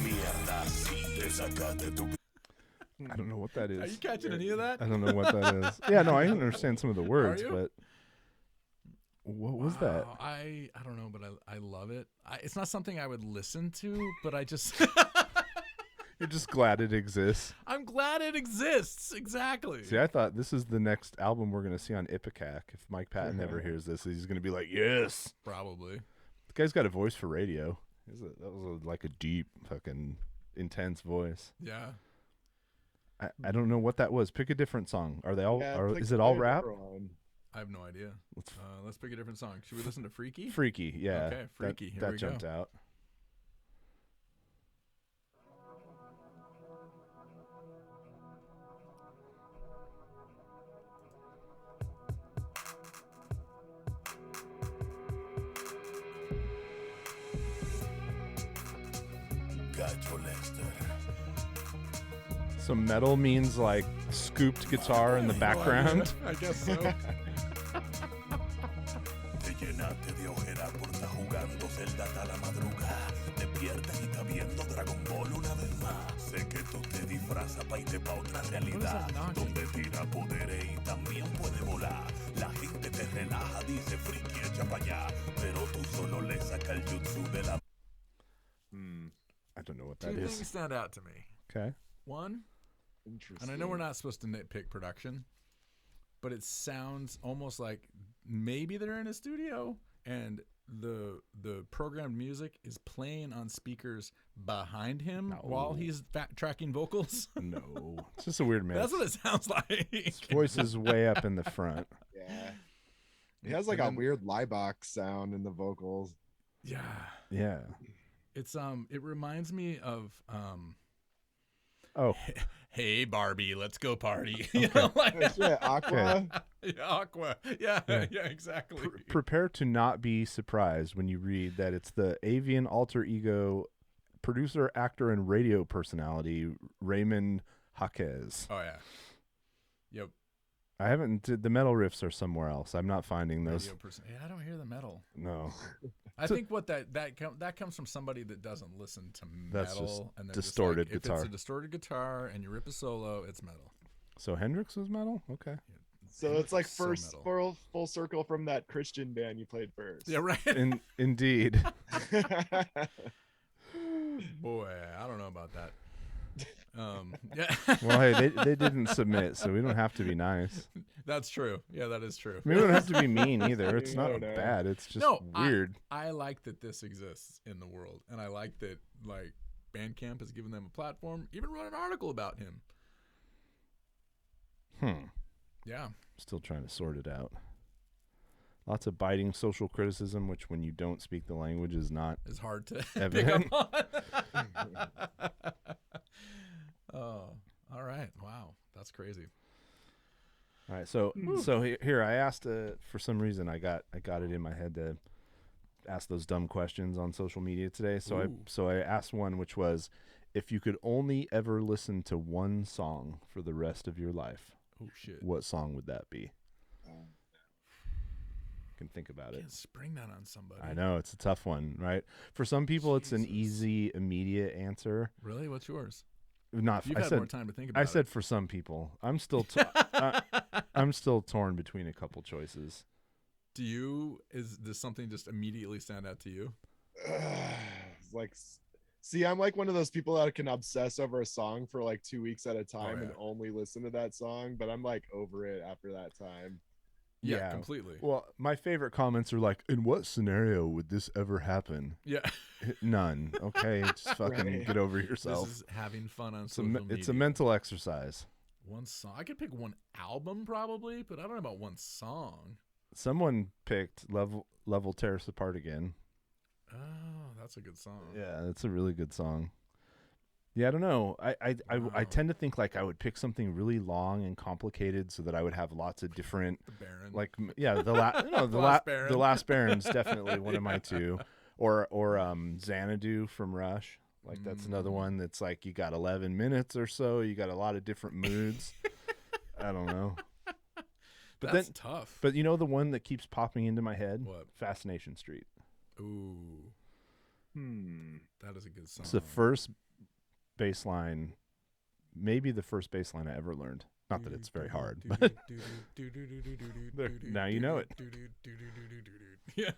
Mierda, sí, te sacaste tu... I don't know what that is. Are you catching any of that? I don't know what that is. Yeah, no, I understand some of the words, you? but what was that? Wow, I don't know, but I love it. It's not something I would listen to, but I just You're just glad it exists. I'm glad it exists. Exactly. See, I thought this is the next album we're going to see on Ipecac. If Mike Patton ever hears this, he's going to be like, yes. Probably. The guy's got a voice for radio. That was like a deep, fucking intense voice. Yeah. I don't know what that was. Pick a different song. Are they all? Yeah, Is it all play rap? another one. I have no idea. Let's pick a different song. Should we listen to Freaky? Freaky, yeah. Okay, Freaky. Here That we jumped go. out. Gacho Lester. So metal means like scooped guitar in the background. I guess so. Te llenaste de ojera por estar jugando Zelda hasta la madrugada. Despiertas y estás viendo Dragon Ball una vez más. Sé que esto te disfraza pa' irte pa' otra realidad. Donde tira poderes y también puede volar. La gente te relaja, dice friki, echa pa' allá. Pero tú solo le sacas el jutsu de la... I don't know what Two that things is. stand out to me. Okay. One, Interesting. and I know we're not supposed to nitpick production, but it sounds almost like maybe they're in a studio and the programmed music is playing on speakers behind him while he's tracking vocals. No, it's just a weird mix. That's what it sounds like. His voice is way up in the front. Yeah. He has like a weird Liebach sound in the vocals. Yeah. Yeah. It's it reminds me of Oh, hey Barbie, let's go party. Okay. You know, like Yeah, Aqua. yeah, Aqua. Yeah, yeah, exactly. prepare to not be surprised when you read that it's the avian alter ego producer, actor, and radio personality Raymond Jaquez. Oh yeah. Yep. I haven't. The metal riffs are somewhere else. I'm not finding those. Radio yeah, I don't hear the metal. No. I think what that comes from somebody that doesn't listen to That's metal just and they're distorted just like, guitar. If it's a distorted guitar and you rip a solo, it's metal. So Hendrix was metal. Okay. So it's like So first metal. full circle from that Christian band you played first. Yeah, right. Indeed. Boy, I don't know about that. Yeah. Well, hey, they didn't submit, so we don't have to be nice. That's true. Yeah, that is true. I mean, we don't have to be mean either. It's I not don't know. bad. It's just No, weird. I like that this exists in the world, and I like that like Bandcamp has given them a platform. Even wrote an article about him. Yeah. Still trying to sort it out. Lots of biting social criticism, which when you don't speak the language is not It's hard to pick evident. up on. Oh, all right. Wow, that's crazy. All right, so here I asked for some reason I got it in my head to ask those dumb questions on social media today. So I asked one which was, if you could only ever listen to one song for the rest of your life, Oh shit. what song would that be? Can think about it. Can't spring that on somebody. I know it's a tough one, right? For some people, it's an Jesus. easy, immediate answer. Really? What's yours? Not. You've I had said. more time to think about I it. said for some people. I'm still. I'm still torn between a couple choices. Does something just immediately stand out to you? It's like, see, I'm like one of those people that can obsess over a song for like 2 weeks at a time and yeah. only listen to that song, but I'm like over it after that time. Yeah, Yeah. completely. Well, my favorite comments are like, "In what scenario would this ever happen?" Yeah. None. Okay, just fucking Right. get over yourself. This is having fun on It's social media. it's a mental exercise. One song. I could pick one album probably, but I don't know about one song. Someone picked Level Tear Us Apart Again. Oh, that's a good song. Yeah, that's a really good song. Yeah, I don't know. I Wow. tend to think like I would pick something really long and complicated so that I would have lots of different, The Baron. like the Last Baron. the Last Baron's definitely one of my two, or Xanadu from Rush. Like that's another one that's like you got 11 minutes or so. You got a lot of different moods. I don't know. But that's then, tough. but you know the one that keeps popping into my head? What? Fascination Street. Ooh, that is a good song. It's the first bass line, maybe the first bass line I ever learned. Not that it's very hard, but There, now you know it. Yeah.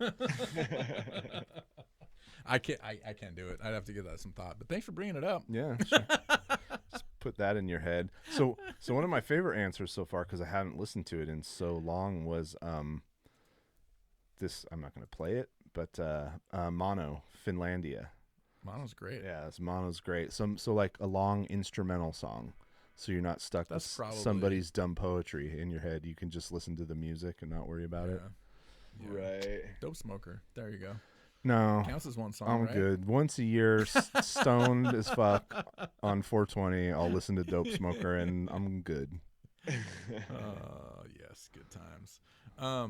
I can't do it. I'd have to give that some thought. But thanks for bringing it up. yeah, sure. Just put that in your head. So one of my favorite answers so far, because I haven't listened to it in so long, was this. I'm not going to play it, but Mono, Finlandia. Mono's great. Yeah, Mono's great. So like a long instrumental song, so you're not stuck That's with probably- somebody's dumb poetry in your head. You can just listen to the music and not worry about it. Yeah. Right. Dope Smoker. There you go. No, Counts as one song, I'm right? good. Once a year, stoned as fuck on 420, I'll listen to Dope Smoker and I'm good. Yes, good times. I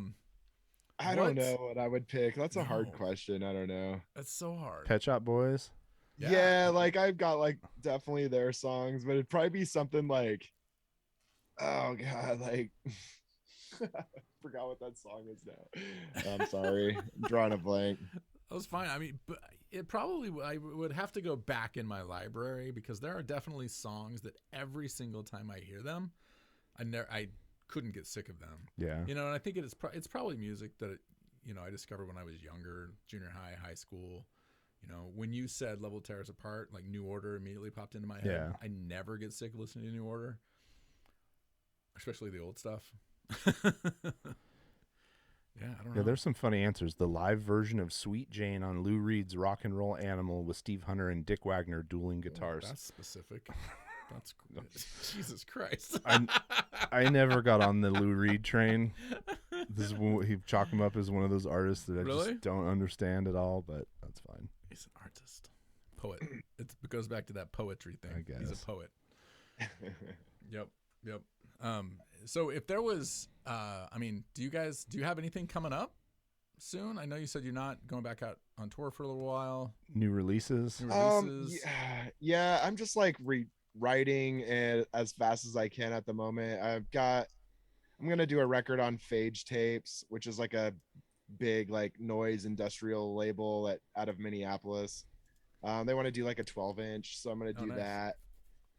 What? don't know what I would pick. That's a hard No. question. I don't know. That's so hard. Pet Shop Boys. Yeah. Like I've got like definitely their songs, but it'd probably be something like, oh god, like I forgot what that song is now. I'm sorry, I'm drawing a blank. That was fine. I mean, but it probably I would have to go back in my library because there are definitely songs that every single time I hear them, I couldn't get sick of them. Yeah. You know, and I think it's probably music that I discovered when I was younger, junior high, high school. You know, when you said Level Tear Us Apart, like New Order immediately popped into my head. Yeah. I never get sick of listening to New Order, especially the old stuff. Yeah, I don't know. Yeah, there's some funny answers. The live version of Sweet Jane on Lou Reed's Rock and Roll Animal with Steve Hunter and Dick Wagner dueling guitars. That's specific. That's Jesus Christ. I never got on the Lou Reed train. This is he chalk him up as one of those artists that I Really? just don't understand at all, but that's fine. He's an artist, poet. It goes back to that poetry thing. I guess. He's a poet. Yep. So if there was, I mean, do you have anything coming up soon? I know you said you're not going back out on tour for a little while. New releases. Yeah, I'm just like writing and as fast as I can at the moment. I'm gonna do a record on Phage Tapes, which is like a big like noise industrial label out of Minneapolis. They want to do like a 12-inch, so I'm gonna do nice. that.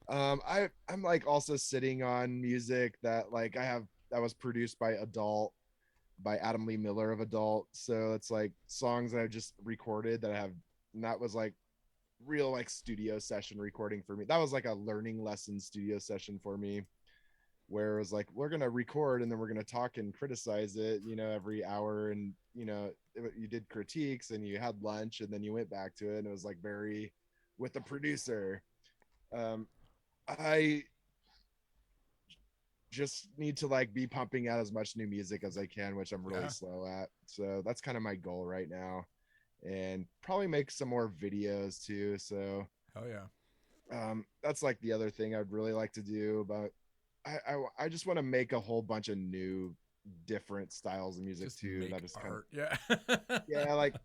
I'm like also sitting on music that that was produced by Adam Lee Miller of Adult. So it's like songs that I've just recorded and that was like real like studio session recording for me. That was like a learning lesson studio session for me, where it was like, we're going to record and then we're going to talk and criticize it, every hour. And, you did critiques and you had lunch and then you went back to it. And it was like very with the producer. I just need to like be pumping out as much new music as I can, which I'm really slow at. So that's kind of my goal right now, and probably make some more videos too. So hell yeah. That's like the other thing I'd really like to do, but I just want to make a whole bunch of new different styles of music Just too. make That is kind art. of yeah, like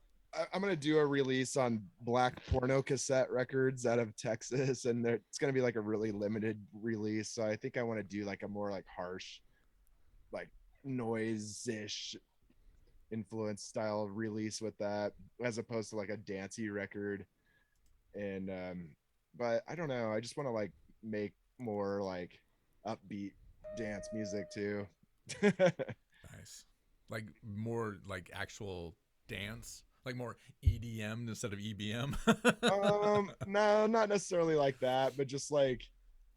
I'm gonna do a release on Black Porno Cassette Records out of Texas, and it's gonna be like a really limited release. So I think I want to do like a more like harsh, like noise-ish influence style release with that, as opposed to like a dancey record. And but I don't know. I just want to like make more like upbeat dance music too. Nice. Like more like actual dance. Like more EDM instead of EBM. No, not necessarily like that, but just like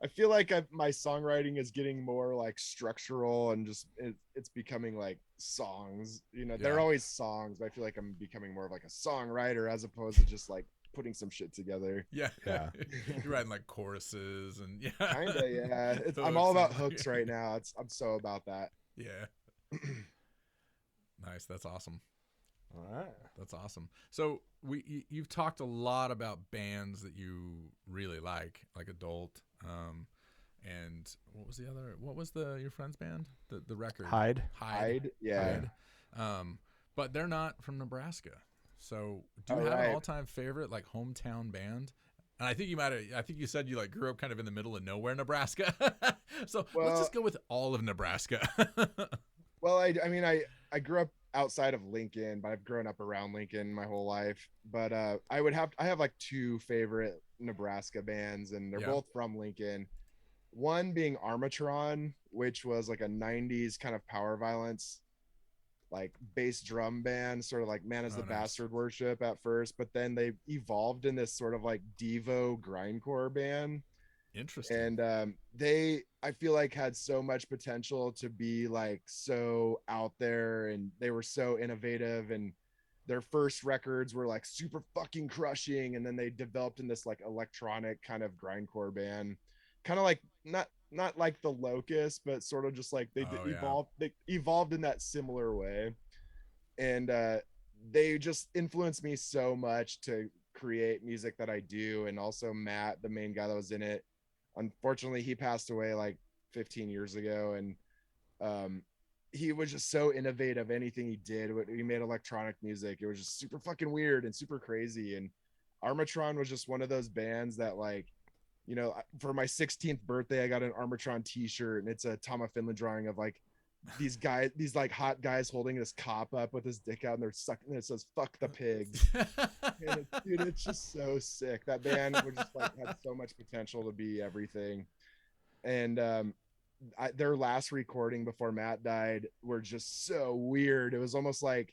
I feel like my songwriting is getting more like structural and just it's becoming like songs. They're always songs, but I feel like I'm becoming more of like a songwriter as opposed to just like putting some shit together. Yeah. You're writing like choruses and Kinda, yeah. I'm all about hooks right now. I'm so about that. Yeah. Nice. That's awesome. All right. That's awesome. So you've talked a lot about bands that you really like Adult. And what was your friend's band? The record? Hyde. Yeah. Hyde. But they're not from Nebraska. So do you have an all-time favorite like hometown band? And I think you said you like grew up kind of in the middle of nowhere, Nebraska. So let's just go with all of Nebraska. Well, I grew up outside of Lincoln, but I've grown up around Lincoln my whole life. But I have like two favorite Nebraska bands, and they're both from Lincoln. One being Armatron, which was like a 90s kind of power violence, like bass drum band, sort of like Man is the Bastard worship at first, but then they evolved in this sort of like Devo grindcore band. Interesting. And I feel like had so much potential to be like so out there, and they were so innovative, and their first records were like super fucking crushing, and then they developed in this like electronic kind of grindcore band, kind of like not like the Locust, but sort of just like they evolved in that similar way. And they just influenced me so much to create music that I do. And also Matt, the main guy that was in it, unfortunately he passed away like 15 years ago, and he was just so innovative. Anything he did, he made electronic music, it was just super fucking weird and super crazy. And Armatron was just one of those bands that, like, for my 16th birthday, I got an Armatron t-shirt, and it's a Tom of Finland drawing of like these like hot guys holding this cop up with his dick out, and they're sucking, and it says "fuck the pigs." And dude, it's just so sick. That band was just like had so much potential to be everything. And their last recording before Matt died were just so weird. It was almost like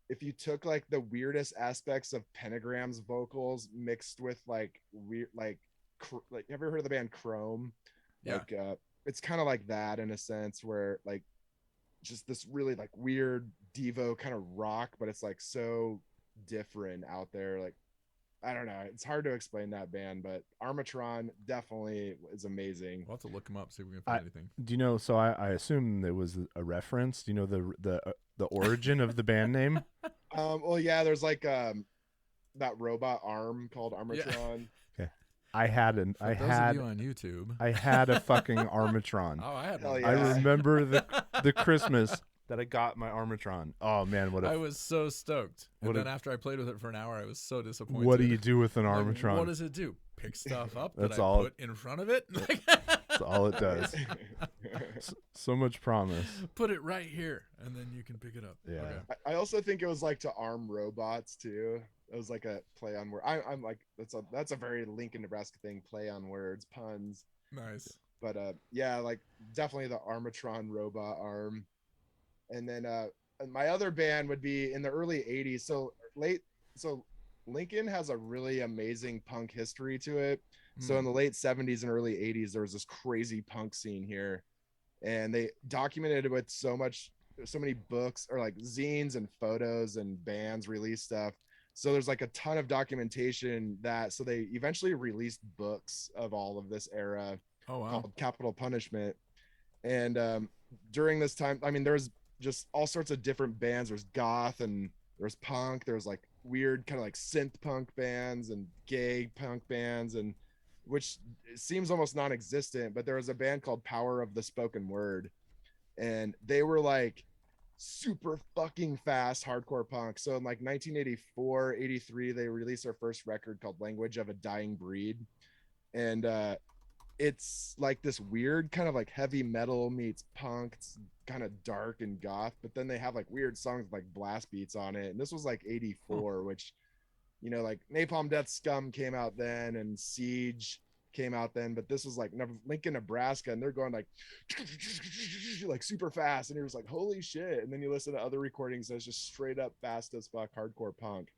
if you took like the weirdest aspects of Pentagram's vocals mixed with like weird, like you ever heard of the band Chrome? Yeah. Like it's kind of like that in a sense, where like just this really like weird Devo kind of rock, but it's like so different out there. Like, I don't know. It's hard to explain that band, but Armatron definitely is amazing. We'll have to look them up, see if we can find anything. Do you know? So I assume it was a reference. Do you know the origin of the band name? Well, yeah, there's like that robot arm called Armatron. Okay, I had Those of you on YouTube. I had a fucking Armatron. Oh, I had Hell one. yeah. I remember the Christmas that I got my Armatron. Oh man, I was so stoked. And what then after I played with it for an hour, I was so disappointed. what do you do with an Like, Armatron? what does it do? Pick stuff up That's that I all- put in front of it? That's all it does. So much promise. Put it right here, and then you can pick it up. Yeah. Okay. I also think it was like to arm robots too. It was like a play on word. I'm like that's a very Lincoln, Nebraska thing. Play on words, puns. Nice. But yeah, like definitely the Armatron robot arm. And then my other band would be in the early 80s. So Lincoln has a really amazing punk history to it. So in the late 70s and early 80s, there was this crazy punk scene here. And they documented it with so many books or like zines and photos and bands release stuff. So there's like a ton of documentation so they eventually released books of all of this era Oh, wow. called Capital Punishment. And during this time, I mean, there's just all sorts of different bands. There's goth and there's punk. There's like weird kind of like synth punk bands and gay punk bands, and which seems almost non-existent. But there was a band called Power of the Spoken Word, and they were like super fucking fast hardcore punk. So in like 1984, 83, they released their first record called Language of a Dying Breed. And it's like this weird kind of like heavy metal meets punk. It's kind of dark and goth, but then they have like weird songs with like blast beats on it. And this was like 84, which, you know, like Napalm Death Scum came out then and Siege came out then, but this was like Lincoln, Nebraska, and they're going like super fast, and you're just like, holy shit. And then you listen to other recordings that's just straight up fast as fuck hardcore punk.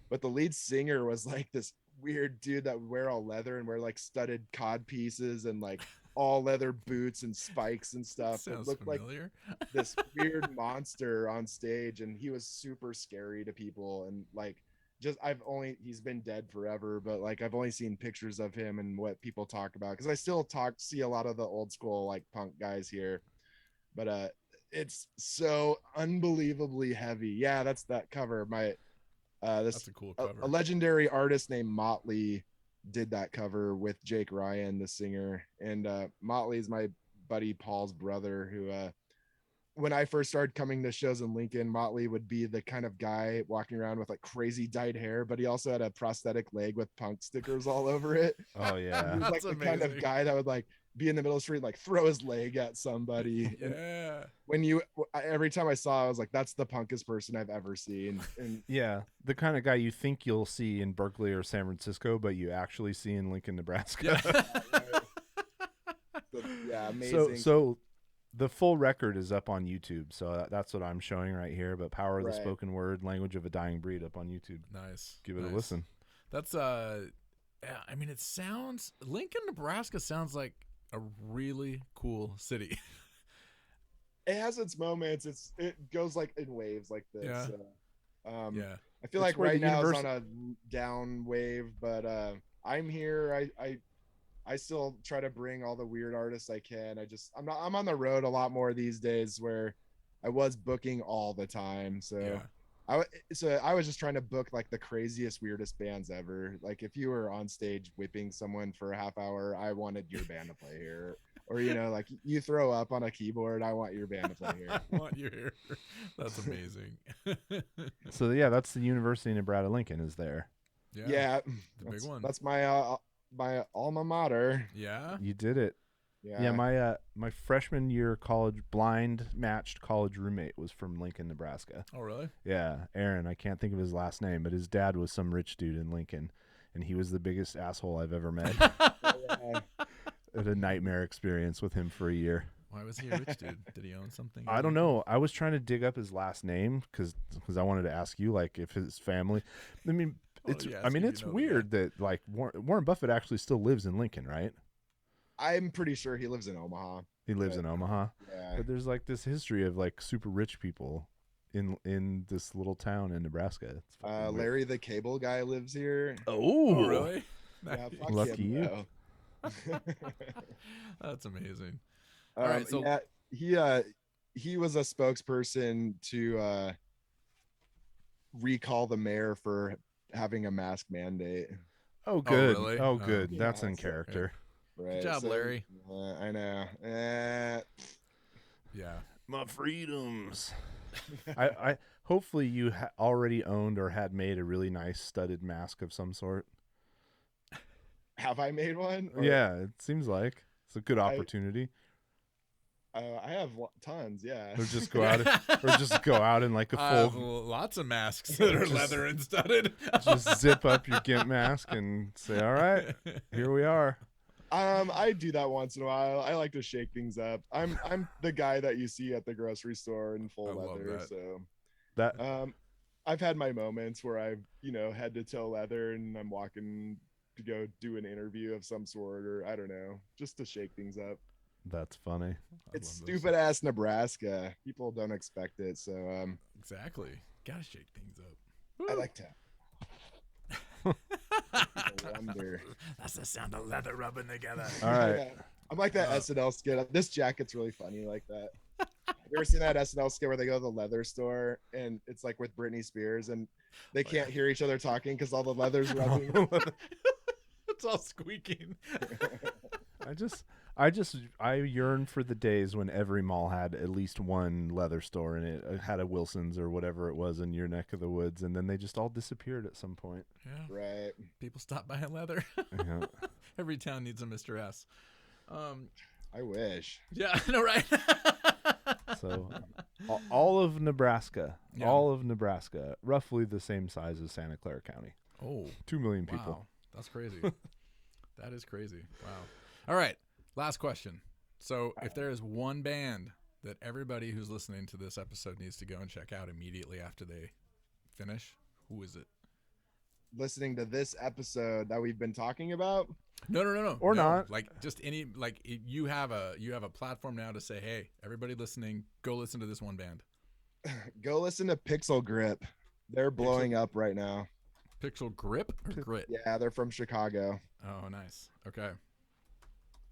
But the lead singer was like this weird dude that would wear all leather and wear like studded cod pieces and like all leather boots and spikes and stuff. It looked familiar. like this weird monster on stage, and he was super scary to people. And like, he's been dead forever, but like I've only seen pictures of him and what people talk about, because I still see a lot of the old school like punk guys here. But it's so unbelievably heavy. Yeah, that's that cover. That's a cool cover. A legendary artist named Motley did that cover with Jake Ryan, the singer. And Motley is my buddy Paul's brother, who when I first started coming to shows in Lincoln, Motley would be the kind of guy walking around with like crazy dyed hair, but he also had a prosthetic leg with punk stickers all over it. Oh yeah. He was like the kind of guy that would like be in the middle of the street, like throw his leg at somebody. Yeah. Every time I saw, I was like, that's the punkest person I've ever seen. And Yeah, the kind of guy you think you'll see in Berkeley or San Francisco, but you actually see in Lincoln, Nebraska. yeah, amazing. So the full record is up on YouTube. So that's what I'm showing right here. But Power of the Right. Spoken Word, Language of a Dying Breed up on YouTube. Nice. Give it Nice. a listen. That's yeah, I mean, Lincoln, Nebraska sounds like a really cool city. It has its moments. It goes like in waves like this. Yeah. Yeah. I feel It's like where right the now it's on a down wave, but I'm here. I still try to bring all the weird artists I can. I'm on the road a lot more these days, where I was booking all the time. So Yeah. I was just trying to book like the craziest, weirdest bands ever. Like if you were on stage whipping someone for a half hour, I wanted your band to play here. Or, you know, like you throw up on a keyboard, I want your band to play here. I want you here. That's amazing. So yeah, that's the University of Nebraska Lincoln is there. Yeah, the big one. That's my alma mater. Yeah. You did it. Yeah, my freshman year blind matched college roommate was from Lincoln, Nebraska. Oh, really? Yeah, Aaron. I can't think of his last name, but his dad was some rich dude in Lincoln, and he was the biggest asshole I've ever met. Yeah. I had a nightmare experience with him for a year. Why was he a rich dude? Did he own something? I don't know. I was trying to dig up his last name because I wanted to ask you, like, if his family. I mean, it's weird that like Warren Buffett actually still lives in Lincoln, right? I'm pretty sure he lives in Omaha. He lives in Omaha. Yeah. But there's like this history of like super rich people in this little town in Nebraska. It's fucking weird. Larry the Cable Guy lives here. Oh, really? Yeah, fuck Lucky him, you. though. That's amazing. All right, so yeah, he was a spokesperson to recall the mayor for having a mask mandate. Oh, good. really? Oh, good. Yeah, That's in so- character. Right. Good job, Larry. I know. Yeah. My freedoms. I hopefully you already owned or had made a really nice studded mask of some sort. Have I made one? Or- Yeah, it seems like it's a good opportunity. I have tons. Yeah. Or just go out, in like a I have full, lots of masks that are leather and studded. just zip up your gimp mask and say, "All right, here we are." I do that once in a while. I like to shake things up. I'm the guy that you see at the grocery store in full I love leather. that. So That I've had my moments where I've, head to toe leather and I'm walking to go do an interview of some sort, or I don't know, just to shake things up. that's funny. It's love those. stupid ass Nebraska. People don't expect it. So Exactly. Gotta shake things up. I like to people wonder. That's the sound of leather rubbing together. All right. Yeah. I'm like that SNL skit. This jacket's really funny like that. Have you ever seen that SNL skit where they go to the leather store and it's like with Britney Spears and they can't hear each other talking because all the leather's rubbing? It's all squeaking. I yearn for the days when every mall had at least one leather store in it. It had a Wilson's or whatever it was in your neck of the woods, and then they just all disappeared at some point. Yeah. Right. People stop buying leather. Yeah. Every town needs a Mr. S. I wish. Yeah, I know, right? So all of Nebraska, Yeah. roughly the same size as Santa Clara County. Oh, 2 million people. wow. That's crazy. That is crazy. Wow. All right. Last question. So if there is one band that everybody who's listening to this episode needs to go and check out immediately after they finish, who is it? Listening to this episode that we've been talking about. No. Or No. not. Like just any, like you have a platform now to say, hey, everybody listening, go listen to this one band. Go listen to Pixel Grip. They're blowing up right now. Pixel Grip or Grit? Yeah, they're from Chicago. Oh, nice. Okay.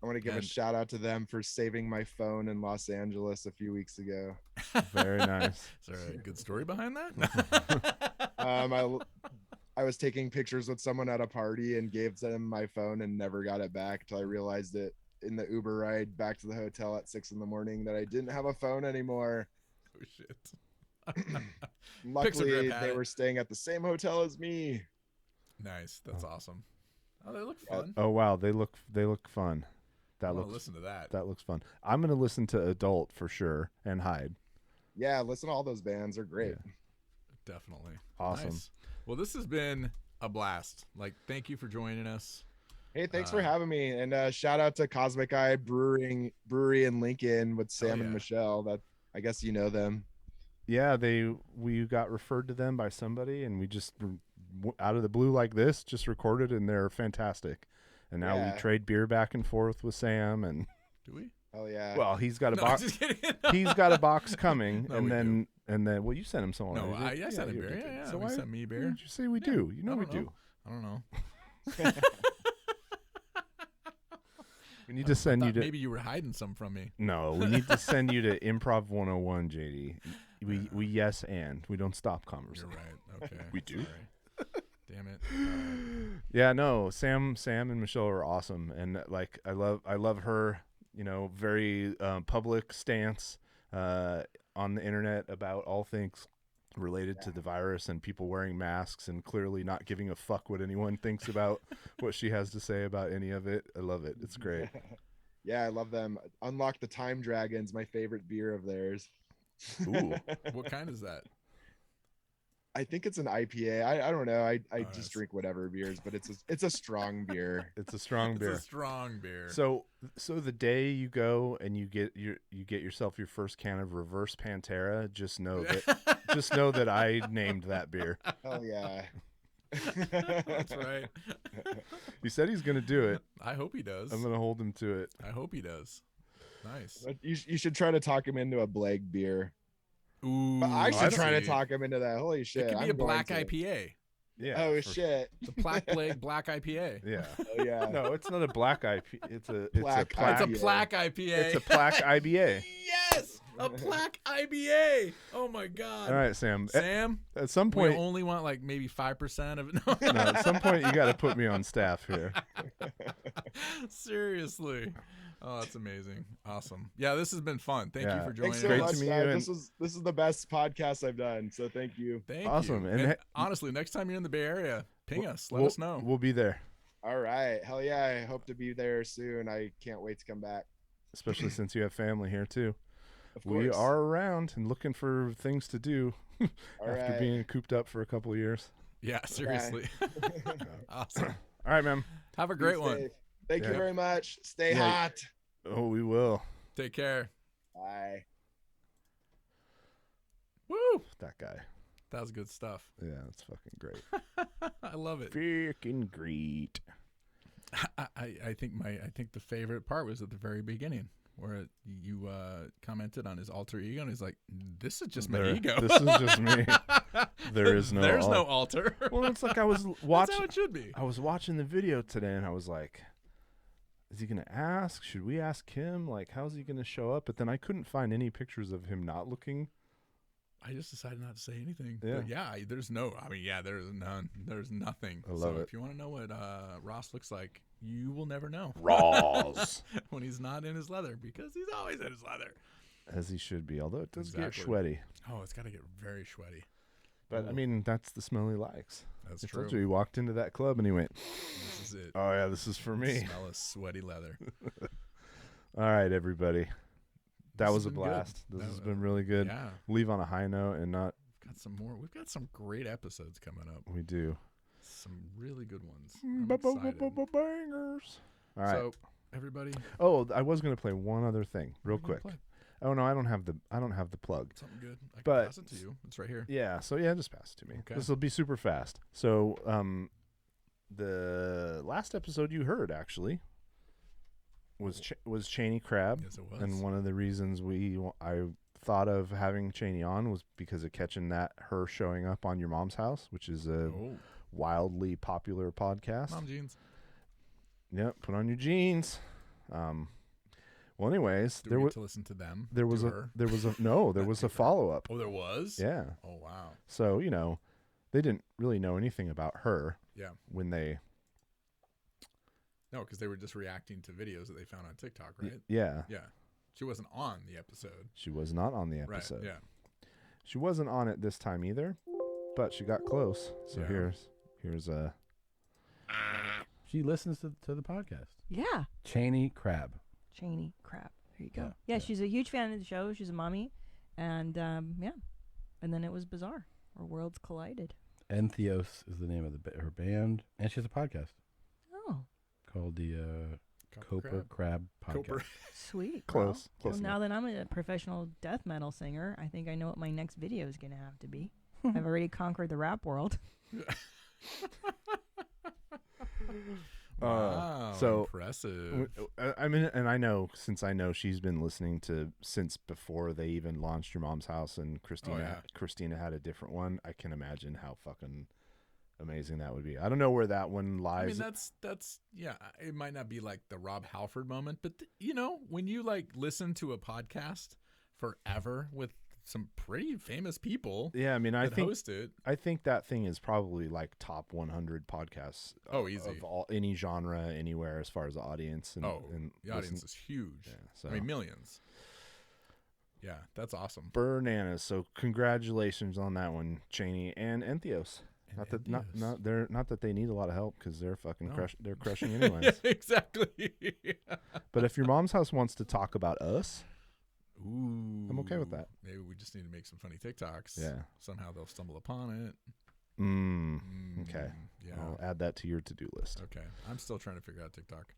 I want to give a And- shout out to them for saving my phone in Los Angeles a few weeks ago. Very nice. Is there a good story behind that? I was taking pictures with someone at a party and gave them my phone and never got it back till I realized it in the Uber ride back to the hotel at 6 a.m. that I didn't have a phone anymore. Oh, shit. Luckily, Grip had they it. were staying at the same hotel as me. Nice. That's awesome. Oh, they look fun. Oh wow, they look fun. I That want to looks listen to that. that looks fun. I'm gonna listen to Adult for sure and Hide. Yeah, listen to all those bands. They're great. Definitely. Awesome. Nice. Well, this has been a blast. Like, thank you for joining us. Hey, thanks for having me. And shout out to Cosmic Eye Brewery in Lincoln with Sam and yeah. Michelle. That I guess you know them. Yeah, we got referred to them by somebody, and we just out of the blue like this just recorded, and they're fantastic. And now Yeah. we trade beer back and forth with Sam, and Do we? Oh yeah. well, he's got a No, box. just kidding. He's got a box coming, No, and we then well, you sent him someone. No, already. I sent him you beer. did. Yeah. So We why sent me beer. did you say we do? You know I we don't do. know. I don't know. We need to send you to. Maybe you were hiding some from me. No, we need to send you to Improv 101, JD. We yes and we don't stop You're conversation. right. Okay. We do? Sorry. Damn it. Yeah, no, Sam and Michelle are awesome, and like I love her, very public stance on the internet about all things related to the virus and people wearing masks and clearly not giving a fuck what anyone thinks about what she has to say about any of it. I love it. It's great. Yeah, I love them. Unlock the Time Dragons, my favorite beer of theirs. Ooh. What kind is that? I think it's an IPA. I don't know. I nice. just drink whatever beers, but it's a strong beer. It's a strong It's beer. a strong beer. So the day you go and you get yourself your first can of Reverse Pantera, just know that I named that beer. Hell yeah. That's right. He said he's gonna do it. I hope he does. I'm gonna hold him to it. I hope he does. Nice. But you should try to talk him into a Blague beer. Ooh, But I should try to see. talk him into that. Holy shit! It could be I'm a black going to. IPA. Yeah. Oh for- shit! The Plack Blague Black IPA. Yeah. Oh yeah. No, it's not a black IP. It's a Black plaque. It's a Plack IPA. It's a plaque IBA. Yes, a Plack IBA. Oh my god. All right, Sam. Sam, At some we point, only want like maybe 5% of it. no, at some point, you got to put me on staff here. Seriously. Oh, that's amazing. Awesome. Yeah, this has been fun. Thank you Yeah. for joining Thanks so Great us. to much, meet man. you, This is the best podcast I've done. So thank you. Thank Awesome. you. And And he- honestly, next time you're in the Bay Area, ping us. Let We'll- us know. We'll be there, All right. Hell yeah. I hope to be there soon. I can't wait to come back. especially since you have family here too. Of We course. are around and looking for things to do All after right. being cooped up for a couple of years. Yeah, seriously. Awesome. All right, man. Have a Be great one. safe. Thank Yeah. you very much. Stay Yeah. hot. Oh, we will. Take care. Bye. Woo! That guy. That was good stuff. Yeah, that's fucking great. I love it. Freaking great. I think the favorite part was at the very beginning where you commented on his alter ego and he's like, "This is just my ego. This is just me. There's no alter." Well, it's like I was That's watching. how it should be. I was watching the video today, and I was like, "Is he gonna ask? Should we ask him? Like, how's he gonna show up?" But then I couldn't find any pictures of him not looking. I just decided not to say anything. Yeah. But yeah, there's no. I mean, yeah, there's none. There's nothing. I love so it. If you want to know what Ross looks like, you will never know Raws, when he's not in his leather because he's always in his leather. as he should be. Although it does get Exactly. sweaty. Oh, it's got to get very sweaty. But I Ooh. mean, that's the smell he likes. That's I true. told you, he walked into that club and he went, This is it. "Oh yeah, this is for me." Smell of sweaty leather. All right, everybody. That This was has a been good. blast. This That has was- been really good. Yeah. Leave on a high note and not. Got some more. We've got some great episodes coming up. We do. Some really good ones. I'm excited. Bangers. All right. So, everybody, Oh, I was gonna play one other thing real what are you quick. gonna play? Oh no, I don't have the plug. Something good. I can But- pass it to you. It's right here. Yeah, so yeah, just pass it to me. Okay. This will be super fast. So, the last episode you heard actually was Cheney Crab, Yes, it was. and one of the reasons I thought of having Cheney on was because of catching her showing up on Your Mom's House, which is a Oh, wildly popular podcast. mom jeans. Yep, put on your jeans. Well, anyways, Do there we was get to listen to them? there was to a her? there was a no, there was a follow up. Oh, there was. Yeah. Oh, wow. So, they didn't really know anything about her Yeah. when they No, because they were just reacting to videos that they found on TikTok, right? yeah, Yeah. She wasn't on the episode. she was not on the episode. Right. Yeah. She wasn't on it this time either, but she got close. So Yeah. here's a She listens to the podcast. Yeah, Cheney Crab. Cheney Crab. There you go. Yeah, Yeah, yeah. she's a huge fan of the show. She's a mommy, and yeah, and then it was bizarre. Our worlds collided. Entheos is the name of her band, and she has a podcast Oh, called the Copa Crab Podcast. Coper. sweet. close. Well, Close now that I'm a professional death metal singer, I think I know what my next video is going to have to be. I've already conquered the rap world. Wow. so impressive. I mean, and I know she's been listening to since before they even launched Your Mom's House, and Christina had a different one. I can imagine how fucking amazing that would be. I don't know where that one I lies. mean, that's yeah. It might not be like the Rob Halford moment, but when you like listen to a podcast forever with some pretty famous people yeah, I mean, I that think host it. I think that thing is probably like top 100 podcasts. Oh, easy. Of any genre, anywhere, as far as the audience. And, and the audience is huge. Yeah, so I mean, millions. Yeah, that's awesome. bananas. So congratulations on that one, Cheney and Entheos. Not that they need a lot of help because they're fucking No. they're crushing anyways. Exactly. But if Your Mom's House wants to talk about us, Ooh, I'm okay with that. Maybe we just need to make some funny TikToks. Yeah. Somehow they'll stumble upon it. Okay. Yeah. I'll add that to your to-do list. Okay. I'm still trying to figure out TikTok.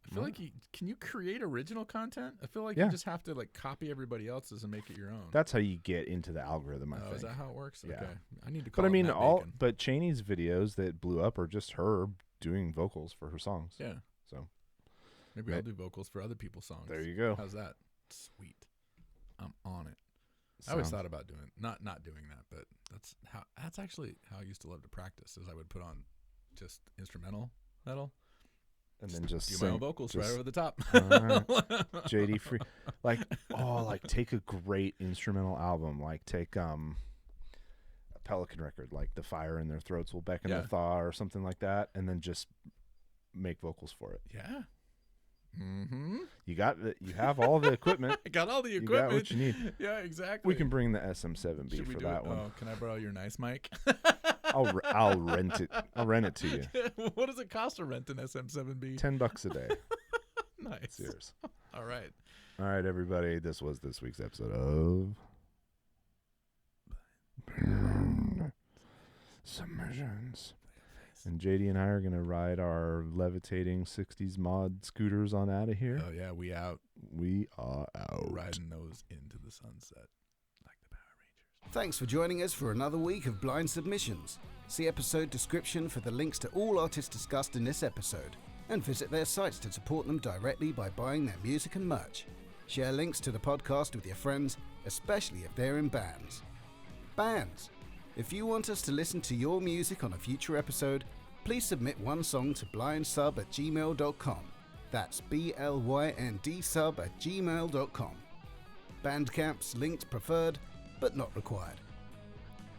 I feel like can you create original content? I feel like Yeah. you just have to like copy everybody else's and make it your own. That's how you get into the algorithm, I Oh, think. is that how it works? Yeah. Okay. I need to call But I it mean, Matt Bacon. but Cheney's videos that blew up are just her doing vocals for her songs. Yeah. So Maybe I'll do vocals for other people's songs. There you go. How's that? Sweet. I'm on it. I always thought about doing not doing that, but that's actually how I used to love to practice. Is I would put on just instrumental metal, and then just do sing, my own vocals right over the top. JD free, like take a great instrumental album, like take a Pelican record, like The Fire in Their Throats Will Beckon the Thaw or something like that, and then just make vocals for it. Yeah. Mm-hmm. You have all the equipment. I got all the equipment. You got what you need. Yeah, exactly. We can bring the SM7B for that one. Oh, can I borrow your nice mic? I'll rent it. I'll rent it to you. What does it cost to rent an SM7B? $10 a day. Nice. Cheers. All right, everybody. This was this week's episode of Submyshynz. And JD and I are going to ride our levitating 60s mod scooters on out of here. Oh, yeah, we out. We are out. Riding those into the sunset like the Power Rangers. Thanks for joining us for another week of Blynd Submyshynz. See episode description for the links to all artists discussed in this episode, and visit their sites to support them directly by buying their music and merch. Share links to the podcast with your friends, especially if they're in bands. Bands! If you want us to listen to your music on a future episode, please submit one song to blyndSub@gmail.com. That's BLYND sub@gmail.com. Bandcamp's linked preferred, but not required.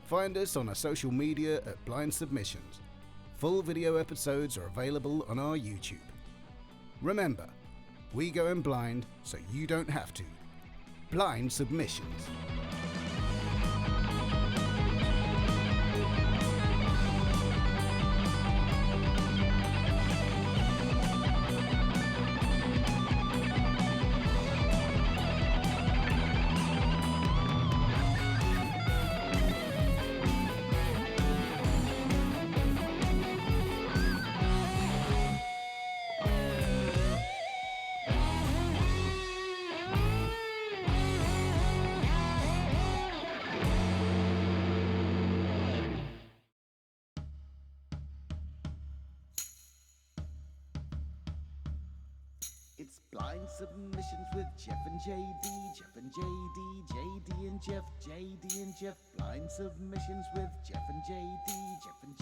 Find us on our social media at Blynd Submyshynz. Full video episodes are available on our YouTube. Remember, we go in blind so you don't have to. Blynd Submyshynz. It's Blynd Submyshynz with Jeff and JD, Jeff and JD, JD and Jeff, JD and Jeff. Blynd Submyshynz with Jeff and JD, Jeff and